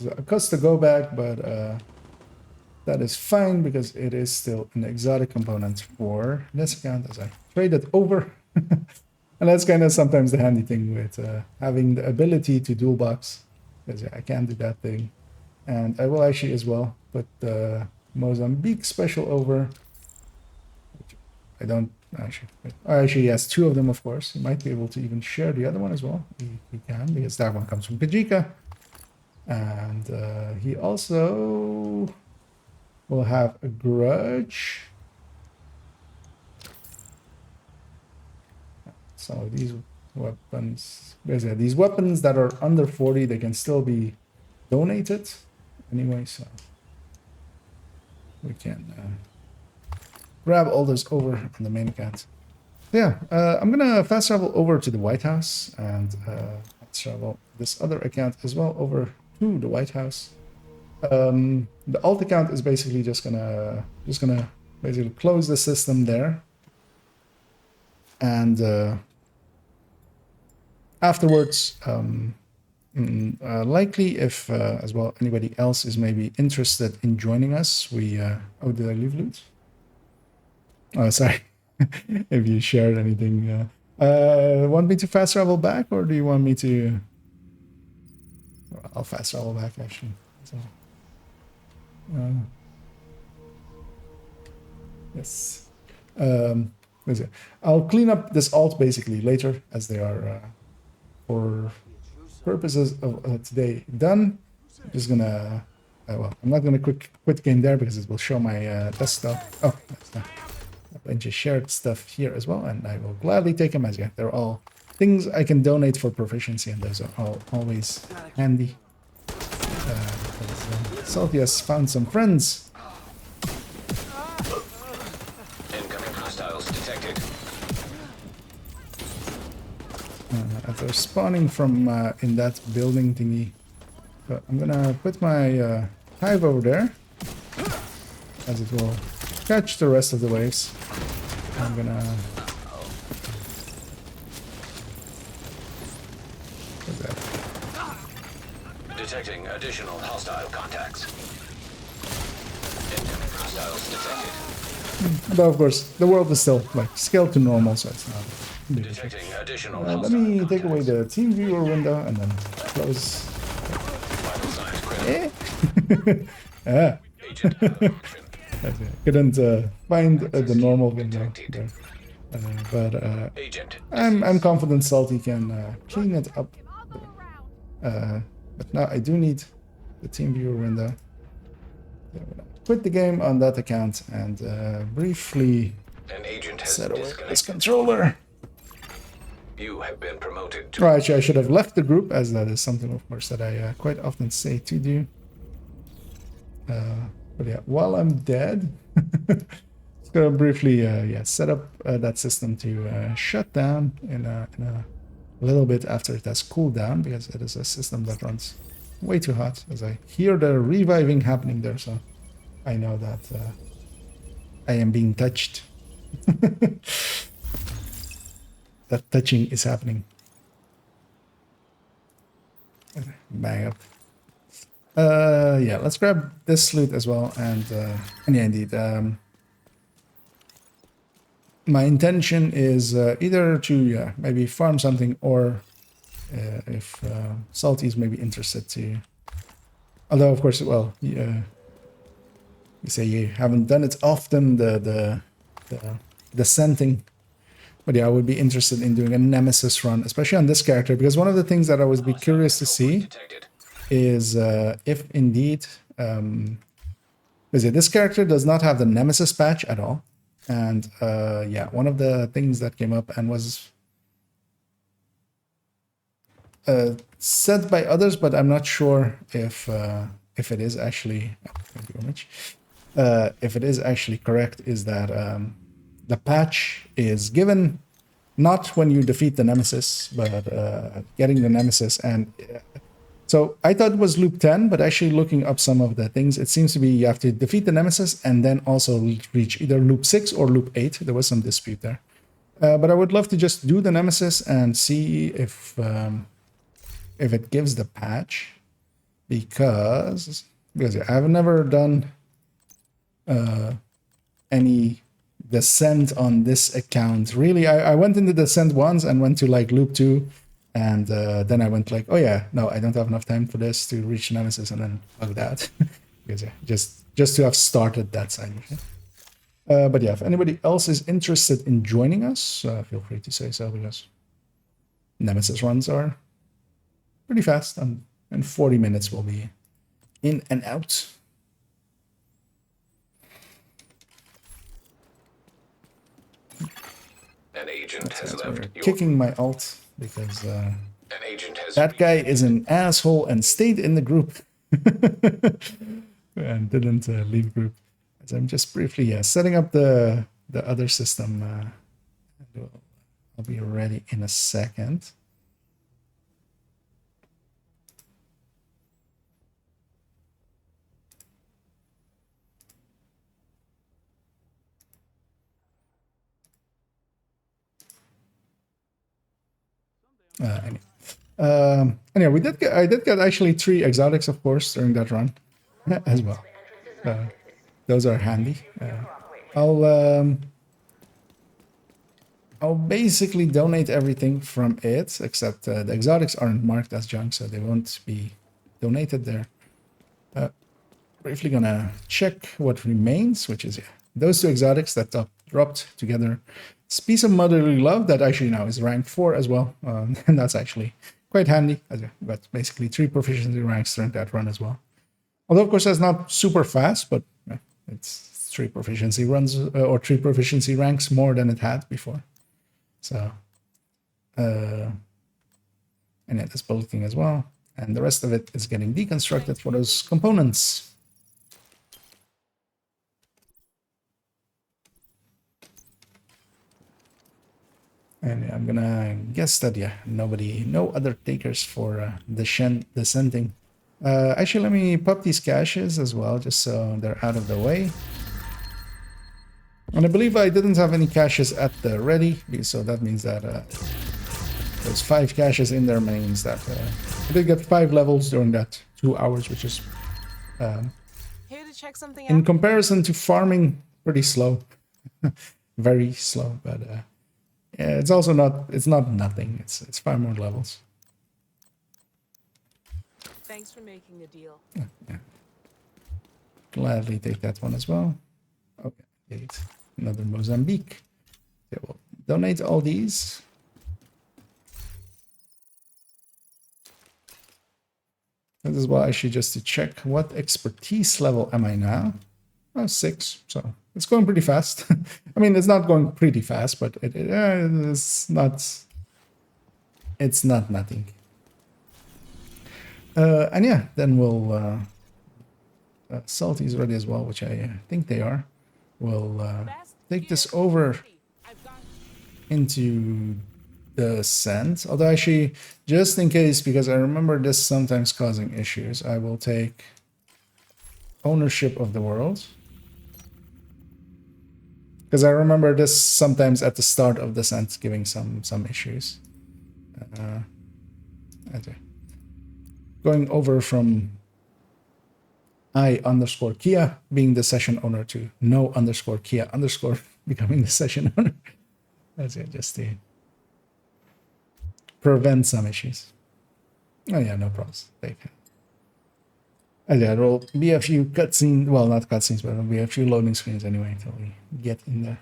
It costs to go back, but that is fine because it is still an exotic component for this account as I trade it over. And that's kind of sometimes the handy thing with having the ability to dual box, because yeah, I can do that thing. And I will actually as well put the Mozambique special over. I don't Actually, he has 2 of them, of course. He might be able to even share the other one as well. He can, because that one comes from Kajika. And he also will have a grudge. Some of these weapons, basically, these weapons that are under 40, they can still be donated anyway, so we can grab all those over on the main account. Yeah, I'm gonna fast travel over to the White House and fast travel this other account as well over to the White House. The alt account is basically just gonna basically close the system there, and afterwards, likely if as well anybody else is maybe interested in joining us, we oh, did I leave loot? Oh, sorry. If you shared anything, want me to fast travel back, or do you want me to? Well, I'll fast travel back actually. So, yes. I'll clean up this alt basically later, as they are for purposes of today done. I'm just gonna well, I'm not gonna quit game there because it will show my desktop. Oh, that's not. A bunch of shared stuff here as well, and I will gladly take them as they're all things I can donate for proficiency, and those are all always handy. Salty has found some friends. Incoming hostiles detected. They're spawning from in that building thingy. So I'm gonna put my hive over there, as it will catch the rest of the waves. I'm gonna put that. Detecting additional hostile contacts. Incoming hostiles detected. But of course, the world is still like scaled to normal, so it's not. Detecting additional Let me take away the team viewer window and then close. Ah. Couldn't find the normal window there. But I'm confident Salty can clean it up. But now I do need the team viewer window. So I'm gonna quit the game on that account and briefly set away this controller. You have been promoted to... Oh, actually, I should have left the group, as that is something, of course, that I quite often say to do. But yeah, while I'm dead, just gonna briefly set up that system to shut down in a little bit after it has cooled down, because it is a system that runs way too hot, as I hear the reviving happening there, so I know that I am being touched. That touching is happening. Bang up. Yeah, let's grab this loot as well, and yeah, indeed. My intention is either to maybe farm something, or if Salty is maybe interested to. Although of course, well, you say you haven't done it often, the scenting. But yeah, I would be interested in doing a Nemesis run, especially on this character, because one of the things that I would be curious to see is if indeed, this character does not have the Nemesis patch at all. And yeah, one of the things that came up and was said by others, but I'm not sure if it is actually, thank you very much, if it is actually correct, is that the patch is given not when you defeat the Nemesis, but getting the Nemesis. And so I thought it was loop 10, but actually looking up some of the things, it seems to be you have to defeat the Nemesis and then also reach either loop 6 or loop 8. There was some dispute there. But I would love to just do the Nemesis and see if it gives the patch, because I've never done any descent on this account. Really, I went into descent once and went to like loop 2, and then I went like, oh yeah, no, I don't have enough time for this to reach Nemesis, and then bug that. Because yeah, just to have started that side of it. But yeah, if anybody else is interested in joining us, feel free to say so, because Nemesis runs are pretty fast. In 40 minutes we'll be in and out. An agent has left your... Kicking my alt because An agent has that guy is an asshole and stayed in the group and didn't leave group. So I'm just briefly setting up the other system. I'll be ready in a second. Anyway, I did get actually 3 exotics, of course, during that run as well. Those are handy. I'll basically donate everything from it, except the exotics aren't marked as junk, so they won't be donated there. Briefly gonna check what remains, which is those 2 exotics that dropped together. This piece of motherly love that actually now is rank 4 as well, and that's actually quite handy. But basically 3 proficiency ranks during that run as well. Although of course that's not super fast, but it's 3 proficiency runs or 3 proficiency ranks more than it had before. So, and yeah, this bulleting as well, and the rest of it is getting deconstructed for those components. And yeah, I'm gonna guess that no other takers for descending. Actually, let me pop these caches as well, just so they're out of the way. And I believe I didn't have any caches at the ready, so that means that there's 5 caches in there means that I did get 5 levels during that 2 hours, which is Here to check something in out? comparison to farming pretty slow, very slow. But yeah, it's also not nothing. It's 5 more levels. Thanks for making the deal. Yeah. Gladly take that one as well. Okay, another Mozambique. Okay, we'll donate all these. This is well actually just to check what expertise level am I now. 6, so it's going pretty fast. I mean, it's not going pretty fast, but it's not nothing. And yeah, then we'll Salty's ready as well, which I think they are. We'll take this over into the scent. Although actually, just in case, because I remember this sometimes causing issues, I will take ownership of the world. Because I remember this sometimes at the start of the scent giving some issues. Okay. Going over from I_Kia being the session owner to no_Kia_ becoming the session owner. That's it, just to prevent some issues. Oh yeah, no problems. Yeah, there will be a few cutscenes, well, not cutscenes, but there will be a few loading screens anyway until we get in there.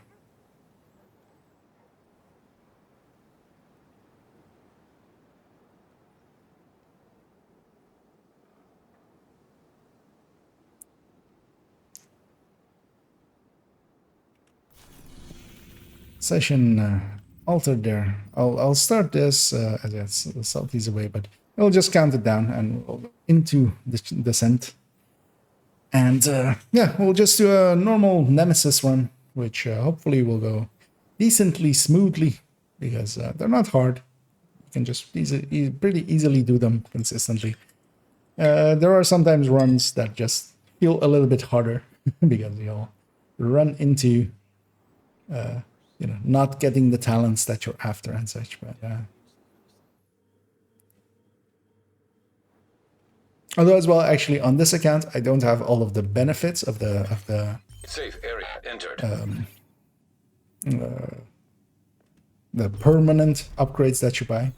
Session altered there. I'll start this as Salty's away, but I'll just count it down and we'll go into the descent. And yeah, we'll just do a normal Nemesis run, which hopefully will go decently smoothly because they're not hard. You can just pretty easily do them consistently. There are sometimes runs that just feel a little bit harder because you'll run into you know, not getting the talents that you're after and such. But although as well, actually on this account, I don't have all of the benefits of the safe area entered. The permanent upgrades that you buy,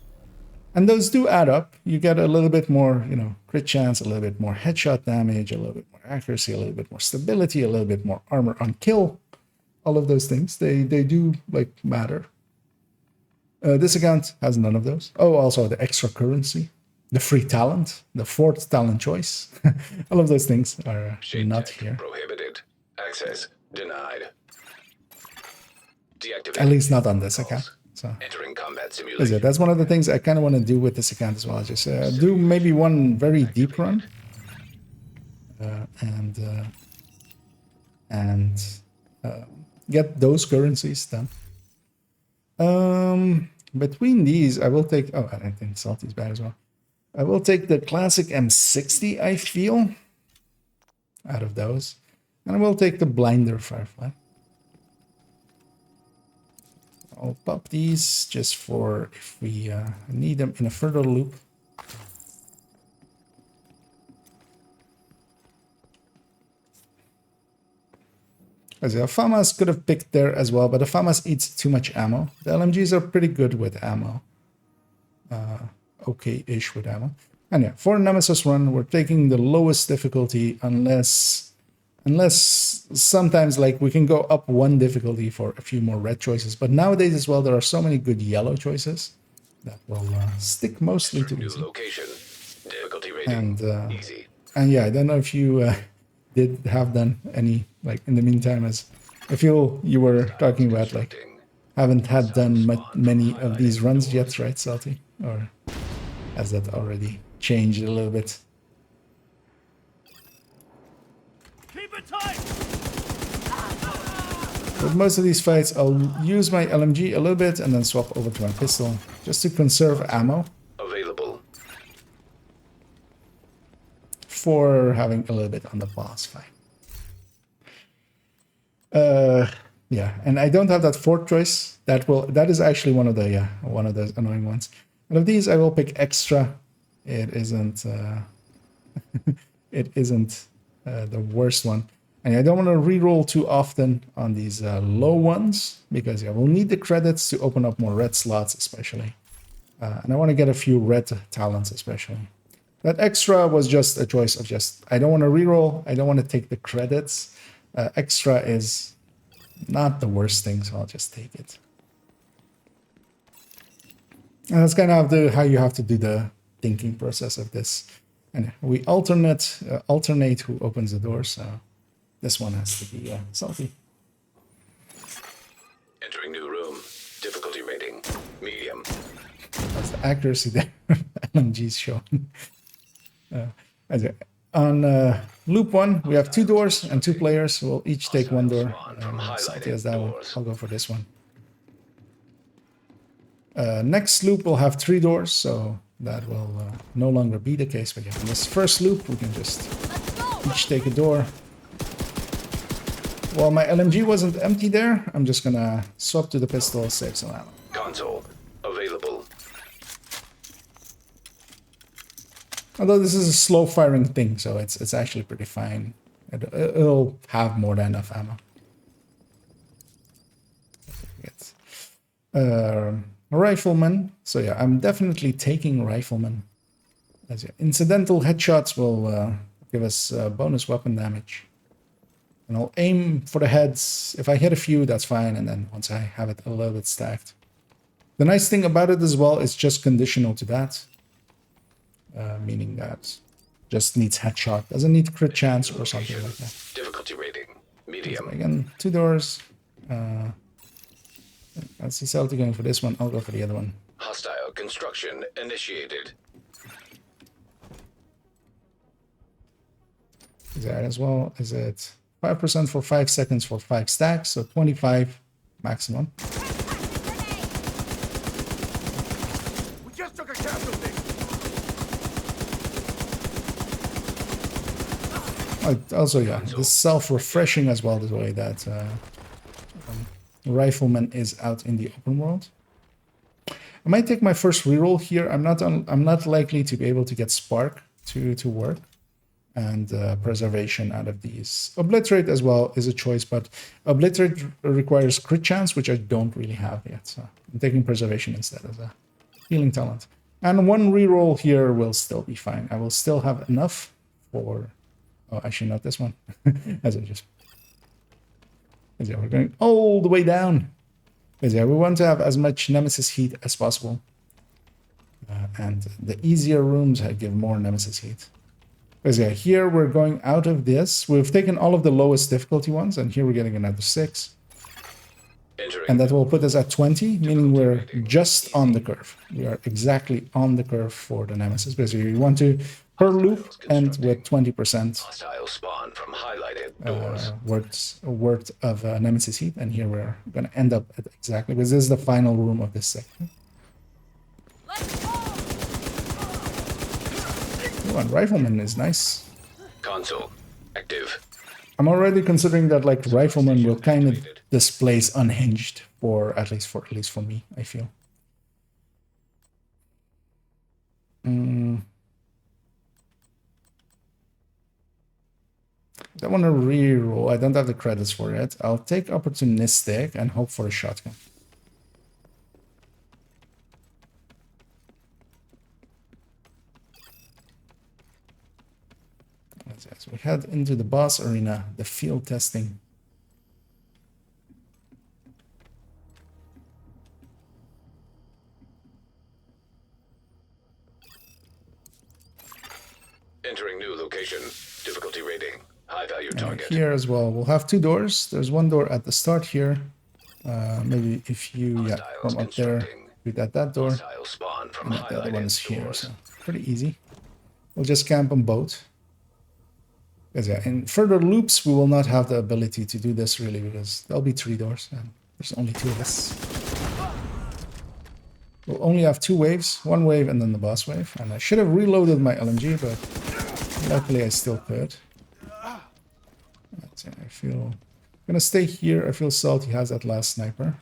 and those do add up. You get a little bit more, you know, crit chance, a little bit more headshot damage, a little bit more accuracy, a little bit more stability, a little bit more armor on kill. all of those things. They do like matter. This account has none of those. Oh, also the extra currency, the free talent, the 4th talent choice. All of those things are not here. Prohibited. Access denied. Deactivate. At least not on this account. So entering combat simulation. that's one of the things I kind of want to do with this account as well. Just do maybe one very deep run, and get those currencies done. Between these, I will take. Oh, I think Salty's bad as well. I will take the classic M60. I feel out of those, and I will take the Blinder Firefly. I'll pop these just for if we need them in a further loop. As the FAMAS could have picked there as well, but the FAMAS eats too much ammo. The LMGs are pretty good with ammo. Okay-ish with ammo. And yeah, for Nemesis run, we're taking the lowest difficulty unless sometimes like we can go up one difficulty for a few more red choices. But nowadays as well, there are so many good yellow choices that will stick mostly to easy. Location. Difficulty rating. Easy. And yeah, I don't know if you did have done any, like in the meantime, as I feel you were talking about, like haven't had done many of these runs yet, right, Salty? Or has that already changed a little bit? With most of these fights, I'll use my LMG a little bit and then swap over to my pistol just to conserve ammo. Available. For having a little bit on the boss fight. Yeah, and I don't have that 4th choice. That is actually one of those annoying ones. And of these, I will pick extra. It isn't the worst one. And I don't want to reroll too often on these low ones, because yeah, we'll need the credits to open up more red slots, especially. And I want to get a few red talents, especially. That extra was just a choice of just, I don't want to reroll, I don't want to take the credits. Extra is not the worst thing, so I'll just take it. And that's kind of how you have to do the thinking process of this. And we alternate who opens the door, so this one has to be Salty. Entering new room. Difficulty rating. Medium. That's the accuracy there. LMG's showing. On loop 1, we have 2 doors and 2 players. We'll each take 1 door. Salty has that one. I'll go for this one. Next loop will have 3 doors, so that will no longer be the case. But yeah, in this first loop, we can just each take a door. While my LMG wasn't empty there, I'm just gonna swap to the pistol, save some ammo. Console available. Although this is a slow firing thing, so it's actually pretty fine. It'll have more than enough ammo. Rifleman. So yeah, I'm definitely taking Rifleman. As yeah, incidental headshots will give us bonus weapon damage. And I'll aim for the heads. If I hit a few, that's fine. And then once I have it a little bit stacked. The nice thing about it as well is just conditional to that. Meaning that just needs headshot. Doesn't need crit chance or something like that. Difficulty rating. Medium. Again, 2 doors. I see Salty going for this one. I'll go for the other one. Hostile construction initiated. Is that as well? Is it 5% for 5 seconds for 5 stacks? So 25 maximum. We just took a casualty. Also, yeah, this self-refreshing as well, the way that Rifleman is out in the open world. I might take my first reroll here. I'm not likely to be able to get Spark to work, and Preservation out of these. Obliterate as well is a choice, but Obliterate requires crit chance, which I don't really have yet. So I'm taking Preservation instead as a healing talent. And 1 reroll here will still be fine. I will still have enough for. Oh, actually not this one. As I just. Yeah, we're going all the way down. Yeah, we want to have as much Nemesis heat as possible. And the easier rooms give more Nemesis heat. Because yeah, here we're going out of this. We've taken all of the lowest difficulty ones, and here we're getting another 6. And that will put us at 20, meaning we're just on the curve. We are exactly on the curve for the Nemesis. Basically, you want to, per loop, end with 20% worth of Nemesis heat. And here we're going to end up at exactly, because this is the final room of this section. Oh, and Rifleman is nice. Console active. I'm already considering that like Rifleman will kind of displace Unhinged for at least for me, I feel. I want to reroll. I don't have the credits for it. I'll take Opportunistic and hope for a shotgun. As we head into the boss arena, the field testing. Entering new location. Difficulty rating. High value target. Here as well, we'll have 2 doors. There's one door at the start here. Maybe if you from up there, shoot at that door. And the other one is here, so pretty easy. We'll just camp them both. Because yeah, in further loops, we will not have the ability to do this really, because there'll be 3 doors and there's only 2 of us. We'll only have 2 waves, 1 wave and then the boss wave. And I should have reloaded my LMG, but luckily I still could. I feel I'm gonna stay here. I feel Salty has that last sniper.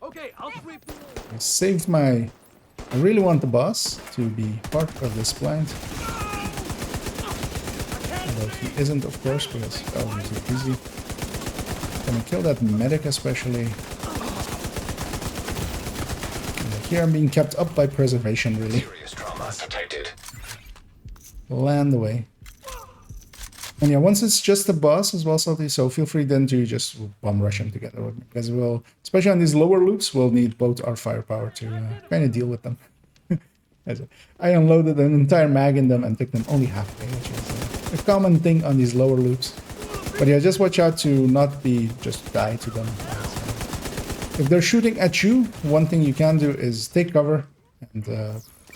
Okay, I'll sweep. I saved my. I really want the boss to be part of this blind. Although he isn't, of course, because that would be too easy. Gonna kill that medic especially. And here I'm being kept up by preservation, really. Land away. And yeah, once it's just the boss as well, Salty, so feel free then to just bomb rush him together with me. Because we'll, especially on these lower loops, we'll need both our firepower to kind of deal with them. I unloaded an entire mag in them and took them only halfway, which is a common thing on these lower loops. But yeah, just watch out to not be just die to them. If they're shooting at you, one thing you can do is take cover. And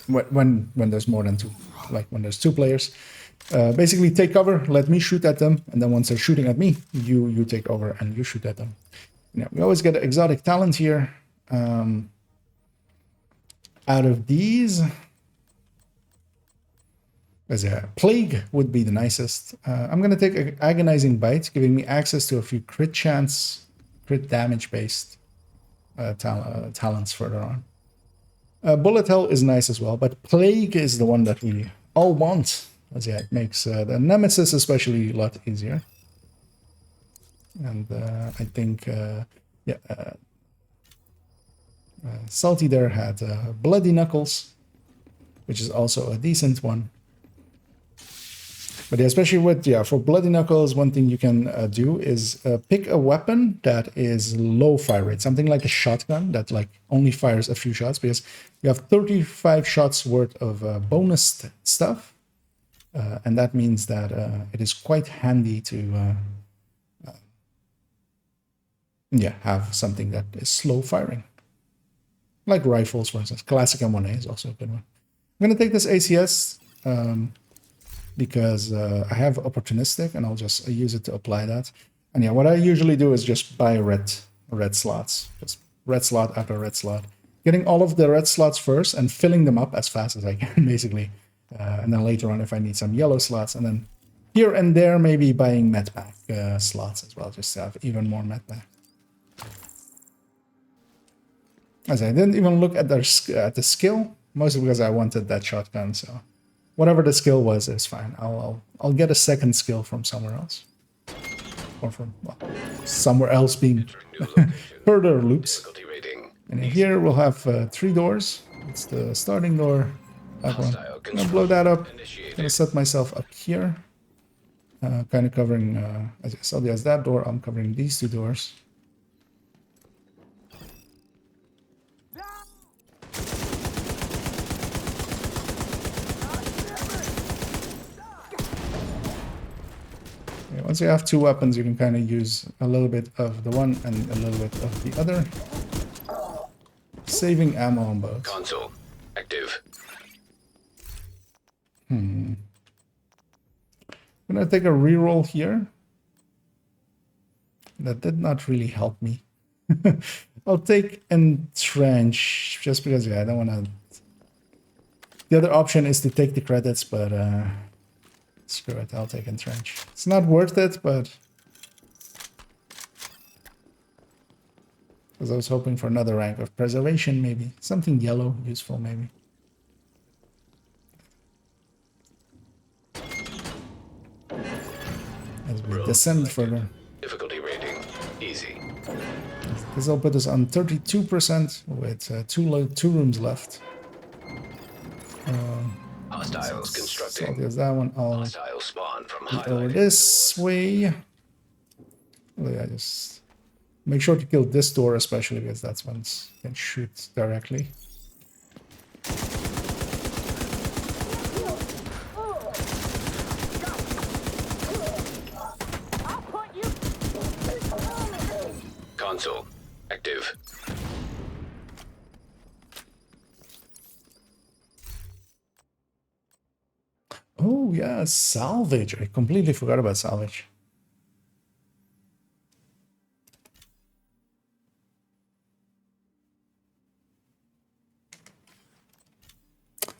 when there's more than 2, like when there's 2 players. Basically take cover, let me shoot at them, and then once they're shooting at me, you take over and you shoot at them. Yeah, we always get an exotic talent here. Out of these, as a Plague would be the nicest. I'm gonna take an Agonizing Bite, giving me access to a few crit damage based talents further on. Bullet Hell is nice as well, but Plague is the one that we all want. As yeah, it makes the Nemesis especially a lot easier. And I think, Salty there had Bloody Knuckles, which is also a decent one. But yeah, especially with, for Bloody Knuckles, one thing you can do is pick a weapon that is low fire rate, something like a shotgun that like only fires a few shots, because you have 35 shots worth of bonus stuff. And that means that it is quite handy to have something that is slow firing. Like rifles, for instance. Classic M1A is also a good one. I'm going to take this ACS because I have Opportunistic, and I'll just use it to apply that. And yeah, what I usually do is just buy red slots. Just red slot after red slot. Getting all of the red slots first and filling them up as fast as I can, basically. And then later on, if I need some yellow slots, and then here and there, maybe buying medpack slots as well, just to have even more medpack. As I didn't even look at the skill, mostly because I wanted that shotgun. So whatever the skill was, is fine. I'll get a second skill from somewhere else, or from somewhere else being further loops. And here we'll have 3 doors. It's the starting door. I'm gonna blow that up. I'm gonna set myself up here. Kind of covering, as I saw, there's that door. I'm covering these 2 doors. Okay, once you have two weapons, you can kind of use a little bit of the one and a little bit of the other. Saving ammo on both. Console active. I'm gonna take a reroll here. That did not really help me. I'll take entrench just because, yeah, I don't want to. The other option is to take the credits, but screw it, I'll take entrench. It's not worth it, but because I was hoping for another rank of preservation, maybe something yellow, useful, maybe. As we descend further. Difficulty rating easy. This will put us on 32% with two rooms left. Hostiles constructing. So there's that one. I'll Hostile spawn from over this way. Oh, yeah, just make sure to kill this door, especially because that's when it can shoot directly. Console active. Oh yeah, salvage. I completely forgot about salvage.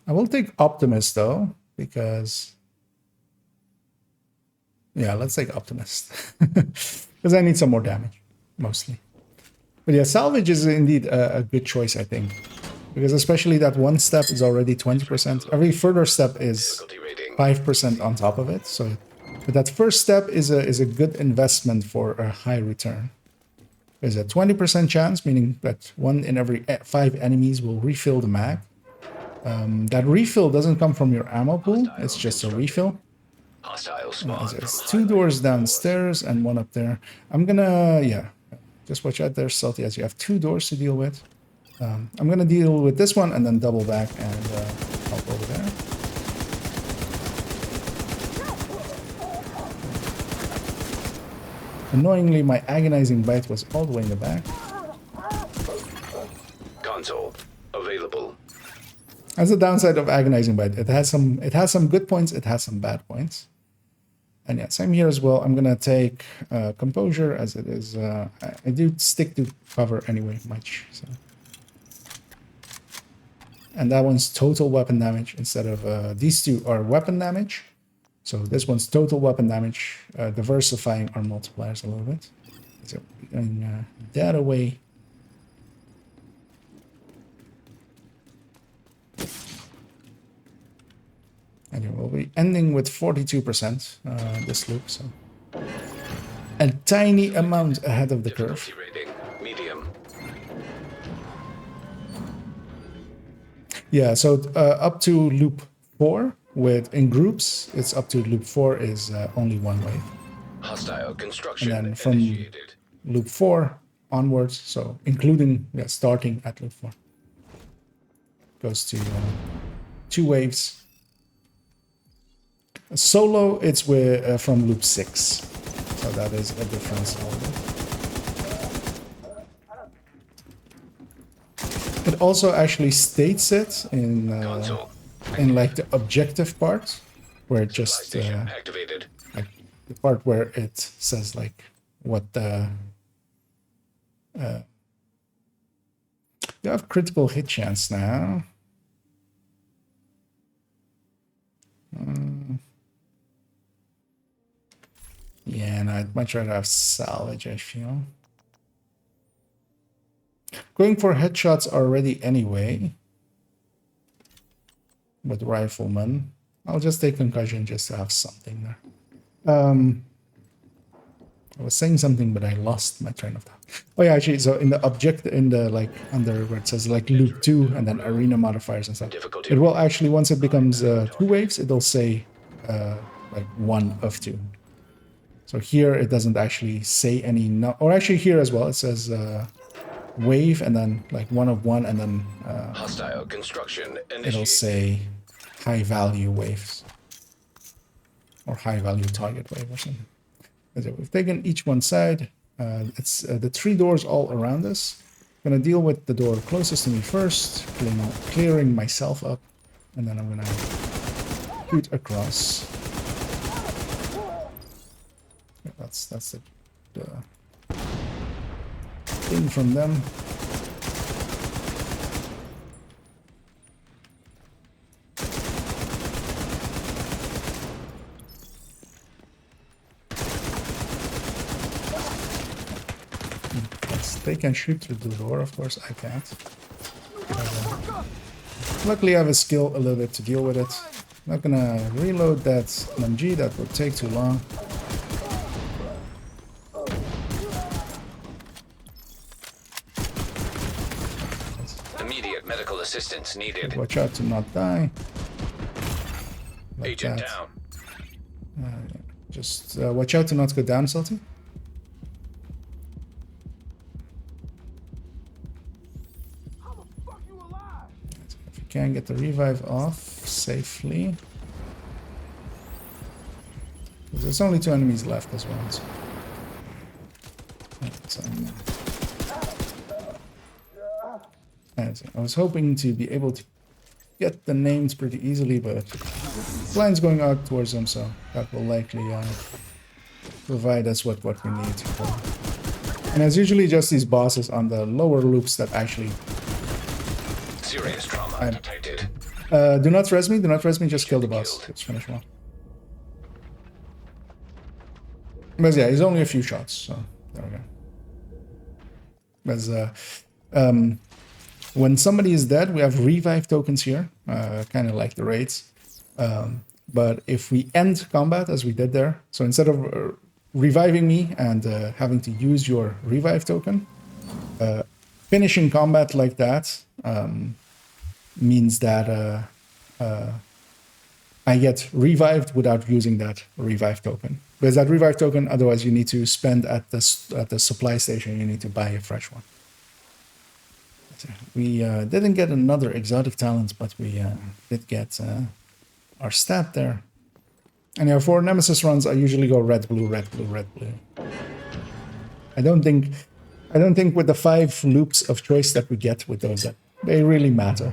I will take Optimist though, because yeah, let's take Optimist. Because I need some more damage, mostly. But yeah, salvage is indeed a good choice, I think. Because especially that one step is already 20%. Every further step is 5% on top of it. So but that first step is a good investment for a high return. There's a 20% chance, meaning that 1 in every 5 enemies will refill the mag. That refill doesn't come from your ammo pool, it's just a refill. There's 2 doors downstairs and 1 up there. I'm gonna, yeah, just watch out there, Salty, as you have 2 doors to deal with. I'm gonna deal with this one and then double back and help over there. Annoyingly, my agonizing bite was all the way in the back. Console available. That's the downside of agonizing bite. It has some good points, it has some bad points. And yeah, same here as well. I'm gonna take composure as it is. I do stick to cover anyway, much. So. And that one's total weapon damage instead of these two are weapon damage. So this one's total weapon damage, diversifying our multipliers a little bit. So getting that away. And we'll be ending with 42% this loop, so a tiny amount ahead of the curve. Medium. Yeah, so up to loop 4 in groups, it's up to loop 4 is only 1 wave. Hostile construction and then from initiated. Loop 4 onwards, so including starting at loop 4, goes to 2 waves. Solo, it's with from loop 6, so that is a difference. It also actually states it in like the objective part, where it just activated. like the part where it says like what the you have critical hit chance now. Yeah, and I'd much rather have salvage, I feel. Going for headshots already anyway. With rifleman. I'll just take concussion just to have something there. I was saying something, but I lost my train of thought. Oh yeah, actually, so in the like under where it says like loop 2 and then arena modifiers and stuff, it will actually, once it becomes 2 waves, it'll say like 1 of 2. So here it doesn't actually say any, or actually here as well, it says wave and then like 1 of 1 and then Hostile construction it'll say high value waves or high value target wave or something. So we've taken each one side. It's the 3 doors all around us. I'm gonna deal with the door closest to me first, clearing myself up, and then I'm gonna shoot across. Yeah, that's the thing from them. They can shoot through the door, of course I can't. Luckily I have a skill a little bit to deal with it. Not gonna reload that LMG, that would take too long. Immediate medical assistance needed. Watch out to not die. Like Agent that. down. Yeah. Just watch out to not go down, Salty. If you can get the revive off safely. There's only 2 enemies left as well. So. I was hoping to be able to get the names pretty easily, but lines going out towards them, so that will likely provide us with what we need. And it's usually just these bosses on the lower loops that actually... Serious trauma detected. Do not res me, just kill the boss. Let's finish one. But yeah, he's only a few shots, so there we go. But when somebody is dead, we have revive tokens here, kind of like the raids. But if we end combat, as we did there, so instead of reviving me and having to use your revive token, finishing combat like that means that I get revived without using that revive token. Because that revive token, otherwise you need to spend at the supply station, you need to buy a fresh one. We didn't get another exotic talent, but we did get our stat there. And yeah, for Nemesis runs, I usually go red, blue, red, blue, red, blue. I don't think with the 5 loops of choice that we get with those, that they really matter.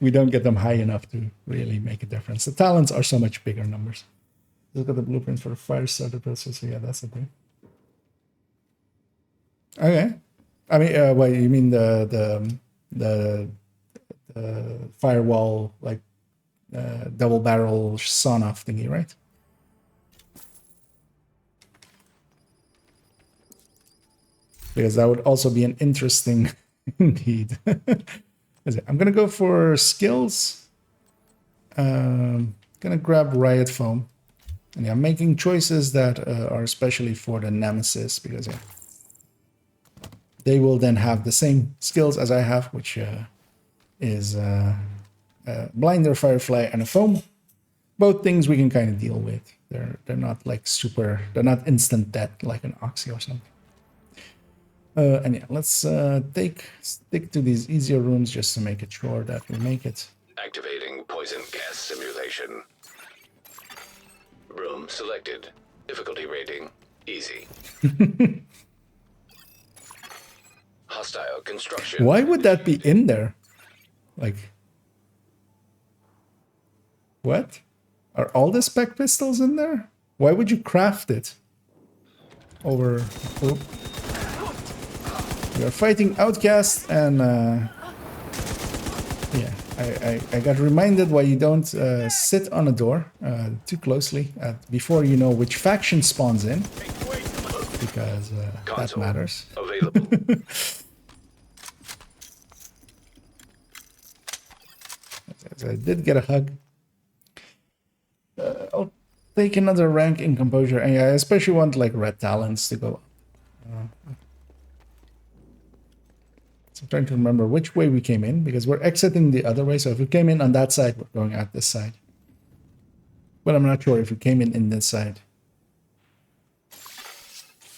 We don't get them high enough to really make a difference. The talents are so much bigger numbers. Look at the blueprint for the fire starter pistol. So yeah, that's the thing. Okay. I mean, what you mean the firewall, like double barrel sawn-off thingy, right? Because that would also be an interesting need. I'm gonna go for skills. Gonna grab Riot Foam, and yeah, I'm making choices that are especially for the Nemesis, because yeah, they will then have the same skills as I have, which is Blinder, Firefly, and a Foam. Both things we can kind of deal with. They're not like super. They're not instant death like an Oxy or something. And yeah, let's stick to these easier rooms just to make it sure that we make it. Activating poison gas simulation. Room selected. Difficulty rating easy. Hostile construction. Why would that be in there? Like, what? Are all the spec pistols in there? Why would you craft it? Over... Oh. We are fighting Outcast, and yeah, I got reminded why you don't sit on a door too closely before you know which faction spawns in, because that matters. Available. I did get a hug. I'll take another rank in composure, and yeah, I especially want like red talents to go up. I'm trying to remember which way we came in, because we're exiting the other way. So if we came in on that side, we're going out this side. But I'm not sure if we came in this side.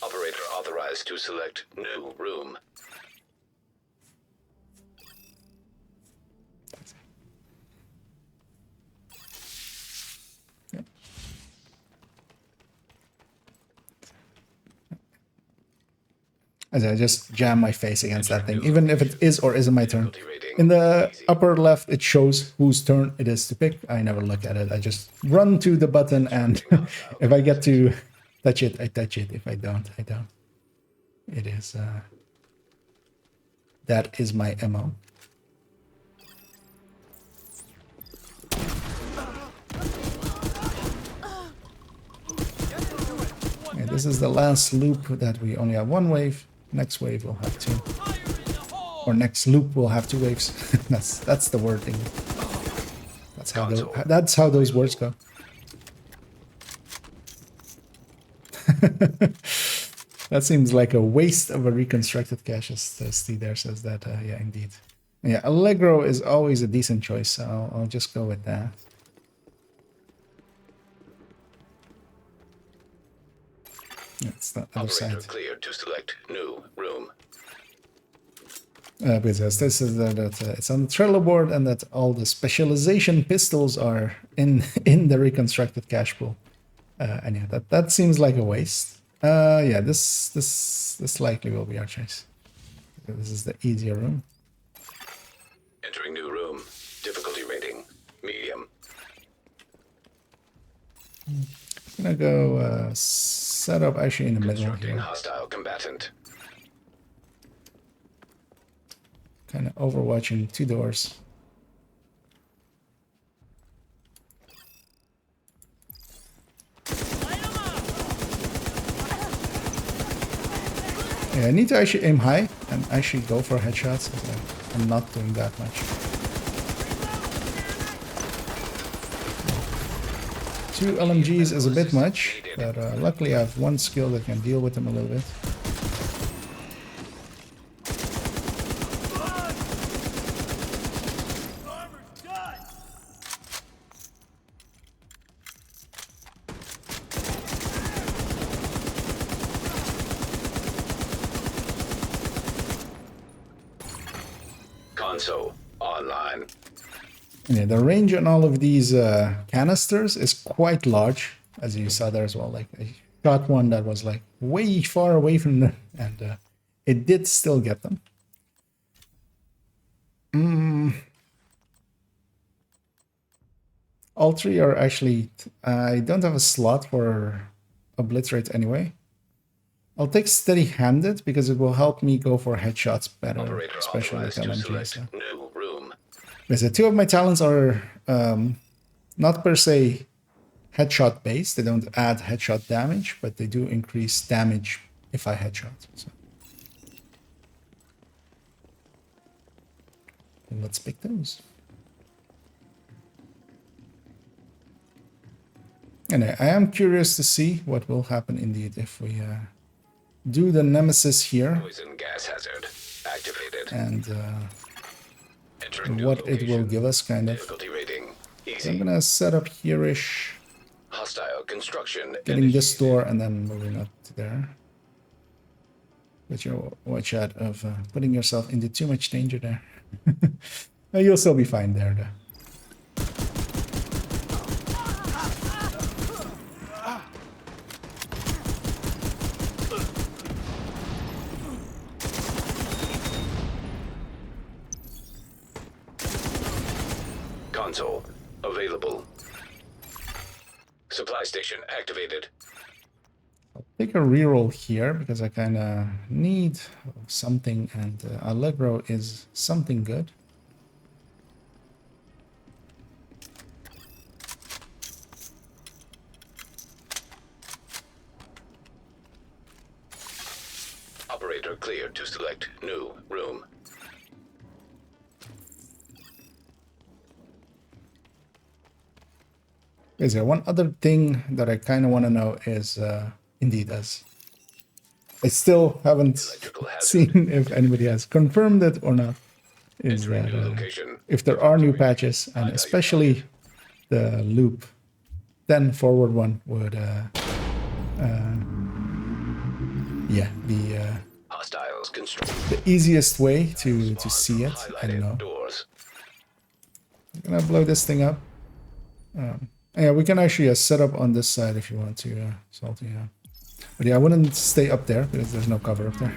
Operator authorized to select new room. As I just jam my face against that thing, even if it is or isn't my turn. In the upper left, it shows whose turn it is to pick. I never look at it. I just run to the button, and if I get to touch it, I touch it. If I don't, I don't. It is... that is my MO. Okay, this is the last loop that we only have one wave. Next wave we'll have two. Or next loop we'll have two waves. that's the wording. That's how those words go. That seems like a waste of a reconstructed cache, as Steve there says that. Yeah, indeed. Yeah, Allegro is always a decent choice, so I'll just go with that. It's the other side. Cleared to select new room. Because this is that it's on the Trello board, and that all the specialization pistols are in the reconstructed cache pool. And yeah, that seems like a waste. Yeah, this likely will be our choice. This is the easier room. Entering new room. Difficulty rating medium. I'm gonna go set up actually in the middle here. Hostile combatant. Kind of overwatching two doors. Yeah, I need to actually aim high and actually go for headshots. I'm not doing that much. Two LMGs is a bit much, but luckily I have one skill that can deal with them a little bit. Console online. Yeah, the range on all of these canisters is quite large, as you saw there as well. Like I shot one that was like way far away from them, and it did still get them. All three are actually... I don't have a slot for obliterate anyway. I'll take steady-handed because it will help me go for headshots better, especially with LMGs. Because two of my talents are not per se headshot based. They don't add headshot damage, but they do increase damage if I headshot. So let's pick those. And I am curious to see what will happen indeed if we do the Nemesis here. Poison gas hazard activated. And what it will give us, kind of. So I'm gonna set up here-ish. Hostile construction. Getting this door and then moving up to there. But you watch out of putting yourself into too much danger there. You'll still be fine there, though. Console available. Supply station activated. I'll take a reroll here because I kind of need something, and Allegro is something good. Operator cleared to select new room. Is there one other thing that I kind of want to know is, indeed, as I still haven't seen if anybody has confirmed it or not, is that if there are new patches, and especially the loop, then forward one would, yeah, be the easiest way to see it. I don't know. I'm gonna blow this thing up. Yeah, we can actually set up on this side if you want to, Salty. Yeah. But yeah, I wouldn't stay up there because there's no cover up there.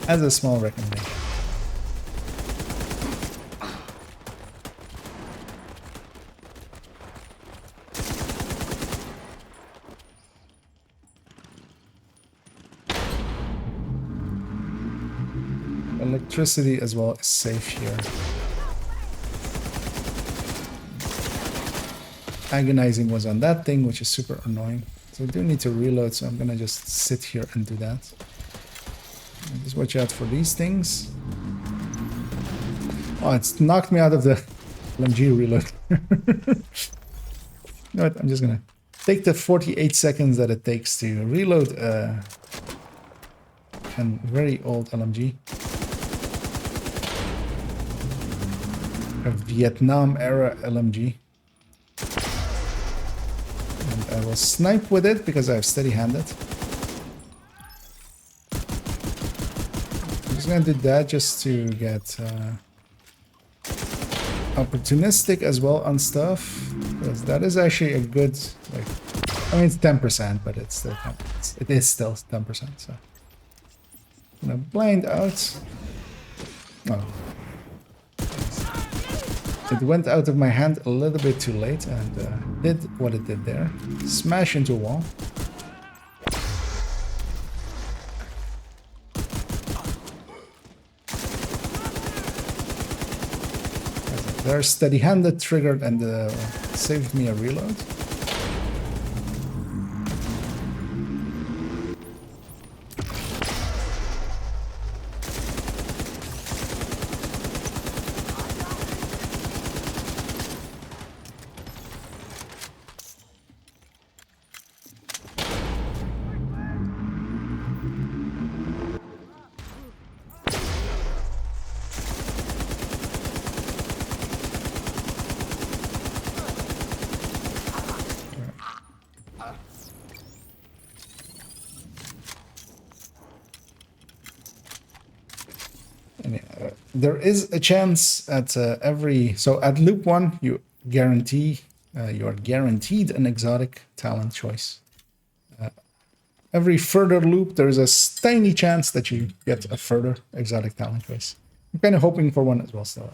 as a small recommendation. Electricity as well is safe here. Agonizing was on that thing, which is super annoying. So I do need to reload, so I'm gonna just sit here and do that. And just watch out for these things. Oh, it's knocked me out of the LMG reload. You know what? I'm just gonna take the 48 seconds that it takes to reload a very old LMG. A Vietnam era LMG. And I will snipe with it because I have steady-handed. I'm just gonna do that just to get opportunistic as well on stuff. Because that is actually a good, like, I mean it's 10%, but it's still 10%. It is still 10%, so. I'm gonna blind out. Oh. It went out of my hand a little bit too late and did what it did there. Smash into a wall. They're steady-handed, triggered, and saved me a reload. There is a chance at so at loop 1 you are guaranteed an exotic talent choice. Every further loop there is a tiny chance that you get a further exotic talent choice. I'm kind of hoping for one as well still.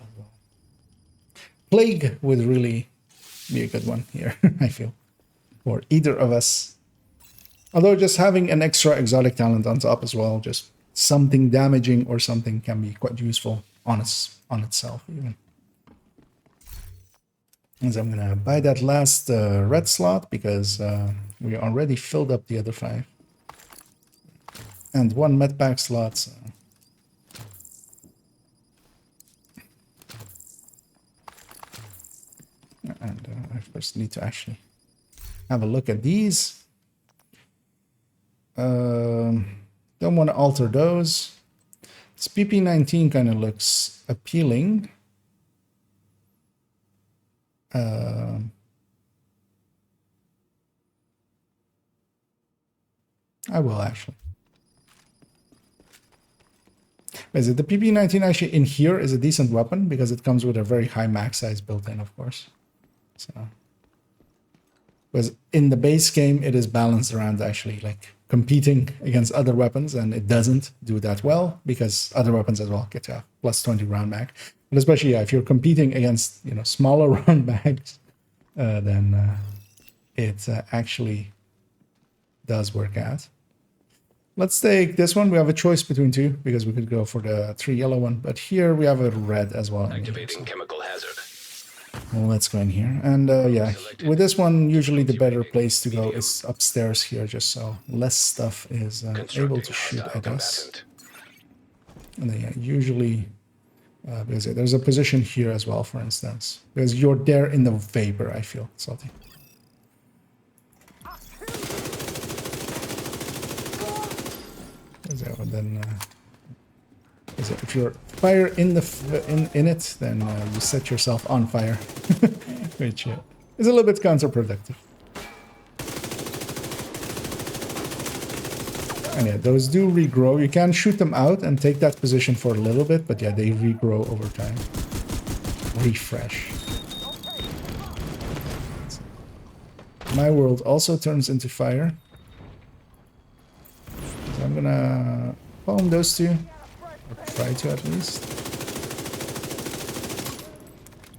Plague would really be a good one here, I feel, for either of us. Although just having an extra exotic talent on top as well, just something damaging or something, can be quite useful on itself even. And so I'm gonna buy that last red slot because we already filled up the other 5. And 1 medpack slot. So. And I first need to actually have a look at these. Don't want to alter those. This PP19 kind of looks appealing. I will actually. Is it the PP19 actually in here is a decent weapon because it comes with a very high max size built in, of course. So, because in the base game it is balanced around actually like competing against other weapons, and it doesn't do that well because other weapons as well get to have plus 20 round mag. But especially if you're competing against smaller round mags, then it actually does work out. Let's take this one. We have a choice between 2 because we could go for the 3 yellow one, but here we have a red as well. Activating chemical hazard. Well, let's go in here. And yeah, with this one, usually the better place to go is upstairs here, just so less stuff is able to shoot at us. And then, yeah, usually, because there's a position here as well, for instance, because you're there in the vapor, I feel, Salty. And then, if you're fire in the in it, then you set yourself on fire, which is a little bit counterproductive. And yeah, those do regrow. You can shoot them out and take that position for a little bit, but yeah, they regrow over time. Refresh. my world also turns into fire. So I'm gonna bomb those two, or try to at least.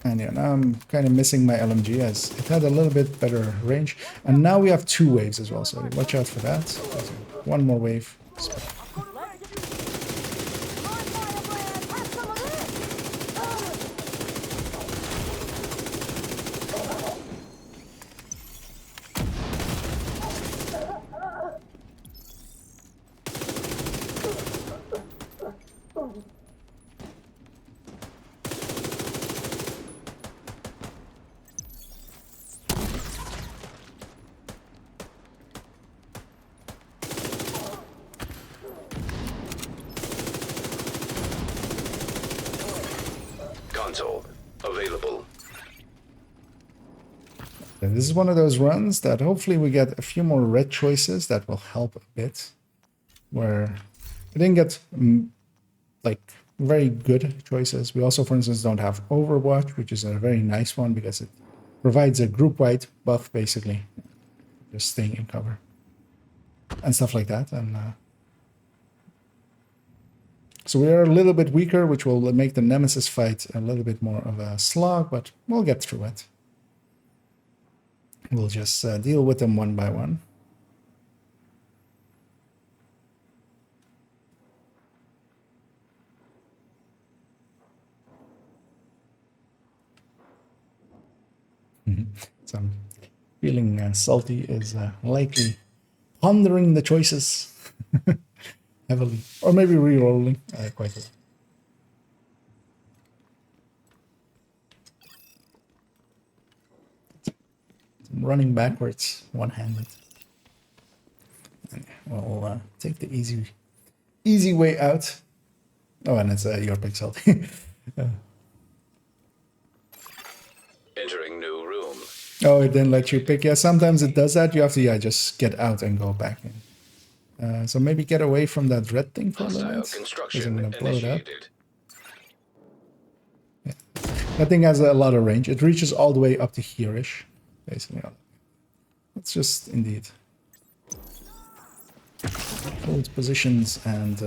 And yeah, now I'm kind of missing my LMG as it had a little bit better range. And now we have 2 waves as well, so watch out for that. One more wave. Console available. And this is one of those runs that hopefully we get a few more red choices that will help a bit. Where we didn't get like very good choices. We also, for instance, don't have Overwatch, which is a very nice one because it provides a group-wide buff, basically, just staying in cover and stuff like that. And so we are a little bit weaker, which will make the Nemesis fight a little bit more of a slog, but we'll get through it. We'll just deal with them one by one. So I'm feeling salty is likely pondering the choices heavily, or maybe re-rolling quite a lot. I'm running backwards, one-handed. We'll take the easy way out. Oh, and it's your pick, salty. Entering new room. Oh, it didn't let you pick. Yeah, sometimes it does that. You have to just get out and go back in. So maybe get away from that red thing for a little bit. Because I'm going to blow it up. Yeah. That thing has a lot of range. It reaches all the way up to here-ish, basically. Let's just indeed hold positions and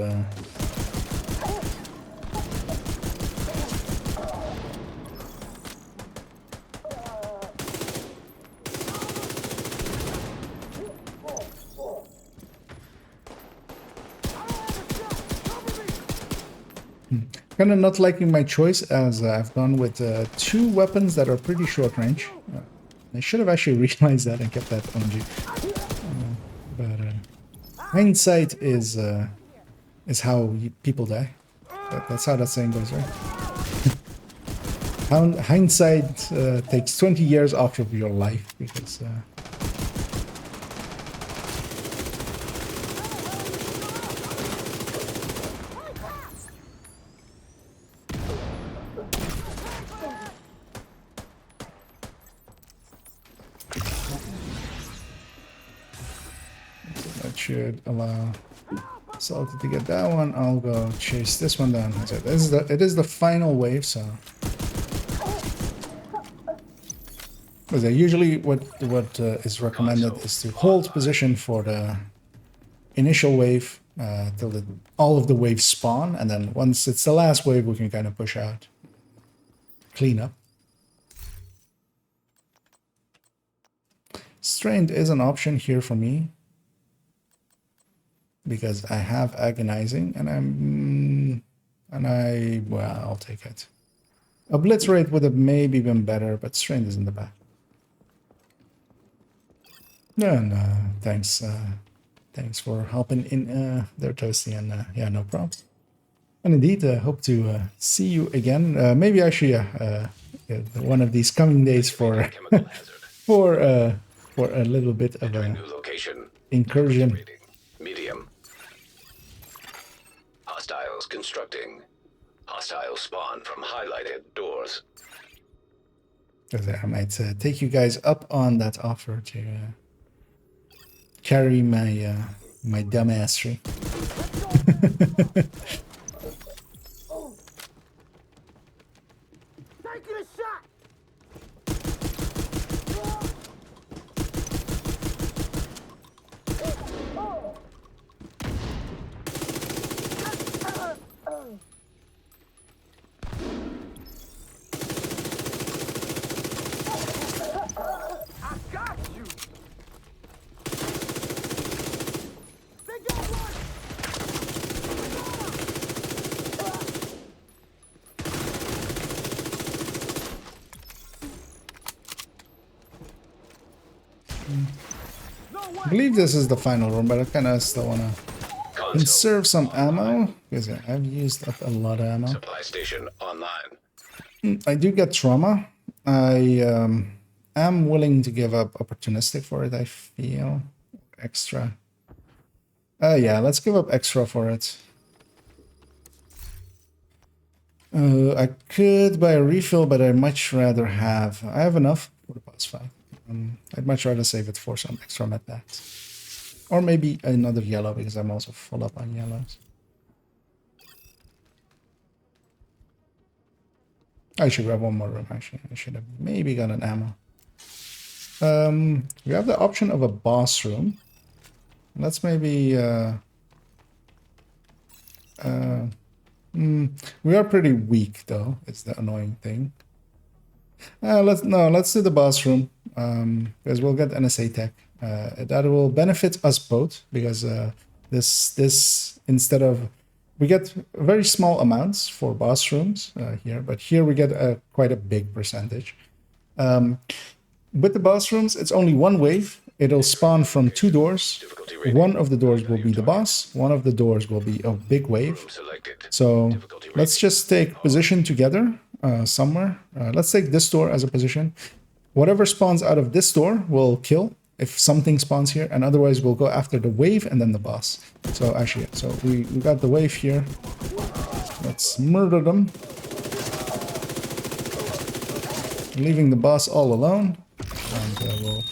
kind of not liking my choice as I've gone with 2 weapons that are pretty short range. I should have actually realized that and kept that OMG. But hindsight is how people die. That's how that saying goes, right? Hindsight takes 20 years off of your life because should allow Salty to get that one. I'll go chase this one down. It is the final wave, so usually what is recommended is to hold position for the initial wave till all of the waves spawn, and then once it's the last wave, we can kind of push out, clean up. Strained is an option here for me, because I have agonizing, and well, I'll take it. Obliterate would have maybe been better, but strained is in the back. No, thanks. Thanks for helping in there, Toasty, and yeah, no problem. And indeed, hope to see you again. Maybe actually one of these coming days for for a little bit of a incursion. Medium. Hostiles constructing. Hostile spawn from highlighted doors. I might take you guys up on that offer to carry my my dumbassery. I believe this is the final room, but I kind of still want to conserve some ammo because I've used up a lot of ammo. Supply station online. I do get trauma. I am willing to give up opportunistic for it, I feel. Extra. Yeah, let's give up extra for it. I could buy a refill, but I'd much rather have... I have enough for the boss fight. I'd much rather save it for some extra med packs. Or maybe another yellow, because I'm also full up on yellows. I should grab one more room, actually. I should have maybe got an ammo. We have the option of a boss room. Let's maybe... we are pretty weak, though. It's the annoying thing. Let's do the boss room, because we'll get NSA tech. That will benefit us both, because this instead of... We get very small amounts for boss rooms here, but here we get quite a big percentage. With the boss rooms, it's only one wave. It'll spawn from 2 doors. One of the doors will be the boss. One of the doors will be a big wave. So let's just take position together somewhere. Let's take this door as a position. Whatever spawns out of this door will kill if something spawns here, and otherwise we'll go after the wave and then the boss. So actually, so we got the wave here. Let's murder them. Leaving the boss all alone. And we'll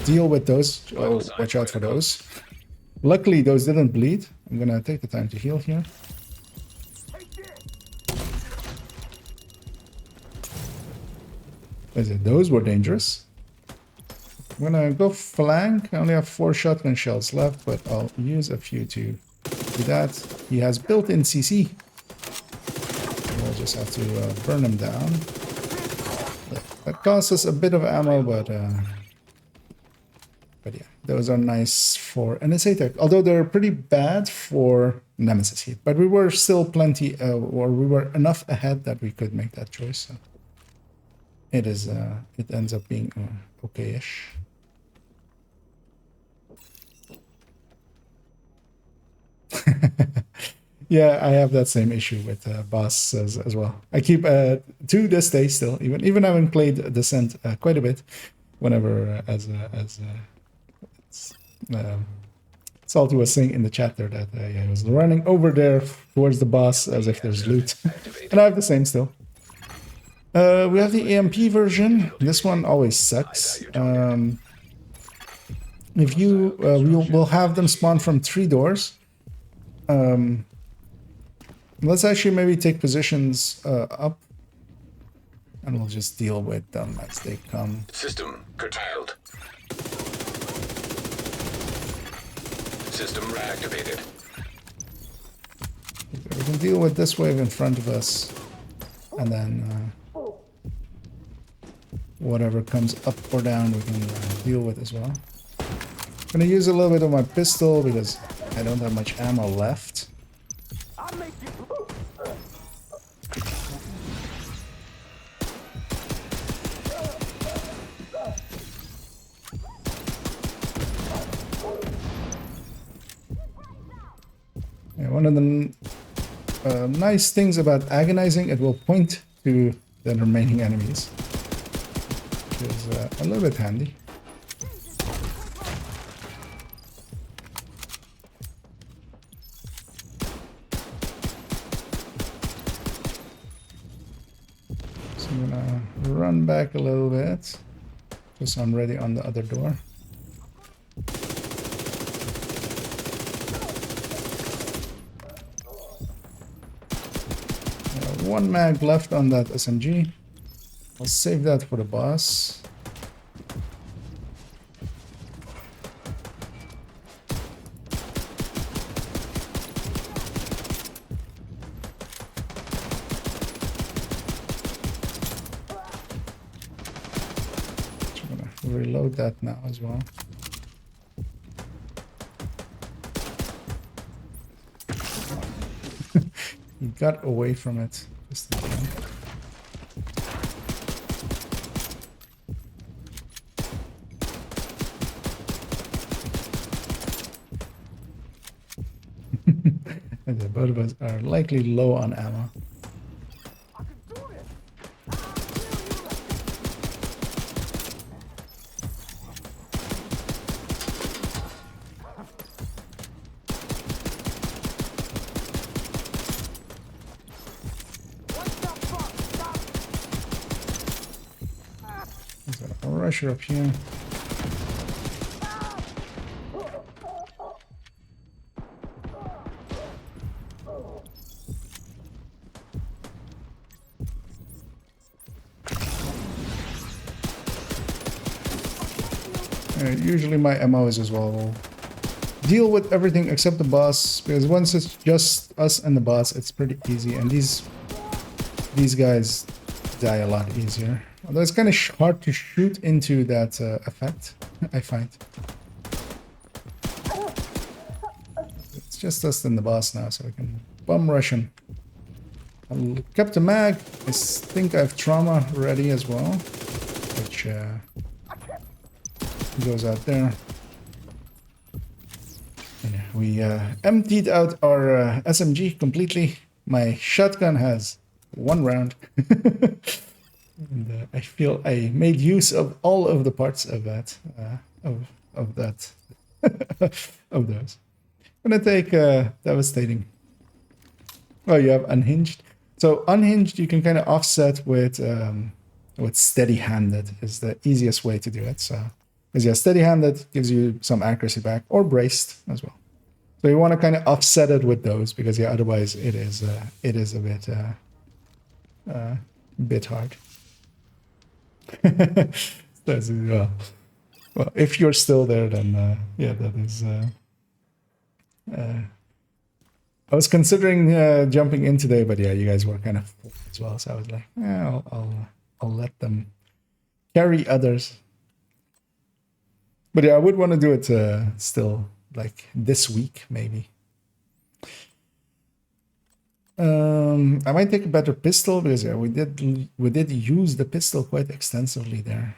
deal with those. Oh, watch out for those. Luckily, those didn't bleed. I'm gonna take the time to heal here. Those were dangerous. I'm gonna go flank. I only have 4 shotgun shells left, but I'll use a few to do that. He has built-in CC. We'll just have to burn him down. That costs us a bit of ammo, but yeah, those are nice for NSA tech. Although they're pretty bad for Nemesis heat, but we were still plenty, or we were enough ahead that we could make that choice. So it is, it ends up being okay-ish. Yeah, I have that same issue with boss as well. I keep to this day still, even having played Descent quite a bit, whenever Salty was saying in the chat there that I was running over there towards the boss as if there's loot, and I have the same still. We have the AMP version. This one always sucks. If you we'll have them spawn from 3 doors. Let's actually maybe take positions up, and we'll just deal with them as they come. System curtailed. System reactivated. We can deal with this wave in front of us, and then whatever comes up or down we can deal with as well. I'm gonna use a little bit of my pistol because I don't have much ammo left. Yeah, one of the nice things about agonizing, it will point to the remaining enemies, which is a little bit handy. So I'm gonna run back a little bit, just so I'm ready on the other door. One mag left on that SMG. I'll save that for the boss. I'm gonna reload that now as well. He got away from it just in time. And both of us are likely low on ammo. There's a rusher up here. Usually my MO is as well. We'll deal with everything except the boss, because once it's just us and the boss, it's pretty easy. And these guys die a lot easier. Although it's kind of hard to shoot into that effect, I find. It's just us and the boss now, so we can bum rush him. I kept a mag. I think I have trauma ready as well, which goes out there. And we emptied out our SMG completely. My shotgun has 1 round. And I feel I made use of all of the parts of that, of those. I'm gonna take Devastating. Oh, you have Unhinged. So Unhinged you can kind of offset with Steady-Handed is the easiest way to do it. So, because yeah, Steady-Handed gives you some accuracy back, or Braced as well. So you want to kind of offset it with those, because yeah, otherwise it is a bit hard. That's, well, if you're still there, then yeah, that is. I was considering jumping in today, but yeah, you guys were kind of full as well, so I was like, yeah, I'll let them carry others. But yeah, I would want to do it still, like this week maybe. I might take a better pistol, because yeah, we did use the pistol quite extensively there.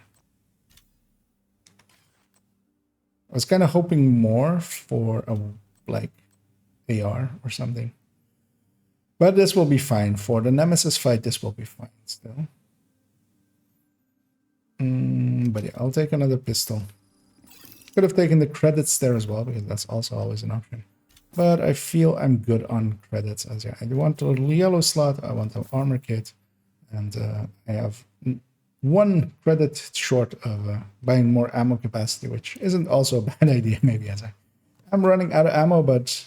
I was kind of hoping more for a like AR or something, but this will be fine for the Nemesis fight. This will be fine still. But yeah, I'll take another pistol. Could have taken the credits there as well, because that's also always an option. But I feel I'm good on credits, as yeah, I want a yellow slot, I want an armor kit, and I have 1 credit short of buying more ammo capacity, which isn't also a bad idea maybe, as I'm running out of ammo, but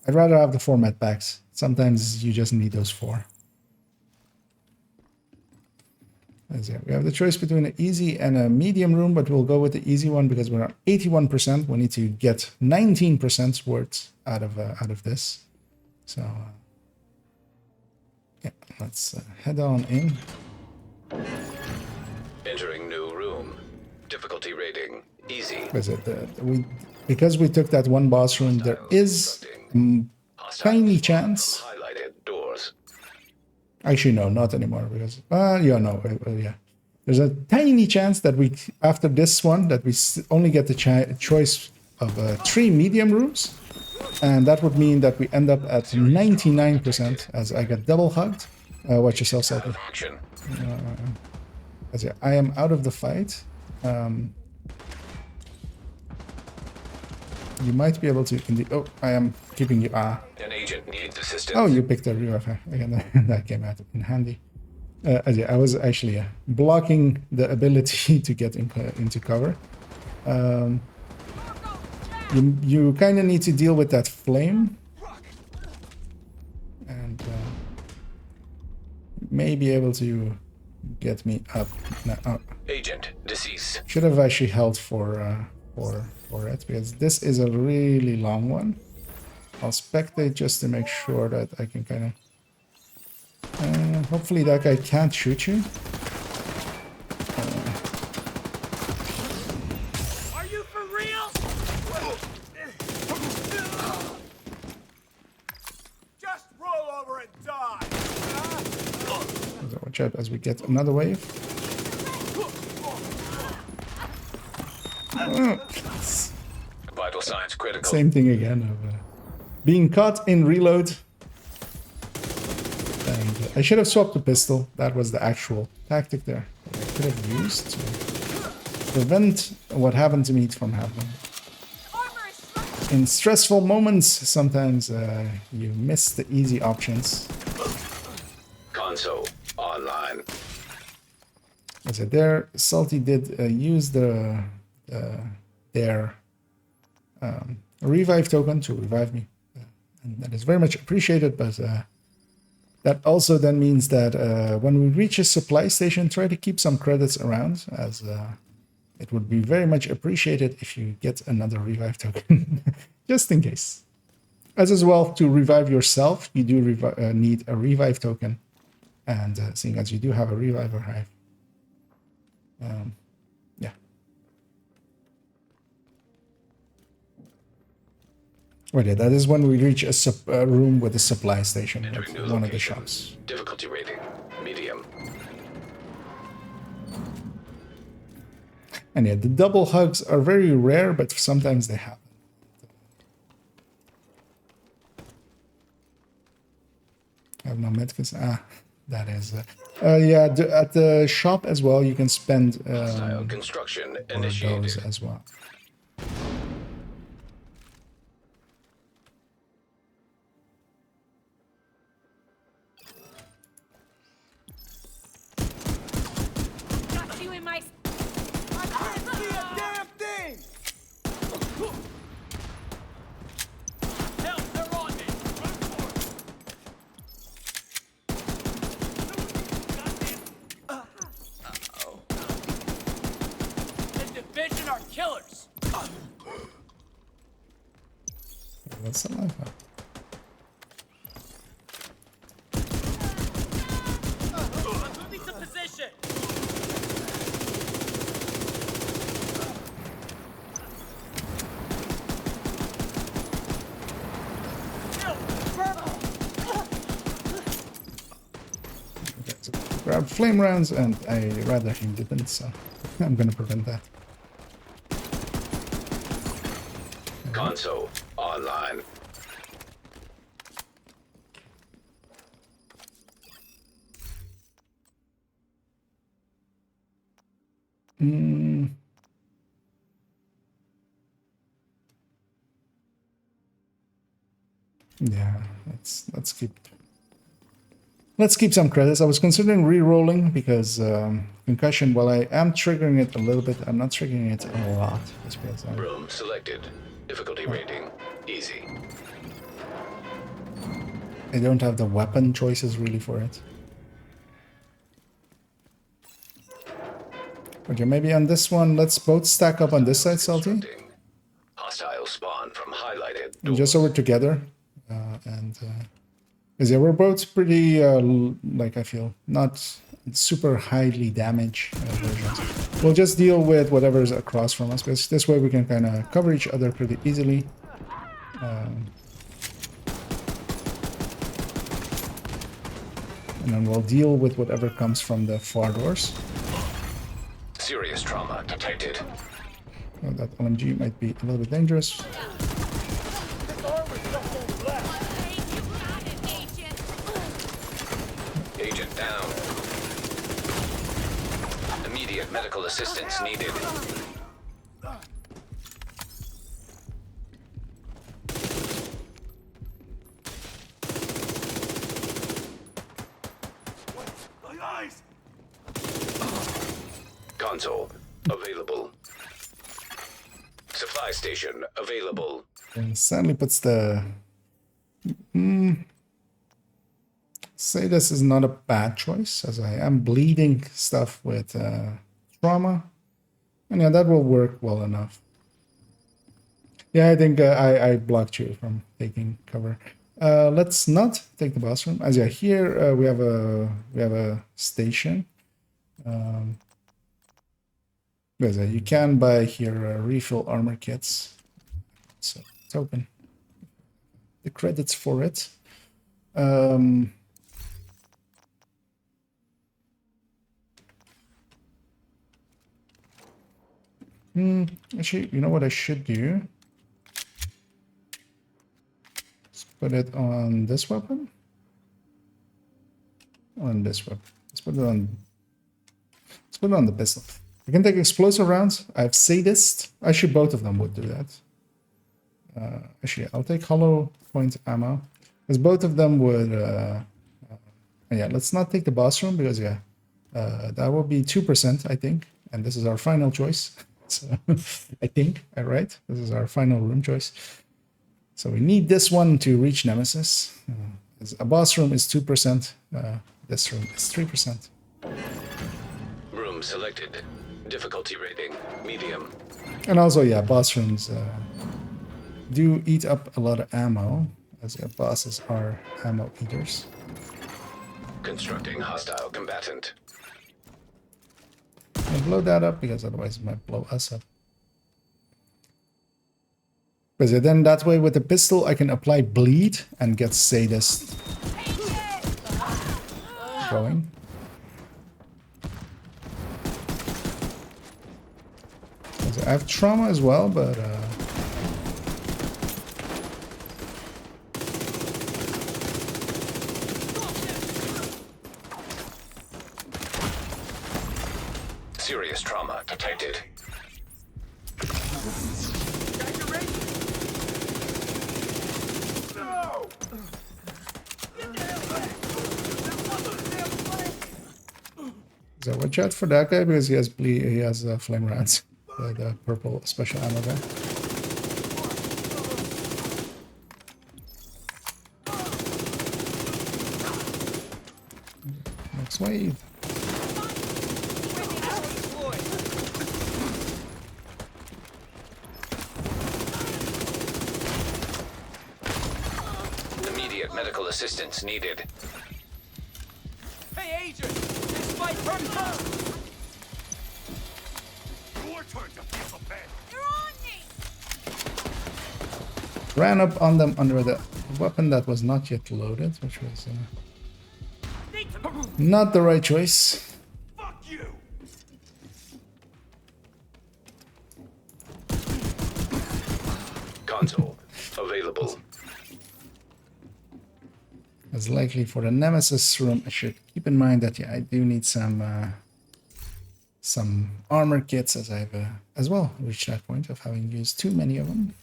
I'd rather have the 4 med packs. Sometimes you just need those 4. As yeah, we have the choice between an easy and a medium room, but we'll go with the easy one because we're at 81%. We need to get 19% worth out of this. So yeah, let's head on in. Entering new room. Difficulty rating easy. Because we took that 1 boss room, there is a tiny chance. Highlighted doors. Actually, no, not anymore, because yeah, no, yeah. There's a tiny chance that we, after this one, that we only get the choice of 3 medium rooms, and that would mean that we end up at 99%, as I get double hugged. Watch yourself, Selby. As yeah, I am out of the fight. You might be able to. Oh, I am keeping you. An agent needs assistance. Oh, you picked a UFA again. That came out in handy. I was actually blocking the ability to get into cover. You kind of need to deal with that flame, and may be able to get me up. No, Agent deceased. Should have actually held for it, because this is a really long one. I'll spectate just to make sure that I can kind of... hopefully that guy can't shoot you. Are you for real? Just roll over and die. So watch out as we get another wave. Vital signs critical. Same thing again being caught in reload. And I should have swapped the pistol. That was the actual tactic there that I could have used to prevent what happened to me from happening. In stressful moments, sometimes you miss the easy options. Console online. As I there, Salty did use their revive token to revive me, and that is very much appreciated. But that also then means that when we reach a supply station, try to keep some credits around, as it would be very much appreciated if you get another revive token, just in case. As well, to revive yourself, you do need a revive token, and seeing as you do have a reviver hive. Yeah. Right, yeah, that is when we reach a room with a supply station at one of the shops. Difficulty rating, medium. And yeah, the double hugs are very rare, but sometimes they happen. I have no medkits. That is... yeah, at the shop as well, you can spend Construction for those as well. Got you in my... I can't see a damn thing! Help, they're on me! The division are killers! That's a life. Moving to position! Grab flame rounds, and I rather he didn't, so I'm gonna prevent that. Console online. Yeah, let's keep some credits. I was considering re-rolling because concussion, while I am triggering it a little bit, I'm not triggering it a lot. Just because Room selected. Difficulty rating, easy. I don't have the weapon choices really for it. Okay, maybe on this one, let's both stack up on this side, Salty. Hostile spawn from highlighted. And just so we're together. Because yeah, we're both pretty, like I feel, not super highly damaged versions. We'll just deal with whatever's across from us, because this way we can kind of cover each other pretty easily. And then we'll deal with whatever comes from the far doors. Serious trauma detected. Oh, that LMG might be a little bit dangerous. Agent down. Immediate medical assistance needed. Console available. Supply station available. And sadly puts the... say this is not a bad choice, as I am bleeding stuff with trauma. And yeah, that will work well enough. Yeah, I think I blocked you from taking cover. Let's not take the boss room. As yeah, here we have a station. You can buy here refill armor kits. So it's open. The credits for it. Actually, you know what I should do? Let's put it on this weapon. On this weapon. Let's put it on. Let's put it on the pistol. I can take explosive rounds. I have sadist. Actually, both of them would do that. Actually, I'll take hollow point ammo, because both of them would. Yeah, let's not take the boss room because that will be 2%, I think, and this is our final choice. So I think, right? This is our final room choice. So we need this one to reach Nemesis. A boss room is 2%. This room is 3%. Room selected. Difficulty rating medium. And also, yeah, boss rooms do eat up a lot of ammo, as bosses are ammo eaters. Constructing hostile combatant. I'll blow that up because otherwise it might blow us up. Because then that way with the pistol I can apply bleed and get sadist going. I have trauma as well, but serious trauma detected. So watch out for that guy because he has flame rounds. The purple special ammo guy. Next wave. Immediate medical assistance needed. Hey, Agent! This fight hurts us! Your turn to feel the pain. They're on me! Ran up on them under the weapon that was not yet loaded, which was not the right choice. Fuck you! Console available. As likely for the Nemesis room, I should keep in mind that I do need some armor kits, as I've as well reached that point of having used too many of them.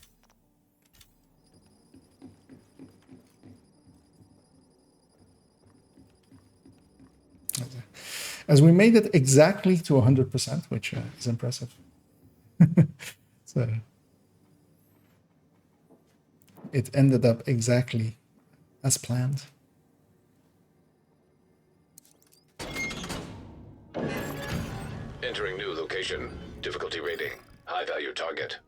As we made it exactly to 100%, which is impressive. So it ended up exactly as planned. Entering new location. Difficulty rating. High value target.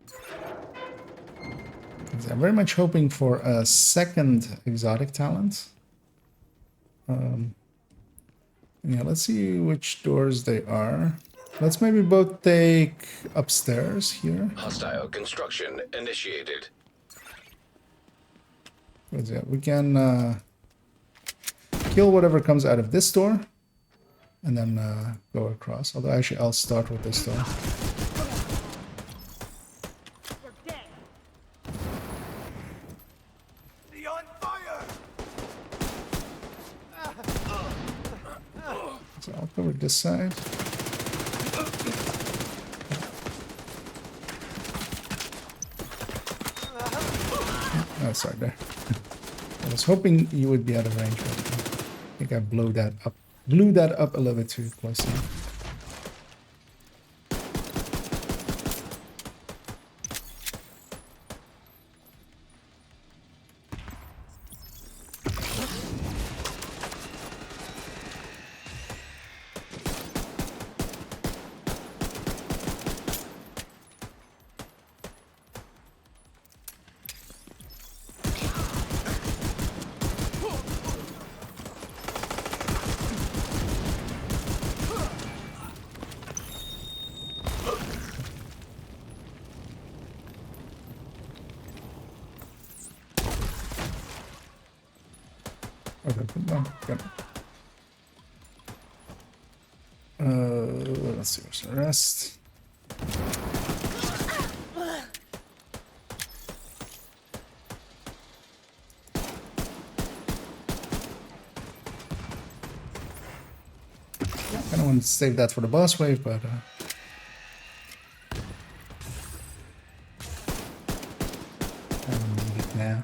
I'm very much hoping for a second exotic talent. Yeah, let's see which doors they are. Let's maybe both take upstairs here. Hostile construction initiated. Yeah, we can kill whatever comes out of this door and then go across. Although actually I'll start with this door. So I'll cover this side. Oh, sorry there. I was hoping you would be out of range, but I think I blew that up a little bit too close. Let's see what's the rest. want to save that for the boss wave, but I don't need it now.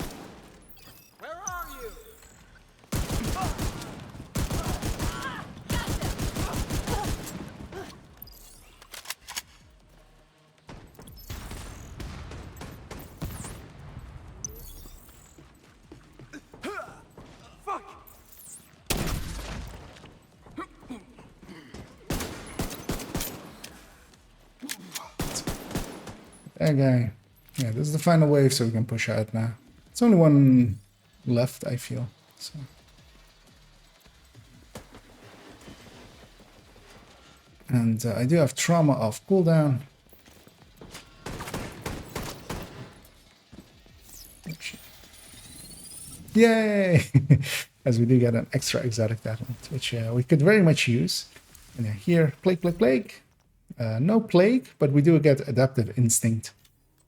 That guy. Yeah, this is the final wave, so we can push out now. It's only one left, I feel. So. And I do have trauma off cooldown. Yay! As we do get an extra exotic talent, which we could very much use. And here, plague, plague, plague. No plague, but we do get adaptive instinct,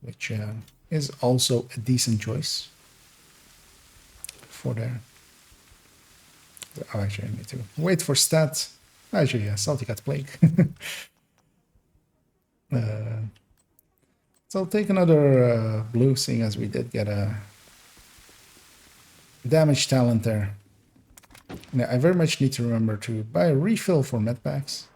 which is also a decent choice for there. Oh, actually, I need to wait for stats. Actually, yeah, Salty got plague. So I'll take another blue, seeing as we did get a damage talent there. Now, I very much need to remember to buy a refill for medpacks.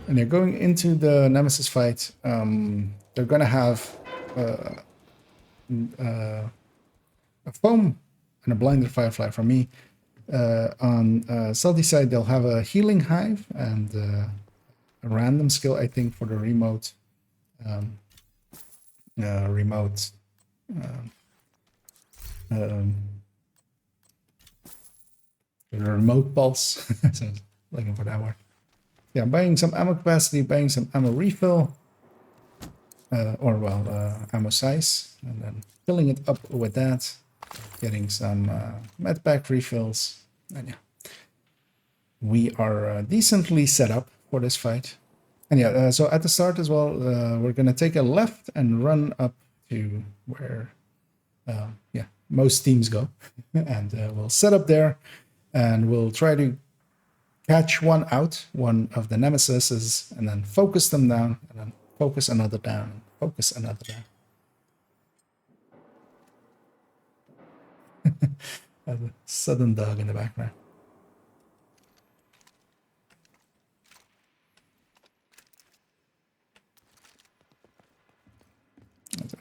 And they're going into the Nemesis fight. They're going to have a foam and a blinded firefly from me. On Salty side, they'll have a healing hive and a random skill, I think, for the remote. Remote pulse. So I was looking for that word. Yeah, buying some ammo capacity, buying some ammo refill, ammo size, and then filling it up with that, getting some medpack refills, and yeah, we are decently set up for this fight. And yeah, so at the start as well, we're gonna take a left and run up to where, most teams go, and we'll set up there, and we'll try to catch one of the nemesises, and then focus them down, and then focus another down, focus another down. There's a sudden dog in the background.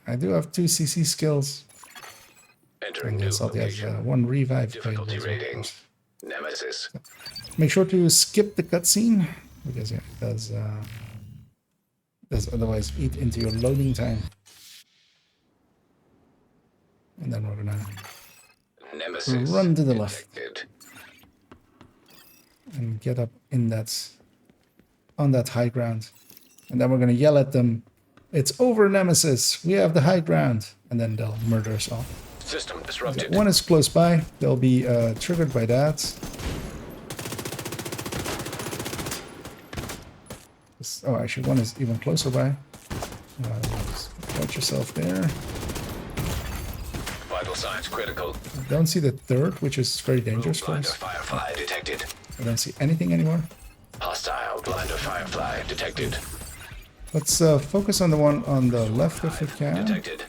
I do have 2 CC skills. Entering new location. One revive. Difficulty rating. Nemesis. Make sure to skip the cutscene, because it does otherwise eat into your loading time. And then we're gonna Nemesis run to the left detected. and get up on that high ground. And then we're gonna yell at them, "It's over, Nemesis! We have the high ground!" And then they'll murder us all. System disrupted. One is close by. They'll be triggered by that. Oh, actually, one is even closer by. Watch yourself there. Vital signs critical. I don't see the third, which is very dangerous for us. Firefly detected. I don't see anything anymore. Hostile blinder firefly detected. Let's focus on the one on the left if we can. Detected.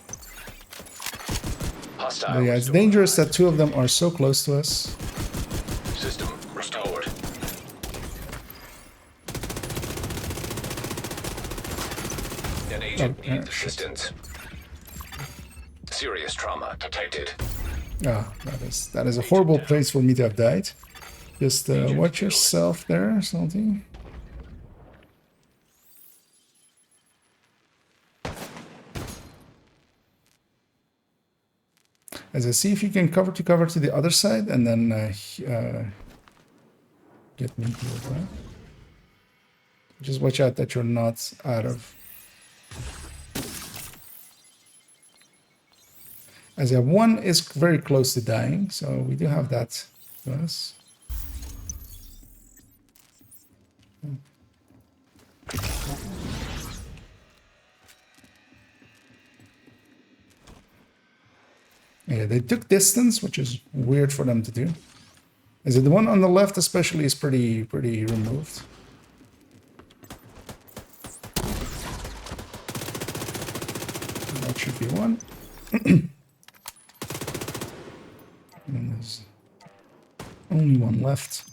But yeah, it's dangerous that 2 of them are so close to us. System restored. An agent needs assistance. Serious trauma detected. Ah, that is a horrible place for me to have died. Just watch yourself there, something. As I see if you can cover to the other side, and then get me healed, right? Just watch out that you're not out of. As one is very close to dying, so we do have that to us. Yeah, they took distance, which is weird for them to do. Is it the one on the left especially is pretty removed. That should be one. And there's only one left.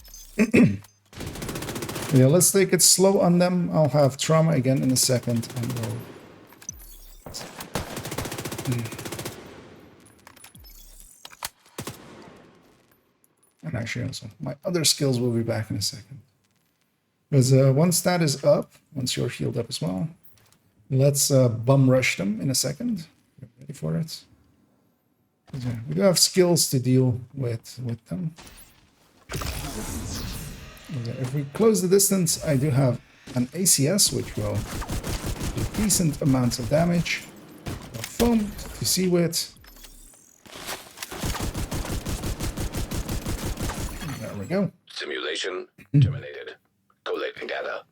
Yeah, let's take it slow on them. I'll have trauma again in a second, and we'll... And actually also, my other skills will be back in a second. Because once that is up, once you're healed up as well, let's bum rush them in a second. Get ready for it. Yeah, we do have skills to deal with them. If we close the distance, I do have an ACS, which will do decent amounts of damage. Foam to see with. There we go. Simulation terminated. Collecting data.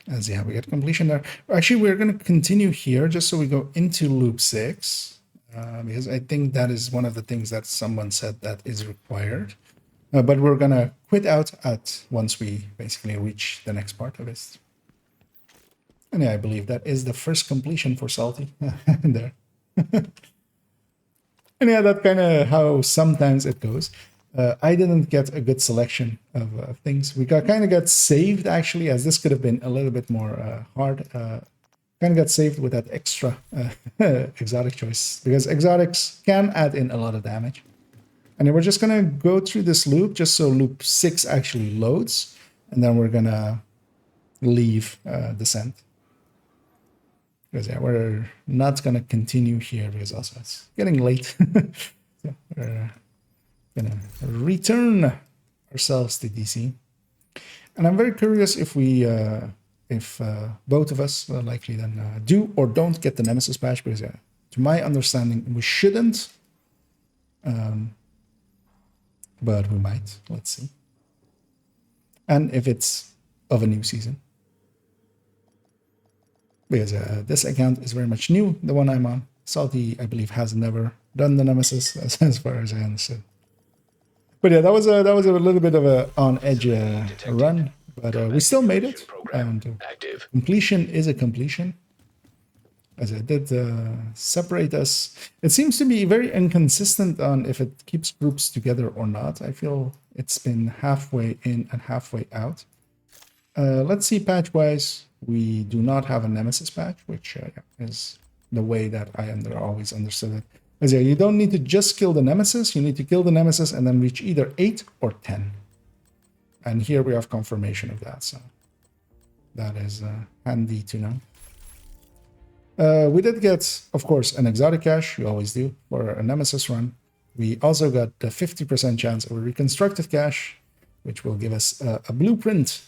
As yeah, we get completion there. Actually, we're going to continue here just so we go into loop 6. Because I think that is one of the things that someone said that is required. But we're going to quit out at once we basically reach the next part of it. And yeah, I believe that is the first completion for Salty there. And yeah, that's kind of how sometimes it goes. I didn't get a good selection of things. We kind of got saved, actually, as this could have been a little bit more hard. Kind of got saved with that extra exotic choice, because exotics can add in a lot of damage. And then we're just going to go through this loop just so loop 6 actually loads, and then we're going to leave Descent. Because yeah, we're not going to continue here because also it's getting late. So we're going to return ourselves to DC. And I'm very curious if we... if both of us likely then do or don't get the Nemesis patch, because to my understanding we shouldn't, but we might. Let's see. And if it's of a new season, because this account is very much new, the one I'm on. Salty, I believe, has never done the Nemesis as far as I understood. But yeah, that was a little bit of a on edge run. But we still made it, and completion is a completion. As I did separate us. It seems to be very inconsistent on if it keeps groups together or not. I feel it's been halfway in and halfway out. Let's see patch-wise. We do not have a Nemesis patch, which is the way that I always understood it. As yeah, you don't need to just kill the Nemesis. You need to kill the Nemesis and then reach either 8 or 10. And here we have confirmation of that, so that is handy to know. We did get, of course, an exotic cache. We always do for a Nemesis run. We also got the 50% chance of a reconstructed cache, which will give us a blueprint.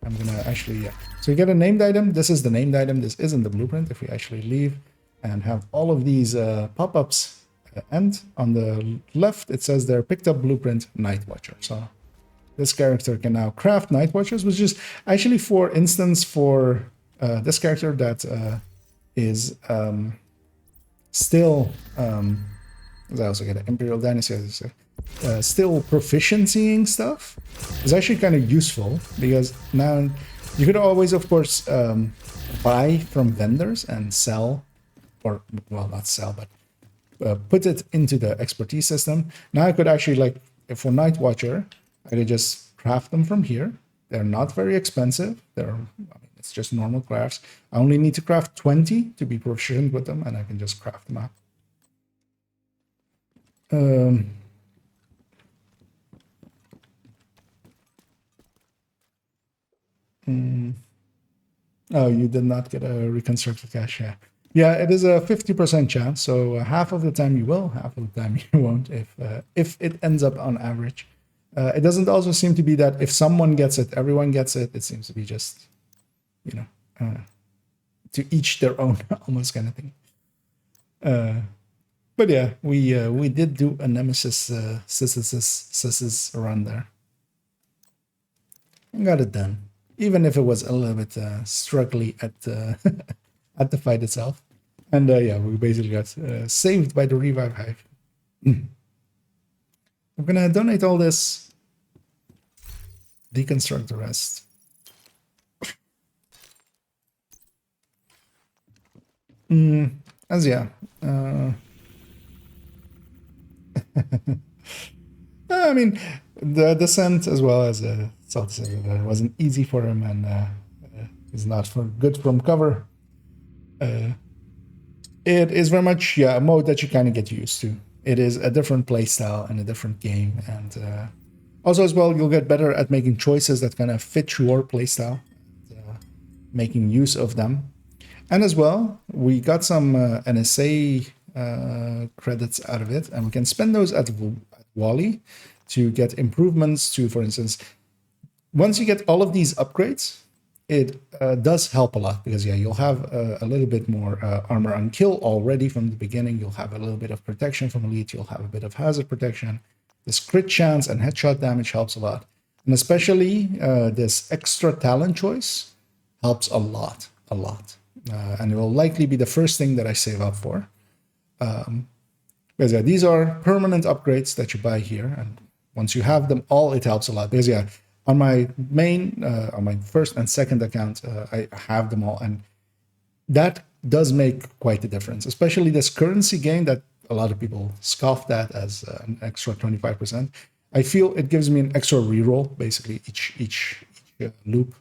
I'm going to actually... So you get a named item. This is the named item. This isn't the blueprint. If we actually leave and have all of these pop-ups end, on the left, it says there, picked up blueprint Night Watcher. So... this character can now craft Night Watchers, which is actually, for instance, for this character that is still, I also get an Imperial Dynasty, still proficiencying stuff, is actually kind of useful, because now you could always, of course, buy from vendors and sell, or, well, not sell, but put it into the expertise system. Now I could actually, like, for Night Watcher, I could just craft them from here. They're not very expensive. It's just normal crafts. I only need to craft 20 to be proficient with them, and I can just craft them out. Oh, you did not get a reconstructed cache, yeah. Yeah, it is a 50% chance, so half of the time you will, half of the time you won't, if it ends up on average. It doesn't also seem to be that if someone gets it, everyone gets it. It seems to be just, you know, to each their own, almost kind of thing. But yeah, we did do a Nemesis Sis's run there. And got it done. Even if it was a little bit struggly at at the fight itself. And yeah, we basically got saved by the revive hive. I'm gonna donate all this, deconstruct the rest. As yeah. I mean, the descent as well as Salt said, wasn't easy for him, and is not good from cover. It is very much a mode that you kind of get used to. It is a different playstyle and a different game, and also as well, you'll get better at making choices that kind of fit your playstyle, making use of them. And as well, we got some NSA credits out of it, and we can spend those at Wally to get improvements to, for instance, once you get all of these upgrades, it does help a lot, because yeah, you'll have a little bit more armor on kill already from the beginning. You'll have a little bit of protection from elite. You'll have a bit of hazard protection. This crit chance and headshot damage helps a lot. And especially this extra talent choice helps a lot. And it will likely be the first thing that I save up for. Because yeah, these are permanent upgrades that you buy here, and once you have them all, it helps a lot. Because yeah, on my main, on my first and second account, I have them all, and that does make quite a difference. Especially this currency gain that a lot of people scoffed at as an extra 25%. I feel it gives me an extra reroll basically each loop,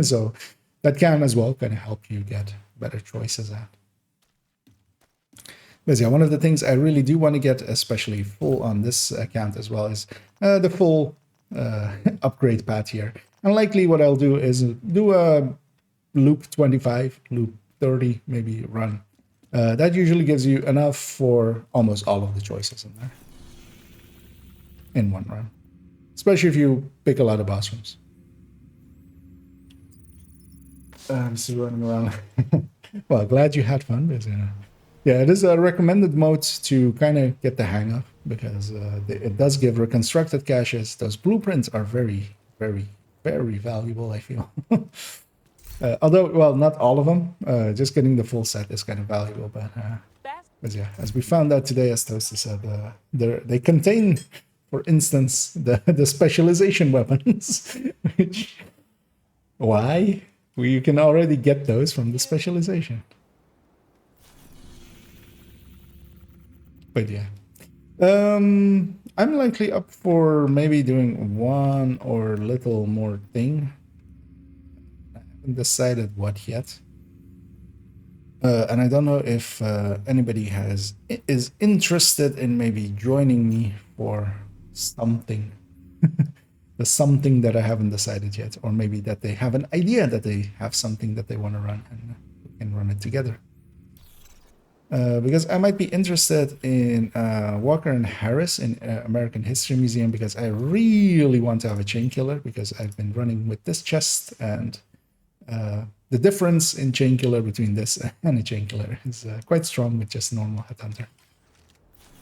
so that can as well kind of help you get better choices at. But yeah, one of the things I really do want to get, especially full on this account as well, is the full upgrade path here. And likely what I'll do is do a loop 25, loop 30, maybe run. That usually gives you enough for almost all of the choices in there. In one run. Especially if you pick a lot of boss rooms. I'm still running around. Well, glad you had fun, because yeah, it is a recommended mode to kind of get the hang of, because it does give reconstructed caches. Those blueprints are very, very, very valuable, I feel. Although, well, not all of them. Just getting the full set is kind of valuable, but yeah, as we found out today, as Toasty said, they contain, for instance, the specialization weapons. Which, why? You can already get those from the specialization. But yeah, I'm likely up for maybe doing one or little more thing. I haven't decided what yet. And I don't know if anybody is interested in maybe joining me for something. The something that I haven't decided yet, or maybe that they have an idea that they have something that they want to run, and we can run it together. Because I might be interested in Walker and Harris in American History Museum, because I really want to have a chain killer, because I've been running with this chest, and the difference in chain killer between this and a chain killer is quite strong with just normal headhunter.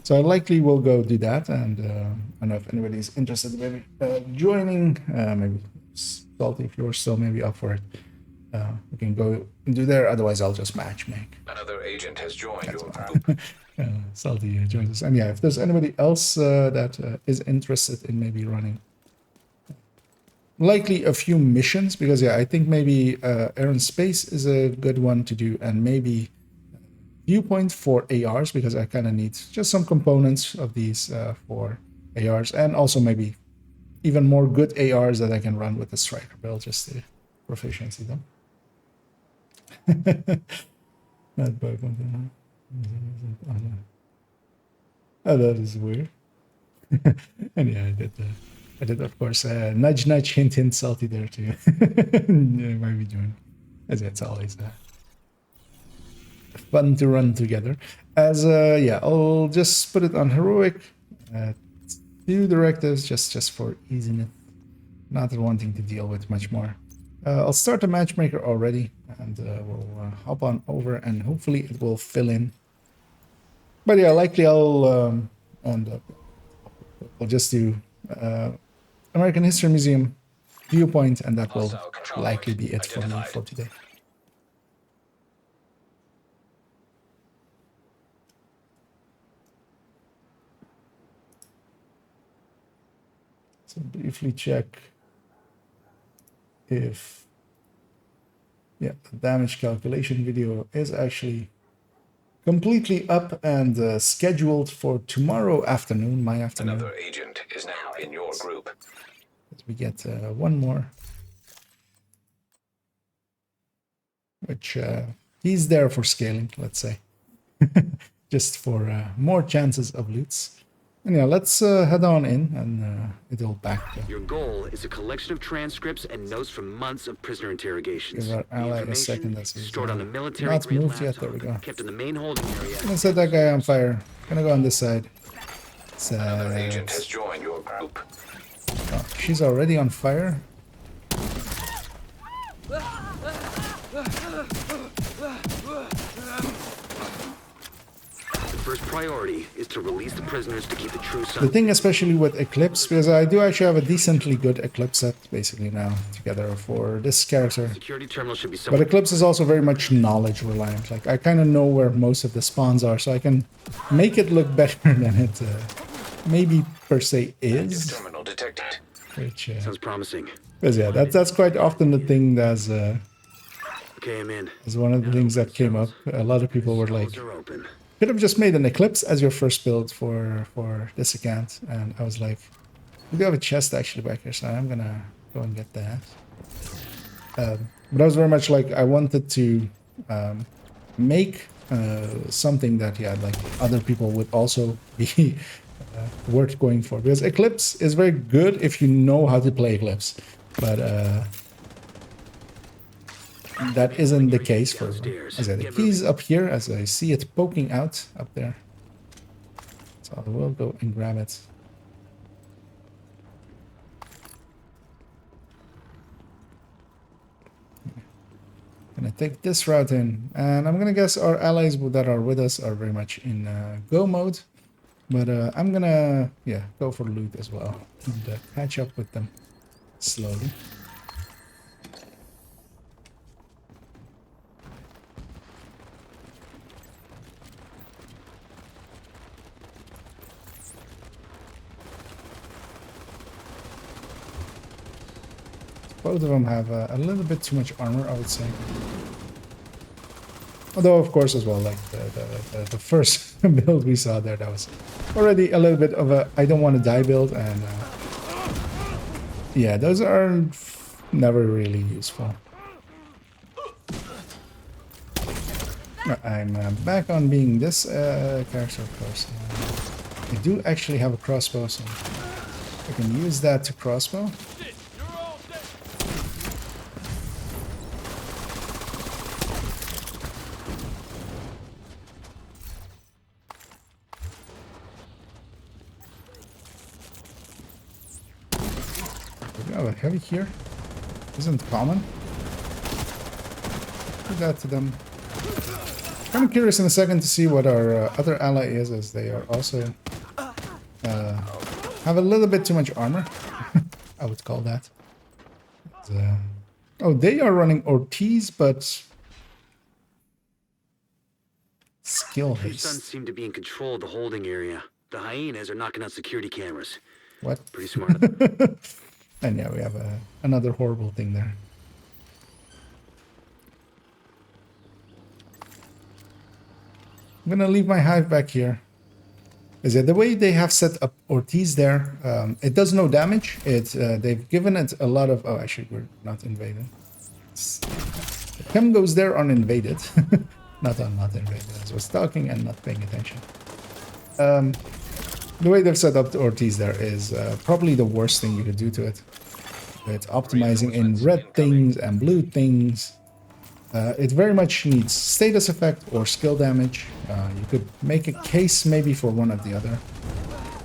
So I likely will go do that, and I don't know if anybody's interested in maybe joining, maybe Salty, if you're still maybe up for it. We can go and do there, otherwise I'll just matchmake. Another agent has joined your group. Salty joins us. And yeah, if there's anybody else that is interested in maybe running, likely a few missions, because yeah, I think maybe Air and Space is a good one to do, and maybe Viewpoint for ARs, because I kind of need just some components of these for ARs, and also maybe even more good ARs that I can run with the Striker build, just to proficiency them. Not bug. Oh, that is weird. And yeah, I did of course nudge nudge hint hint Salty there too. Might be doing, as it's always fun to run together. As yeah, I'll just put it on heroic. 2 directives just for easiness, not wanting to deal with much more. I'll start a matchmaker already, and we'll hop on over, and hopefully it will fill in. But yeah, likely I'll just do American History Museum, Viewpoint, and that will likely be it for me for today. So briefly check if, yeah, the damage calculation video is actually completely up and scheduled for tomorrow afternoon, my afternoon. Another agent is now in your group. We get one more, which he's there for scaling, let's say, just for more chances of loots. And yeah, let's head on in and it'll back. Your goal is a collection of transcripts and notes from months of prisoner interrogations. Give our ally a second. That's stored on a military not grade moved yet. laptop, There we go. kept in the main holding area. I'm gonna set that guy on fire. Gonna go on this side. Another agent has joined your group. Oh, she's already on fire. The first priority is to release the prisoners to keep the true The thing especially with Eclipse, because I do actually have a decently good Eclipse set basically now together for this character. Security terminal should be But Eclipse is also very much knowledge reliant. Like I kind of know where most of the spawns are, so I can make it look better than it maybe per se is. Terminal detected. Which sounds promising. Because yeah, that's quite often the thing that's okay, I'm in. is one of the things that came up. A lot of people were like, could have just made an Eclipse as your first build for this account, and I was like, we do have a chest actually back here, so I'm gonna go and get that. But I was very much like I wanted to make something that like other people would also be worth going for, because Eclipse is very good if you know how to play Eclipse, but that isn't the case for, as I said, the key's up here as I see it poking out up there. So I will go and grab it. Gonna take this route in, and I'm gonna guess our allies that are with us are very much in go mode, but I'm gonna go for loot as well and catch up with them slowly. Both of them have a little bit too much armor, I would say. Although, of course, as well, like the first build we saw there, that was already a little bit of a I don't want to die build, and yeah, those are never really useful. I'm back on being this character, of course. I do actually have a crossbow, so I can use that to crossbow. Heavy here isn't common. Do that to them. I'm curious in a second to see what our other ally is, as they are also have a little bit too much armor. I would call that. Oh, they are running Ortiz, but skill haste. Your sons seem to be in control of the holding area. The hyenas are knocking out security cameras. What? Pretty smart. And yeah, we have another horrible thing there. I'm gonna leave my hive back here. Is it the way they have set up Ortiz there? It does no damage. They've given it a lot of. Oh, actually, we're not invaded. The chem goes there uninvaded. not invaded. I was talking and not paying attention. The way they've set up the Ortiz there is probably the worst thing you could do to it. It's optimizing in red things and blue things. It very much needs status effect or skill damage. You could make a case maybe for one or the other.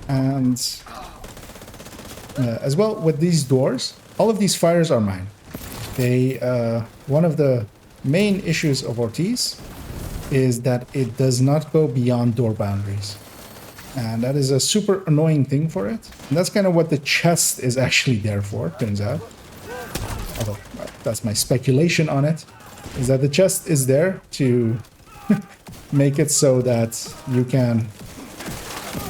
And as well with these doors, all of these fires are mine. One of the main issues of Ortiz is that it does not go beyond door boundaries. And that is a super annoying thing for it. And that's kind of what the chest is actually there for, turns out. Although, that's my speculation on it. Is that the chest is there to make it so that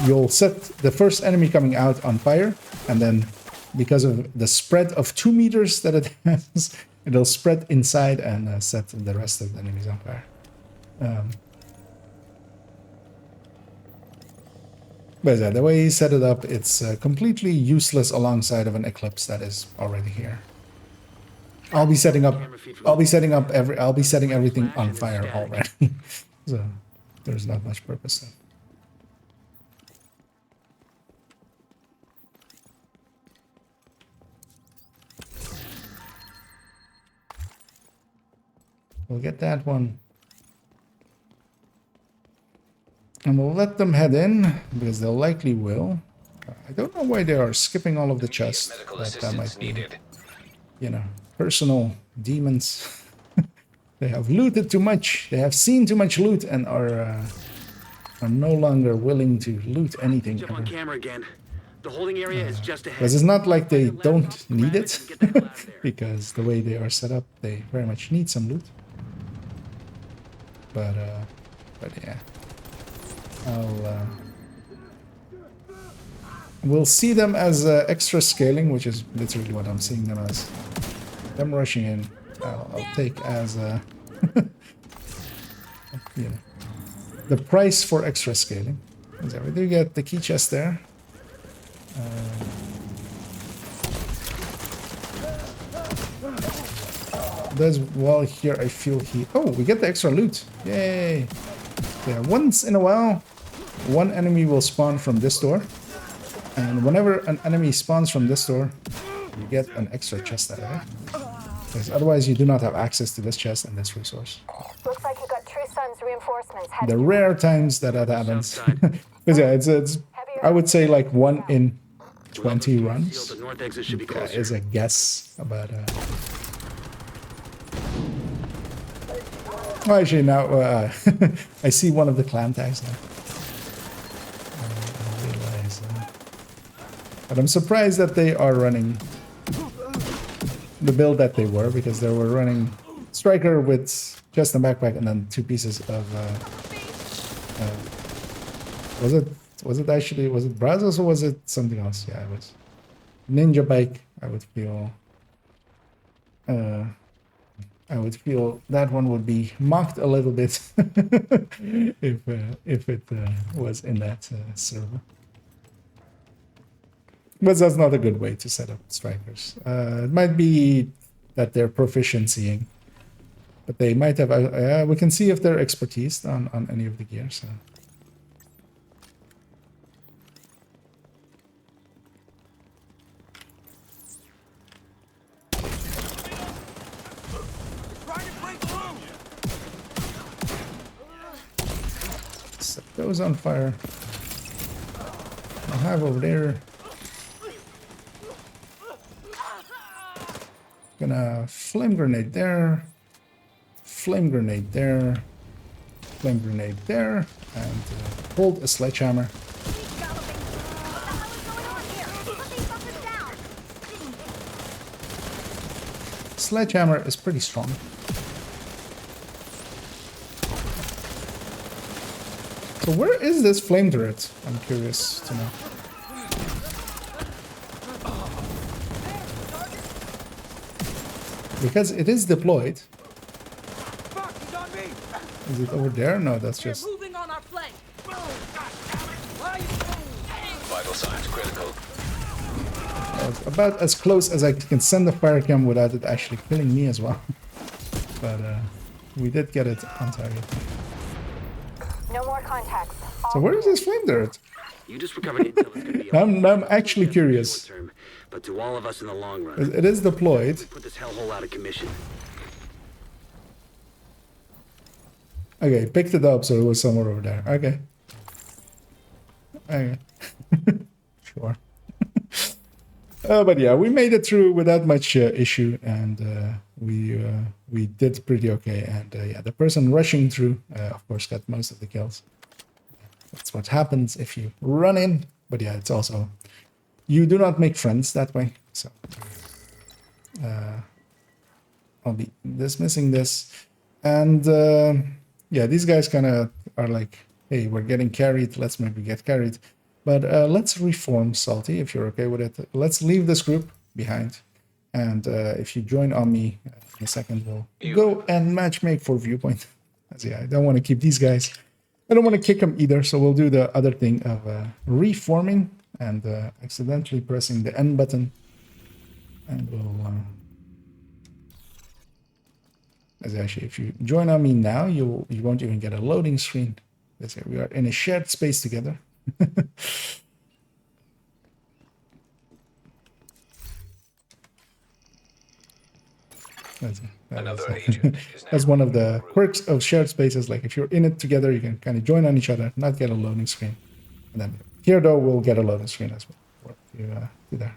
you'll set the first enemy coming out on fire, and then because of the spread of 2 meters that it has, it'll spread inside and set the rest of the enemies on fire. But yeah, the way he set it up, it's completely useless alongside of an eclipse that is already here. I'll be setting everything on fire already. So there's not much purpose then. We'll get that one. And we'll let them head in, because they likely will. I don't know why they are skipping all of the chests. That might be, you know, personal demons. They have looted too much. They have seen too much loot and are no longer willing to loot anything. Jump on camera again. The holding area is just ahead. Because it's not like they don't need it, because the way they are set up, they very much need some loot. But yeah, we'll see them as extra scaling, which is literally what I'm seeing them as. Them rushing in, I'll take as you know, the price for extra scaling. So we do get the key chest there. There's wall here. I feel he. Oh, we get the extra loot! Yay! Yeah, once in a while, one enemy will spawn from this door, and whenever an enemy spawns from this door, you get an extra chest out of it. Because otherwise, you do not have access to this chest and this resource. Looks like you got True Sun's reinforcements. The rare times that happens. Because yeah, it's I would say like 1 in 20 runs. That is a guess about. Well, actually, now I see one of the clan tags now. I realize, but I'm surprised that they are running the build that they were, because they were running striker with just a backpack and then 2 pieces of. Was it Brazos or was it something else? Yeah, it was ninja bike. I would feel that one would be mocked a little bit if it was in that server. But that's not a good way to set up strikers. It might be that they're proficiencying, but they might have. We can see if they're expertise on any of the gear. So. Set those on fire. I have over there. Gonna flame grenade there, flame grenade there, flame grenade there, and hold a sledgehammer. Sledgehammer is pretty strong. So where is this flame turret? I'm curious to know. Because it is deployed. Is it over there? No, that's just. Vital signs critical. About as close as I can send the fire cam without it actually killing me as well. But we did get it on target. No more contacts. So where is this flame turret? You just recovered intel that's gonna be I'm actually curious. But to all of us in the long run, It is deployed. put this hellhole out of commission. Okay, picked it up, so it was somewhere over there. Okay. Okay. Sure. But yeah, we made it through without much issue, and we did pretty okay. And yeah, the person rushing through, of course, got most of the kills. That's what happens if you run in. But yeah, it's also, you do not make friends that way. So I'll be dismissing this. And yeah, these guys kind of are like, hey, we're getting carried. Let's maybe get carried. But let's reform Salty, if you're okay with it. Let's leave this group behind. And if you join on me in a second, we'll go and matchmake for Viewpoint. As yeah, I don't want to keep these guys. I don't want to kick them either, so we'll do the other thing of reforming and accidentally pressing the N button. And we'll... as actually, if you join on me now, you won't even get a loading screen. Let's say we are in a shared space together. That's one of the quirks of shared spaces. Like if you're in it together, you can kind of join on each other, not get a loading screen. And then here, though, we'll get a loading screen as well. If you do there.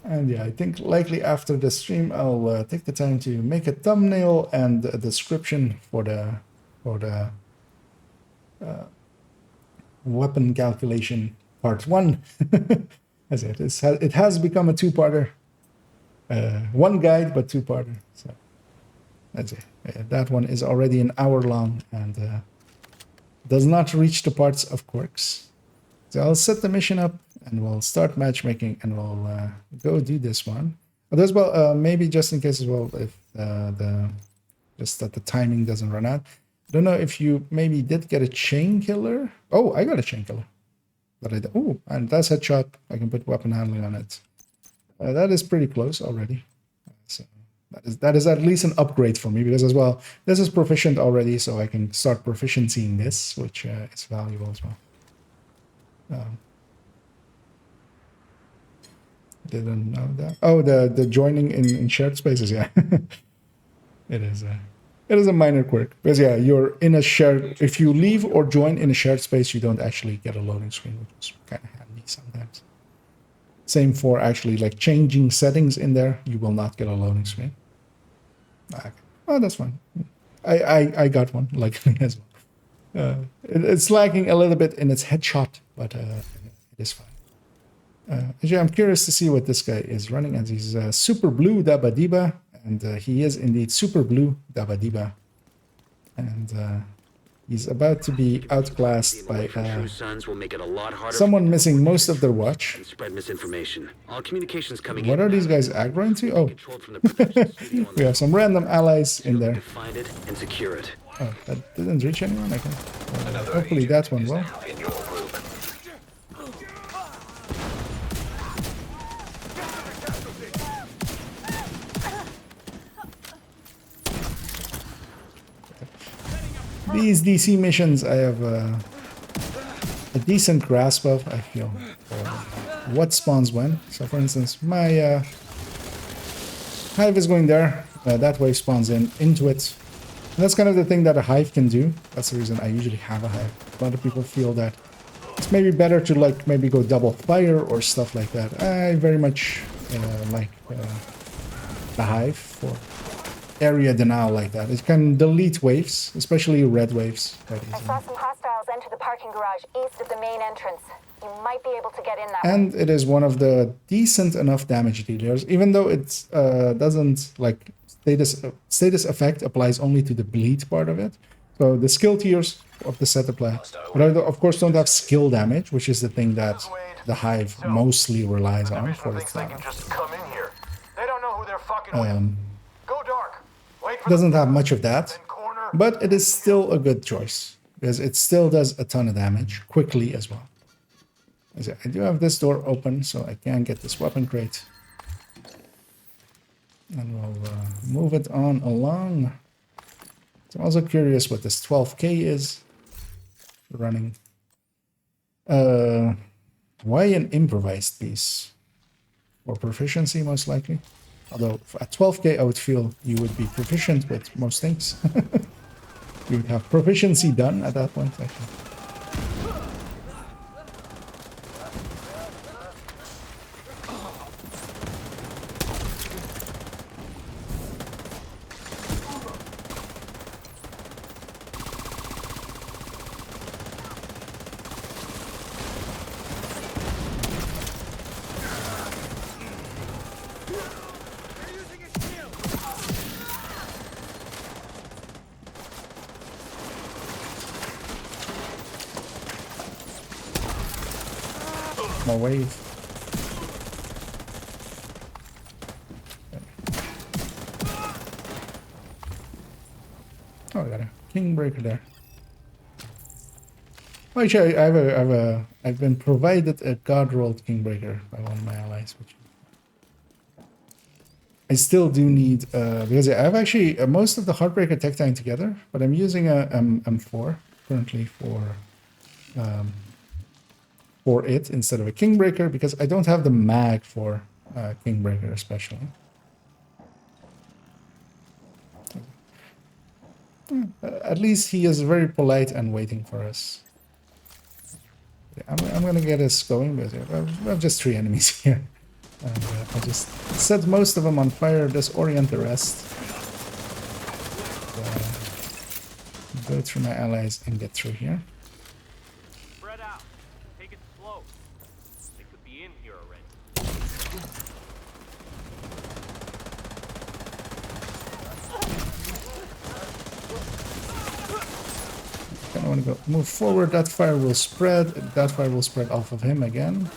And yeah, I think likely after the stream, I'll take the time to make a thumbnail and a description for the weapon calculation part 1. As it has become a 2-parter. One guide, but 2-parter. So that's it. That one is already an hour long and does not reach the parts of quirks. So I'll set the mission up and we'll start matchmaking and we'll go do this one. But as well, maybe just in case as well, if just that the timing doesn't run out. I don't know if you maybe did get a chain killer. Oh, I got a chain killer. But and that's headshot. I can put weapon handling on it. That is pretty close already. So that is at least an upgrade for me because as well, this is proficient already, so I can start proficiencying this, which is valuable as well. Didn't know that. Oh, the joining in shared spaces. Yeah, it is. It is a minor quirk because yeah, you're in a shared. If you leave or join in a shared space, you don't actually get a loading screen, which is kind of handy sometimes. Same for actually like changing settings in there, you will not get a loading screen. Okay. Oh, that's fine. I got one luckily as well. It's lagging a little bit in its headshot, but it is fine. Actually, I'm curious to see what this guy is running, as he's Super Blue Dabba Diba. And he is indeed Super Blue Dabba Diba. And he's about to be outclassed by someone missing most of their watch. Spread misinformation. All communications coming what are these guys aggroing to? Oh, we have some random allies in there. Find it and secure it. Oh, that didn't reach anyone. I can. Hopefully that one will. These DC missions I have a decent grasp of, I feel, what spawns when. So for instance, my hive is going there, that wave spawns into it. And that's kind of the thing that a hive can do. That's the reason I usually have a hive. A lot of people feel that it's maybe better to like maybe go double fire or stuff like that. I very much like the hive for area denial like that. It can delete waves, especially red waves. I saw some hostiles enter the parking garage east of the main entrance. You might be able to get in that and way. It is one of the decent enough damage dealers, even though it doesn't like status effect applies only to the bleed part of it. So the skill tiers of the set apply, but I of course don't have skill damage, which is the thing that the hive mostly relies on for its damage. Doesn't have much of that, but it is still a good choice because it still does a ton of damage quickly as well. I do have this door open, so I can get this weapon crate, and we'll move it on along. So I'm also curious what this 12K is running. Why an improvised piece? For proficiency, most likely. Although at 12K, I would feel you would be proficient with most things. You would have proficiency done at that point, actually. more wave. Oh, I got a king breaker there. Oh, actually, I've been provided a god rolled king breaker by one of my allies, which I still do need because I have actually most of the Heartbreaker tech tank together, but I'm using a M4 currently for it instead of a Kingbreaker because I don't have the mag for Kingbreaker especially. At least he is very polite and waiting for us. I'm gonna get us going, but we have just 3 enemies here. And I'll just set most of them on fire, disorient the rest. Go through my allies and get through here. Spread out. Take it slow. They could be in here already. I want to go move forward. That fire will spread. That fire will spread off of him again.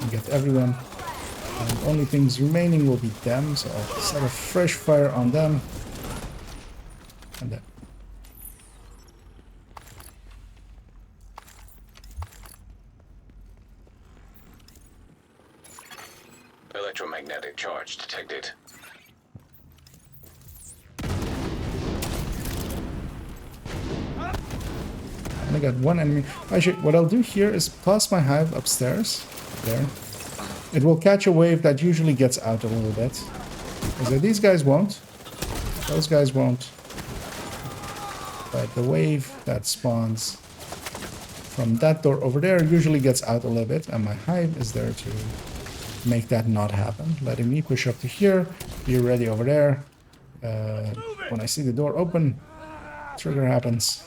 And get everyone. And only things remaining will be them, so I'll set a fresh fire on them. And then. Electromagnetic charge detected. I got one enemy. Actually, what I'll do here is toss my hive upstairs. There. It will catch a wave that usually gets out a little bit. Because these guys won't. Those guys won't. But the wave that spawns from that door over there usually gets out a little bit. And my hive is there to make that not happen. Letting me push up to here. Be ready over there. When I see the door open, trigger happens.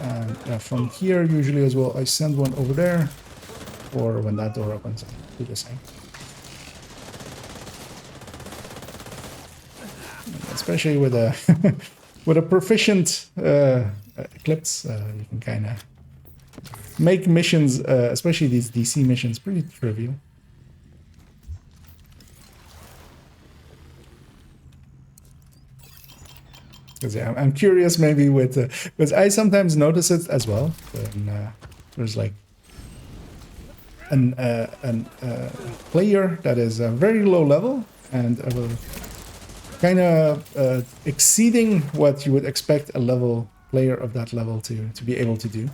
And from here, usually as well, I send one over there. Or when that door opens, I do the same. Especially with a with a proficient Eclipse, you can kind of make missions, especially these DC missions, pretty trivial. Because yeah, I'm curious maybe with because I sometimes notice it as well. When, there's like a player that is very low level and kind of exceeding what you would expect a level player of that level to be able to do.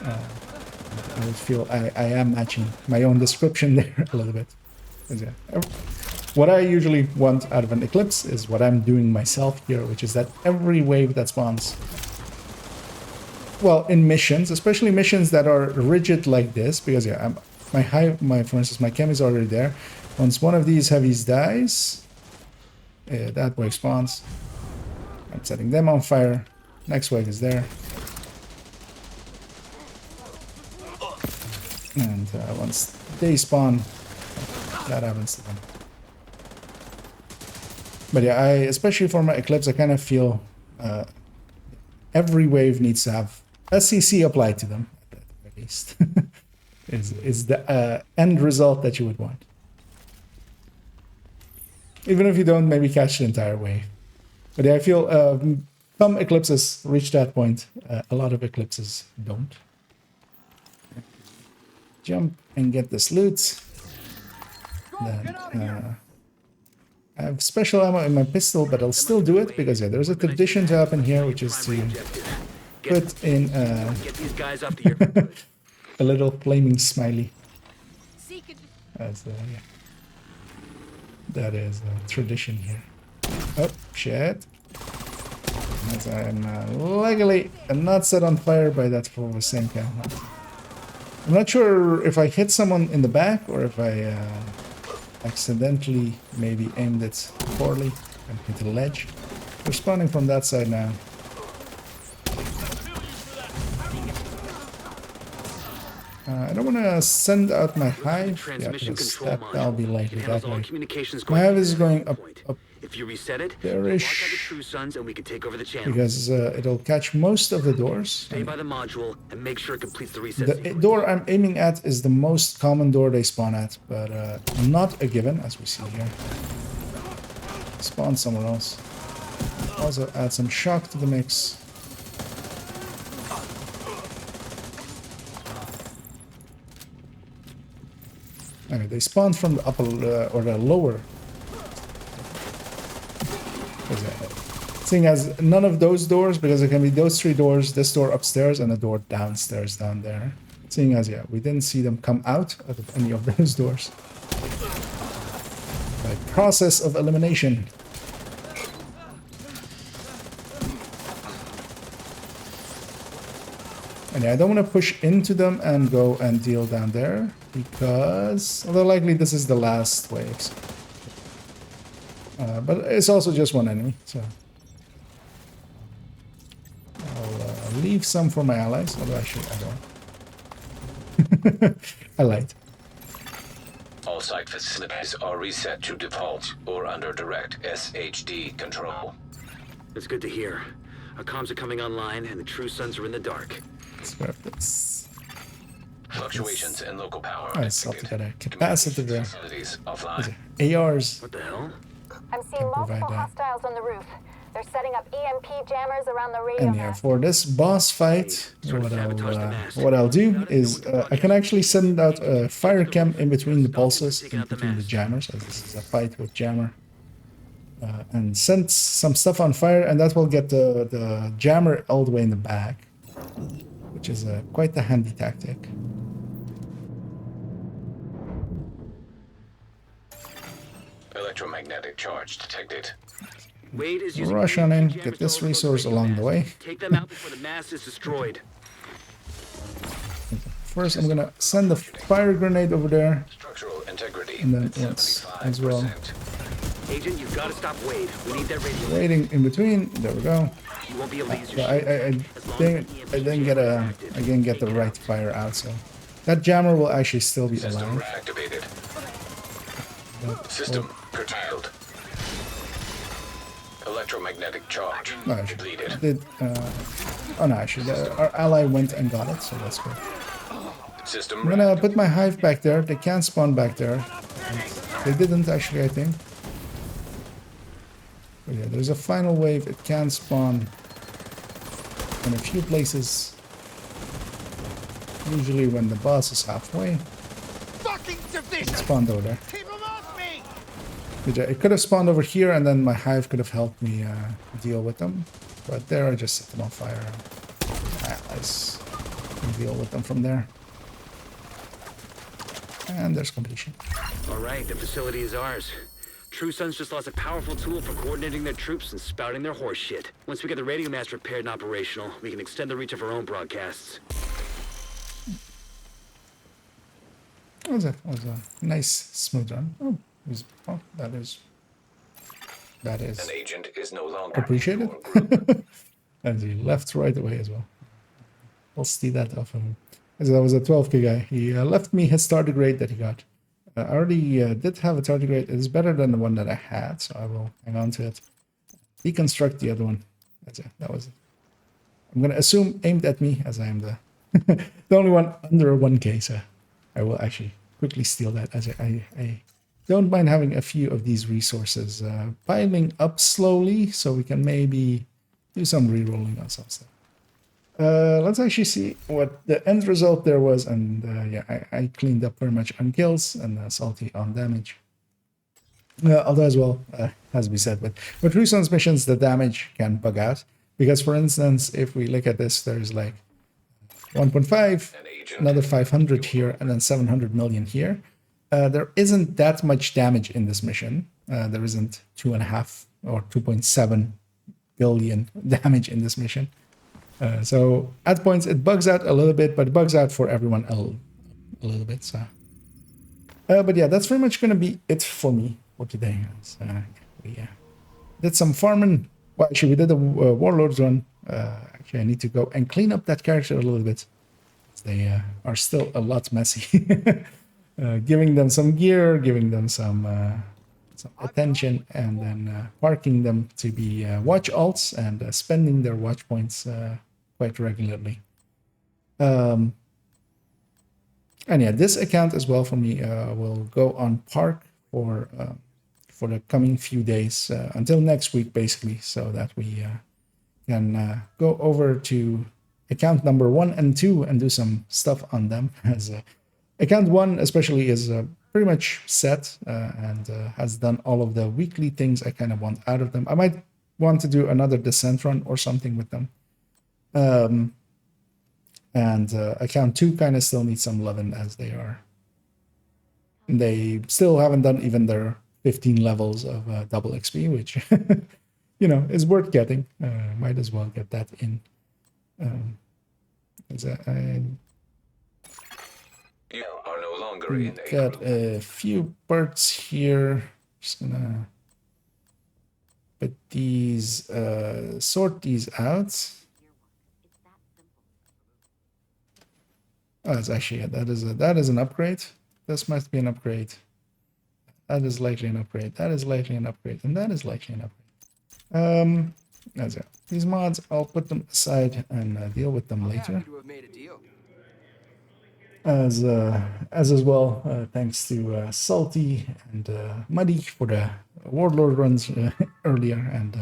I would feel I am matching my own description there a little bit. Yeah, what I usually want out of an Eclipse is what I'm doing myself here, which is that every wave that spawns, well, in missions, especially missions that are rigid like this, because yeah, for instance, my chem is already there. Once one of these heavies dies, that wave spawns. I'm setting them on fire. Next wave is there. And once they spawn, that happens to them. But yeah, especially for my Eclipse, I kind of feel every wave needs to have SCC applied to them, at least. is the end result that you would want. Even if you don't maybe catch the entire wave. But yeah, I feel some Eclipses reach that point. A lot of Eclipses don't. Jump and get this loot. Then I have special ammo in my pistol, but I'll still do it because yeah, there's a tradition to happen here, which is to put in a little flaming smiley. That's yeah. That is a tradition here. Oh shit! As I'm luckily not set on fire by that for the same kind. I'm not sure if I hit someone in the back or if I accidentally maybe aimed it poorly and hit the ledge. They're spawning from that side now. I don't want to send out my hive. Yeah, because that'll be likely that way. My hive is going up If you reset it, there-ish. lock out the True Sons and we can take over the channel. Because it'll catch most of the doors. Stay by the module and make sure it completes the reset. The door I'm aiming at is the most common door they spawn at, but not a given, as we see here. Spawn somewhere else. Also add some shock to the mix. Okay, they spawned from the upper or the lower. Seeing as none of those doors, because it can be those 3 doors, this door upstairs and a door downstairs down there. Seeing as, yeah, we didn't see them come out of any of those doors. By process of elimination. And yeah, I don't want to push into them and go and deal down there, because, although likely this is the last waves. But it's also just one enemy, so I'll leave some for my allies, although actually I don't. I lied. All site facilities are reset to default or under direct SHD control. That's good to hear. Our comms are coming online and the True Sons are in the dark. Let's grab this. Fluctuations in local power. I saw the capacitor there. Offline. ARs. What the hell? I'm seeing multiple hostiles on the roof. They're setting up EMP jammers around the radio. And yeah, for this boss fight, what I'll do is I can actually send out a fire cam in between the pulses, in between the jammers, as this is a fight with jammer. And send some stuff on fire, and that will get the jammer all the way in the back, which is quite a handy tactic. Electromagnetic charge detected. Wade is Rush on in, get this resource along the way. Take them out before the mass is destroyed. First, I'm gonna send the fire grenade over there, Structural integrity and then as well. Agent, you've got to stop Wade. We need that radio. Waiting in between. There we go. You won't be a laser. I didn't get the right fire out, so that jammer will actually still be alive. Activated. System curtailed. Electromagnetic charge depleted. Oh no, actually, our ally went and got it, so that's good. System I'm gonna put my hive back there. They can't spawn back there. They didn't actually, I think. But yeah, there's a final wave. It can spawn in a few places. Usually when the boss is halfway. It spawned over there. It could have spawned over here, and then my hive could have helped me deal with them. But there, I just set them on fire. Allies can deal with them from there. And there's completion. All right, the facility is ours. True Sons just lost a powerful tool for coordinating their troops and spouting their horse shit. Once we get the radio mast repaired and operational, we can extend the reach of our own broadcasts. That was a nice, smooth run. That is an agent is no longer appreciated. And he left right away as well. We'll see that off of him. As that was a 12k guy. He left me his tardigrade that he got. I already did have a tardigrade. It is better than the one that I had, so I will hang on to it. Deconstruct the other one. That's it. That was it. I'm gonna assume aimed at me, as I am the the only one under 1k. So I will actually quickly steal that. As I don't mind having a few of these resources piling up slowly, so we can maybe do some re-rolling on some stuff. Let's actually see what the end result there was, and yeah, I cleaned up very much on kills and salty on damage. Although as well, has to be said, but with True Sons missions, the damage can bug out, because for instance, if we look at this, there's like 1.5, another 500 here, and then 700 million here. There isn't that much damage in this mission. There isn't 2.5 or 2.7 billion damage in this mission. So at points it bugs out a little bit, but it bugs out for everyone else a little bit. So, but yeah, that's pretty much going to be it for me for today. We did some farming. Well, actually, we did a Warlords run. Actually, I need to go and clean up that character a little bit. They are still a lot messy. Giving them some gear, giving them some attention, and then parking them to be watch alts and spending their watch points quite regularly. And yeah, this account as well for me will go on park for the coming few days until next week, basically, so that we can go over to account number 1 and 2 and do some stuff on them. As account 1 especially is pretty much set and has done all of the weekly things I kind of want out of them. I might want to do another descent run or something with them. And account 2 kind of still needs some loving, as they still haven't done even their 15 levels of double XP, which you know, is worth getting. Might as well get that in. You are no longer in got a few parts here. Just gonna put these, sort these out. Oh, it's actually, that is an upgrade. This must be an upgrade. That is likely an upgrade. That is likely an upgrade, and that is likely an upgrade. That's it. These mods, I'll put them aside and deal with them later. As well, thanks to Salty and Muddy for the Warlord runs earlier, and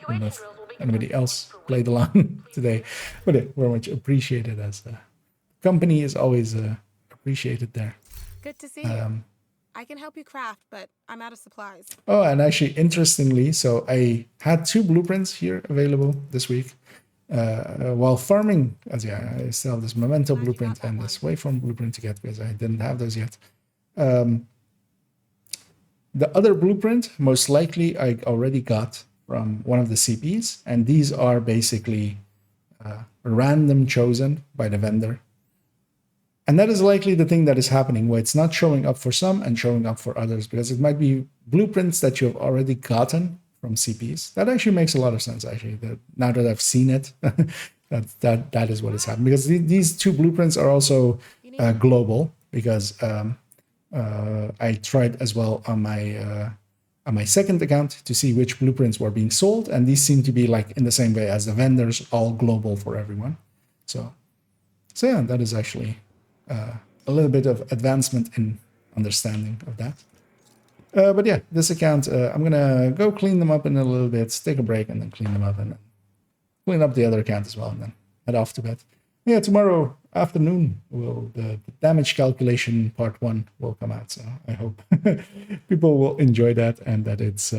if anybody else played along today, but very much appreciated, as company is always appreciated there. Good to see you. I can help you craft, but I'm out of supplies. Oh, and actually, interestingly, so I had 2 blueprints here available this week. While farming, as I still have this Memento blueprint and this Waveform blueprint to get, because I didn't have those yet. The other blueprint, most likely, I already got from one of the CPs, and these are basically random chosen by the vendor. And that is likely the thing that is happening, where it's not showing up for some and showing up for others, because it might be blueprints that you have already gotten from CPs. That actually makes a lot of sense, actually. Now that I've seen it, that is what is happening. Because these 2 blueprints are also global, because I tried as well on my second account to see which blueprints were being sold, and these seem to be like in the same way as the vendors, all global for everyone. So yeah, that is actually a little bit of advancement in understanding of that. But yeah, this account, I'm gonna go clean them up in a little bit, take a break, and then clean them up, and then clean up the other account as well, and then head off to bed. Yeah, tomorrow afternoon the damage calculation part 1 will come out, so I hope people will enjoy that, and that it's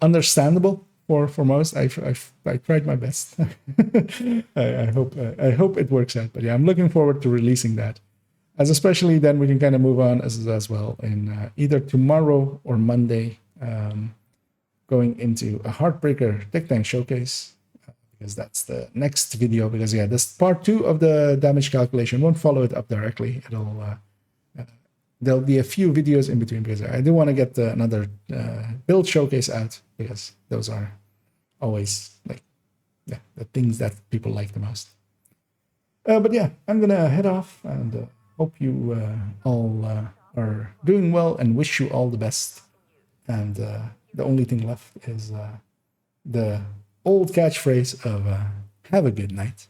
understandable for most. I tried my best. I hope it works out. But yeah, I'm looking forward to releasing that, as especially then we can kind of move on as well in either tomorrow or Monday, going into a Heartbreaker Tech Tank showcase, because that's the next video. Because yeah, this part 2 of the damage calculation won't follow it up directly. It'll there'll be a few videos in between, because I do want to get another build showcase out, because those are always like the things that people like the most. But yeah, I'm gonna head off, and hope you all are doing well, and wish you all the best. And the only thing left is the old catchphrase of have a good night.